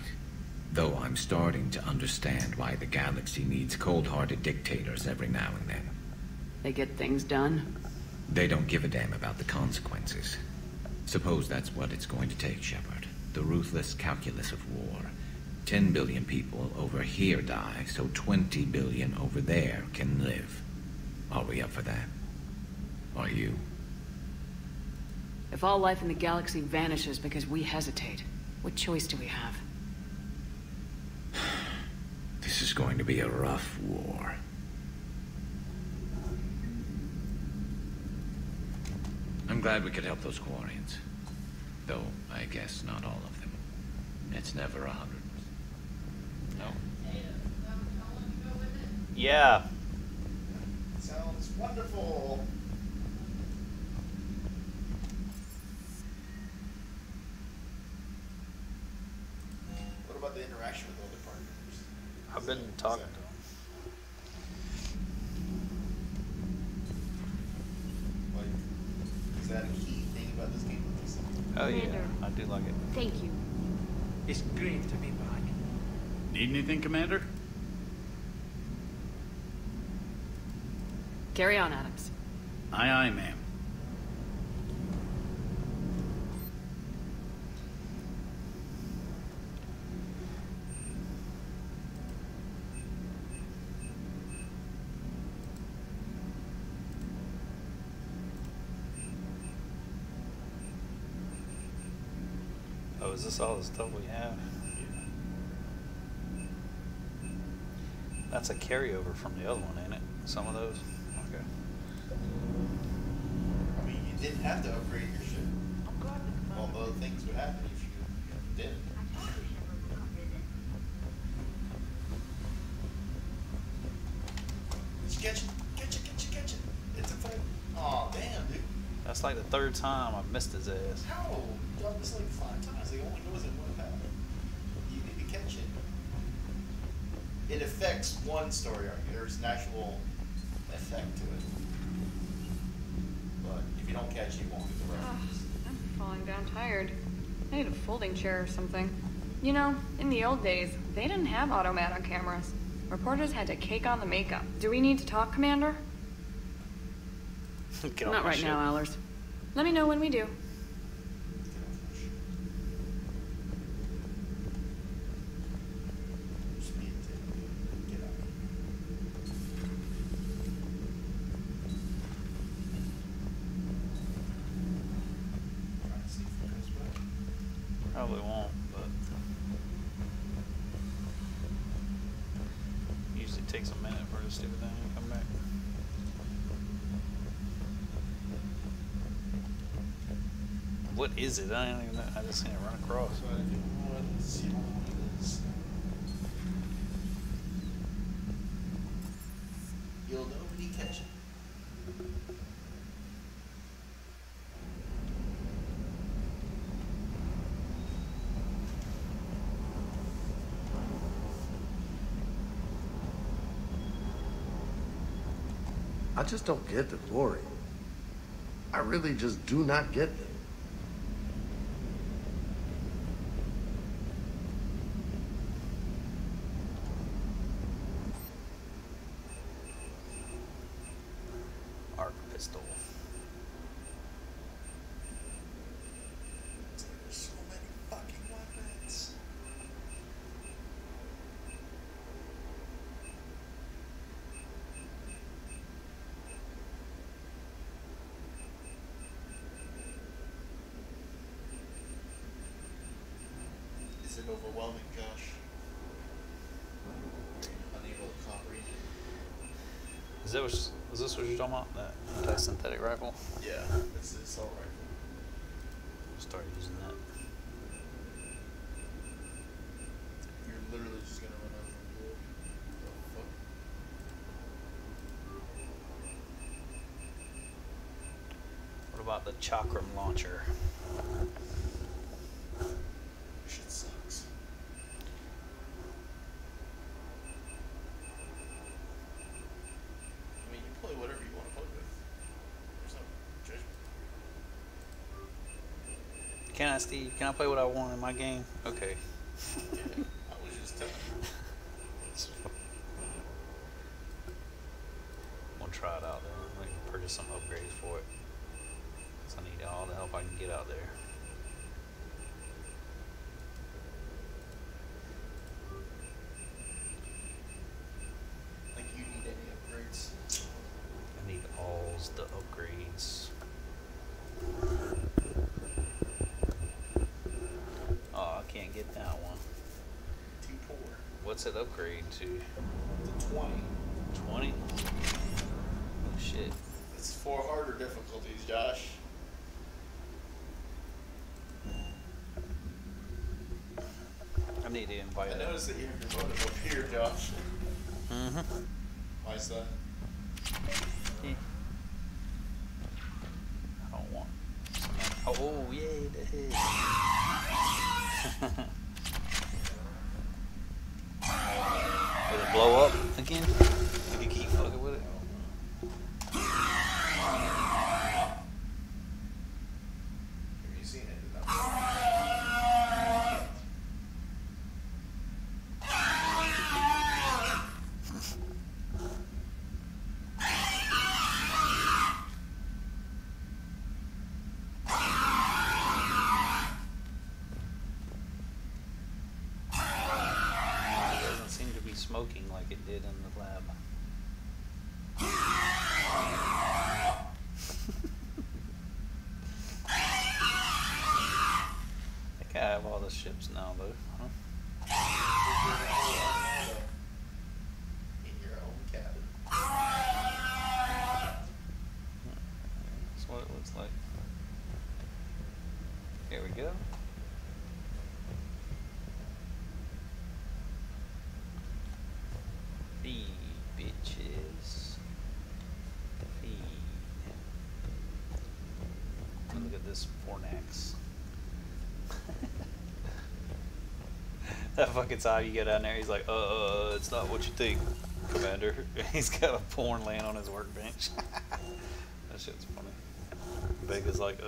Though I'm starting to understand why the galaxy needs cold-hearted dictators every now and then. They get things done. They don't give a damn about the consequences. Suppose that's what it's going to take, Shepard. The ruthless calculus of war. 10 billion people over here die, so 20 billion over there can live. Are we up for that? Are you? If all life in the galaxy vanishes because we hesitate, what choice do we have? This is going to be a rough war. I'm glad we could help those Quarians. Though, I guess not all of them. It's never 100%. No. Yeah. Sounds wonderful. What about the interaction with other party members? I've been talking to him. Like, is that a key thing about this game? Oh yeah, I do like it. Thank you. It's great to be back. Need anything, Commander? Carry on, Adams. Aye, aye, ma'am. Oh, is this all the stuff we have? That's a carryover from the other one, ain't it? Some of those? Okay. I mean, you didn't have to upgrade your ship. Although things would happen if you didn't. Catch it. It's a fight. Aw, damn, dude. That's like the third time I've missed his ass. No, y'all missed like 5 times. It only goes in one path. You need to catch it. It affects one story arc. There's an actual effect to it. But if you don't catch it, you won't get the reference. I'm falling down tired. I need a folding chair or something. You know, in the old days, they didn't have automatic cameras. Reporters had to cake on the makeup. Do we need to talk, Commander? Not right now, Allers. Let me know when we do. Probably won't, but takes a minute for the stupid thing to come back. What is it? I don't even know. I just seen it run across. Let's see what it is. You'll know when you catch it. I just don't get the glory. I really just do not get it. Arc pistol. There's so many fucking weapons. Is it overwhelming, Josh? Unable to comprehend. Is this what you're talking about? That anti-synthetic rifle? Yeah, it's an assault rifle. Start using that. You're literally just gonna run out of wood. The fuck? What about the chakram launcher? Shit sucks. I mean, you play whatever you want to play with. There's no judgment. Can I, Steve? Can I play what I want in my game? Okay. Yeah, I was just telling you. We'll try it out though. We can purchase some upgrades for it. Cause I need all the help I can get out there. Like, you need any upgrades? I need all the upgrades. Oh, I can't get that one. Too poor. What's it upgrade to? To 20. 20? Oh shit. It's 4 harder difficulties, Josh. I need to invite I noticed that you have your motive up here, Josh. Mm-hmm. Why is that? Yeah. I don't want some. Oh, yeah, it is. Will it blow up again? Did you keep fucking with it? Have you seen it? It doesn't seem to be smoking like it did in the lab. I think I have all the ships now, though. Huh? In your own cabin. That's what it looks like. Here we go. Feed, bitches. Feed. Look at this Fornax. That fucking time you get down there, he's like, it's not what you think, Commander. He's got a porn laying on his workbench. That shit's funny. Vega's like,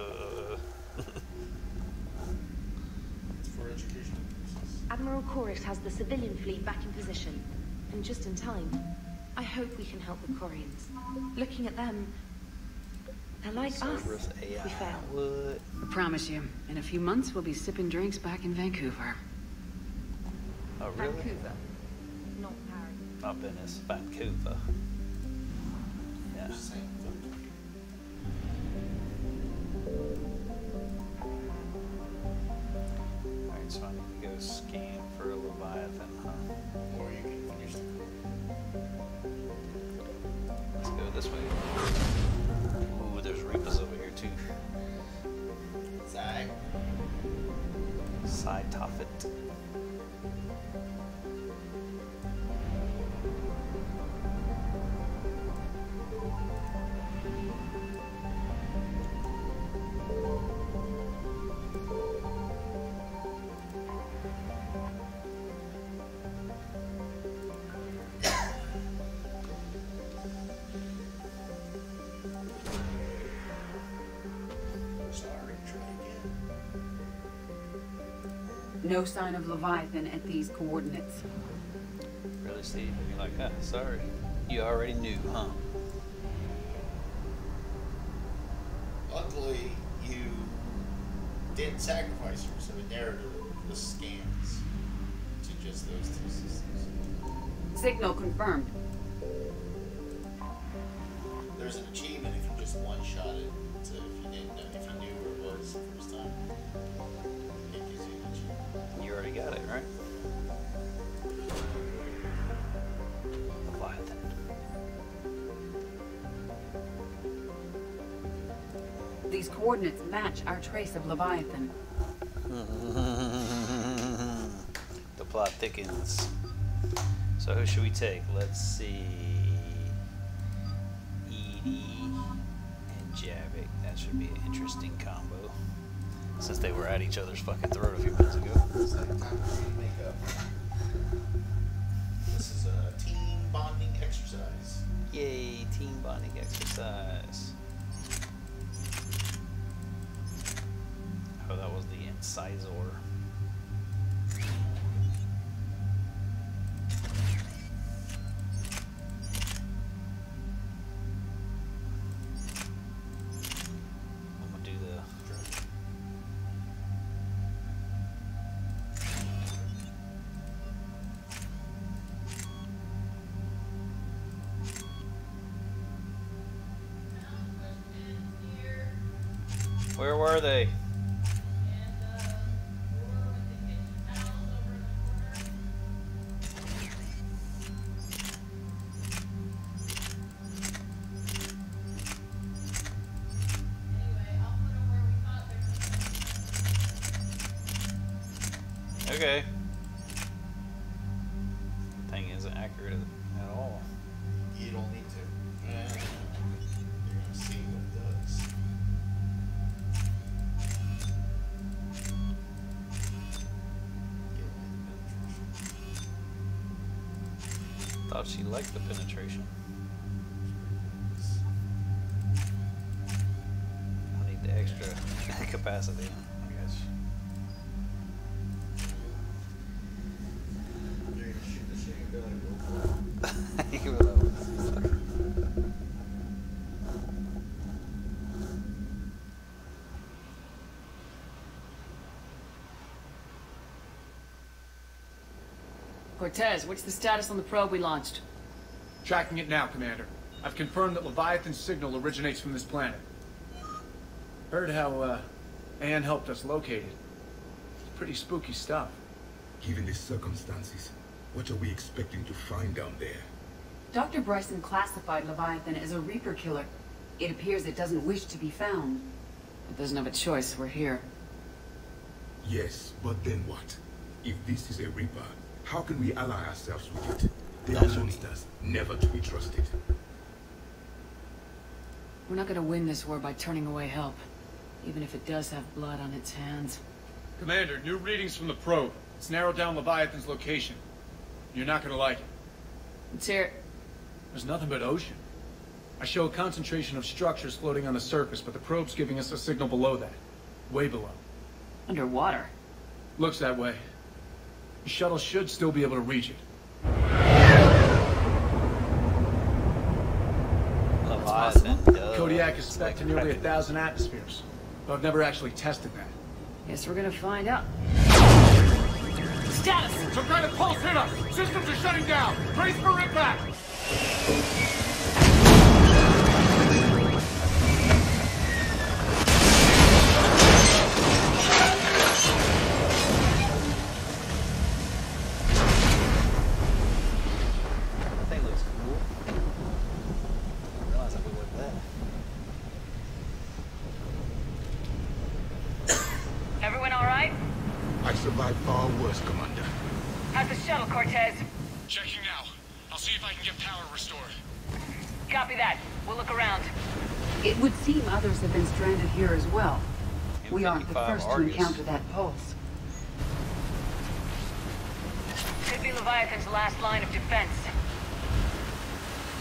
It's for educational purposes. Admiral Corix has the civilian fleet back in position, and just in time. I hope we can help the Corians. Looking at them, they're like us. If we fail. What? I promise you, in a few months we'll be sipping drinks back in Vancouver. Oh, really? Vancouver, not Paris. Not Venice, Vancouver. Yeah. Just saying. Alright, so I need to go scan for a Leviathan, huh? Or you can finish the code. Ty Toffet. No sign of Leviathan at these coordinates. Really, Steve? You're like, ah, sorry. You already knew, huh? Luckily, you didn't sacrifice her, so it narrowed the scans to just those two systems. Signal confirmed. There's an achievement if you just one-shot it. So if you knew where it was the first time, it gives you an achievement. You already got it, right? Leviathan. These coordinates match our trace of Leviathan. The plot thickens. So who should we take? Let's see. Edie and Javik. That should be an interesting combo. Since they were at each other's fucking throat a few minutes ago. It's like time for you to make up. This is a team bonding exercise. Yay, team bonding exercise. Oh, that was the incisor. I'm gonna do the Where were they? Okay. Thing isn't accurate at all. You don't need to. You're gonna see what it does. Thought she liked the penetration. I need the extra capacity, I guess. You're gonna shoot the shit and be like, go for it. You will. Cortez, what's the status on the probe we launched? Tracking it now, Commander. I've confirmed that Leviathan's signal originates from this planet. Heard how, Anne helped us locate it. It's pretty spooky stuff. Given the circumstances, what are we expecting to find down there? Dr. Bryson classified Leviathan as a Reaper killer. It appears it doesn't wish to be found. It doesn't have a choice, we're here. Yes, but then what? If this is a Reaper, how can we ally ourselves with it? They are monsters, never to be trusted. We're not gonna win this war by turning away help, even if it does have blood on its hands. Commander, new readings from the probe. It's narrowed down Leviathan's location. You're not gonna like it. Let's hear it. There's nothing but ocean. I show a concentration of structures floating on the surface, but the probe's giving us a signal below that. Way below. Underwater? Looks that way. The shuttle should still be able to reach it. Leviathan does. Kodiak is spec to nearly 1,000 atmospheres, but I've never actually tested that. Guess we're gonna find out. Status! Some kind of pulse hit us! Systems are shutting down! Brace for impact! survived far worse, Commander. How's the shuttle, Cortez? Checking now. I'll see if I can get power restored. Copy that. We'll look around. It would seem others have been stranded here as well. We aren't the first to encounter that pulse. Could be Leviathan's last line of defense.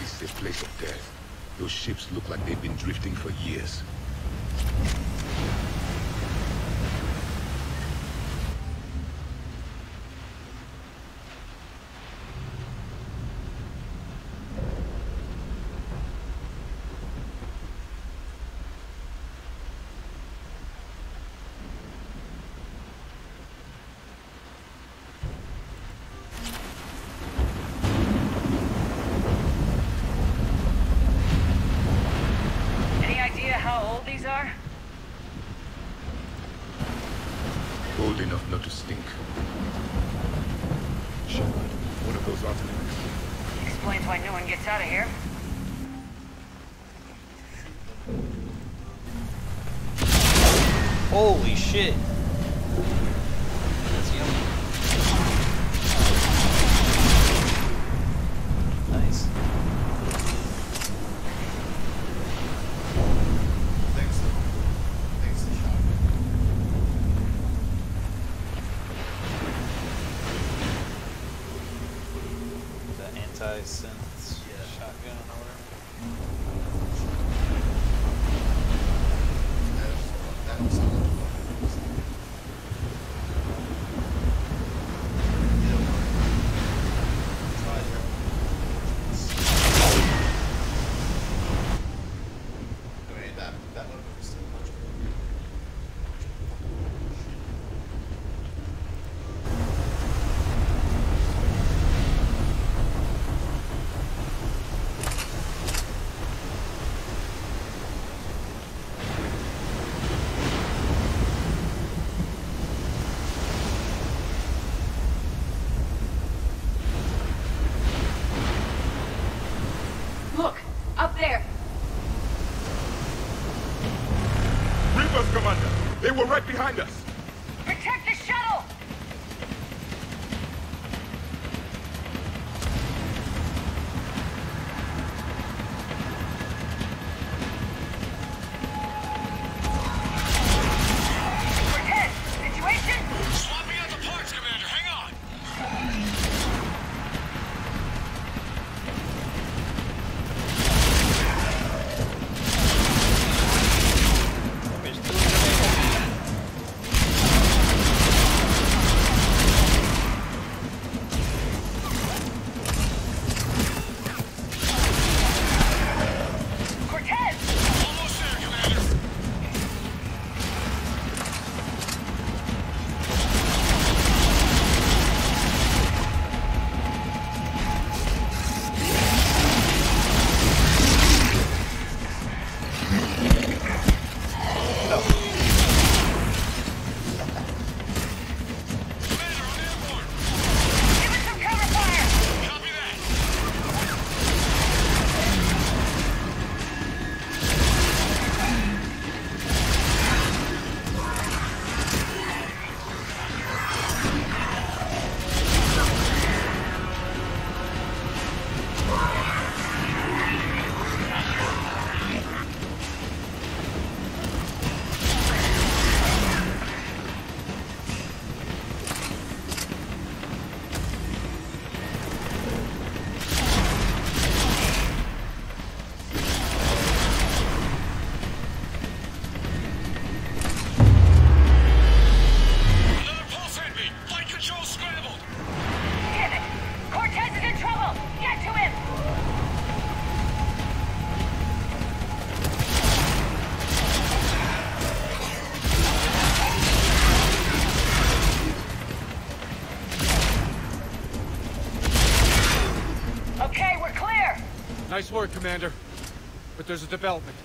This is a place of death. Those ships look like they've been drifting for years. Old enough not to stink. Shepard, what are those artifacts? Explains why no one gets out of here. Holy shit. That's yummy. Nice. Thanks to shot. The anti-synth shotgun or whatever. Look, up there. Reapers, Commander! They were right behind us! Protect the shuttle! Cortez, situation? Swapping out the parts, Commander. Hang on. Cortez! Almost there, Commander. Give it some cover fire! Copy that. Another pulse headbeat. Flight control scrambled. Damn it! Cortez is in trouble! Get to him! Okay, we're clear! Nice work, Commander. But there's a development.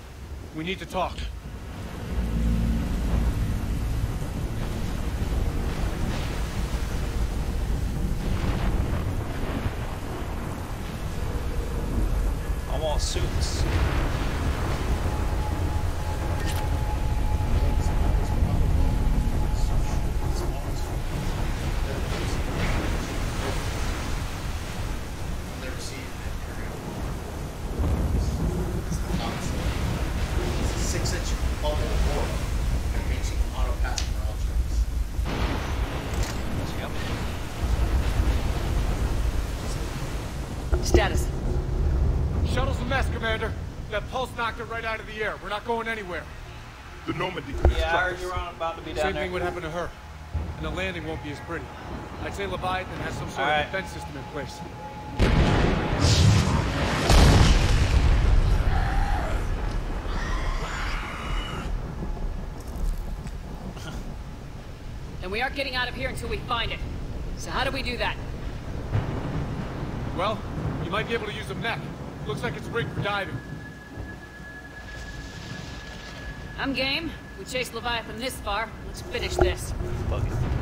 We need to talk. I want suits. Pulse knocked it right out of the air. We're not going anywhere. The Normandy. Yeah, I heard you were about to be down Same there. thing would happen to her. And the landing won't be as pretty. I'd say Leviathan has some sort of defense system in place. And we aren't getting out of here until we find it. So how do we do that? Well, you might be able to use a mech. Looks like it's rigged for diving. I'm game. We chased Leviathan this far. Let's finish this.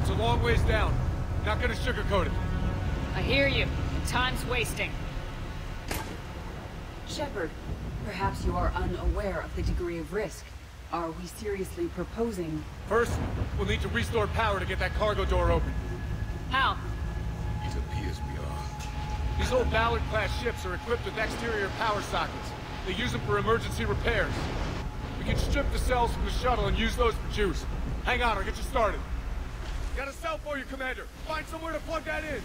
It's a long ways down. Not gonna sugarcoat it. I hear you. And time's wasting. Shepard, perhaps you are unaware of the degree of risk. Are we seriously proposing? First, we'll need to restore power to get that cargo door open. How? It appears we are. These old Ballard-class ships are equipped with exterior power sockets. They use them for emergency repairs. We can strip the cells from the shuttle and use those for juice. Hang on, I'll get you started. Got a cell for you, Commander. Find somewhere to plug that in.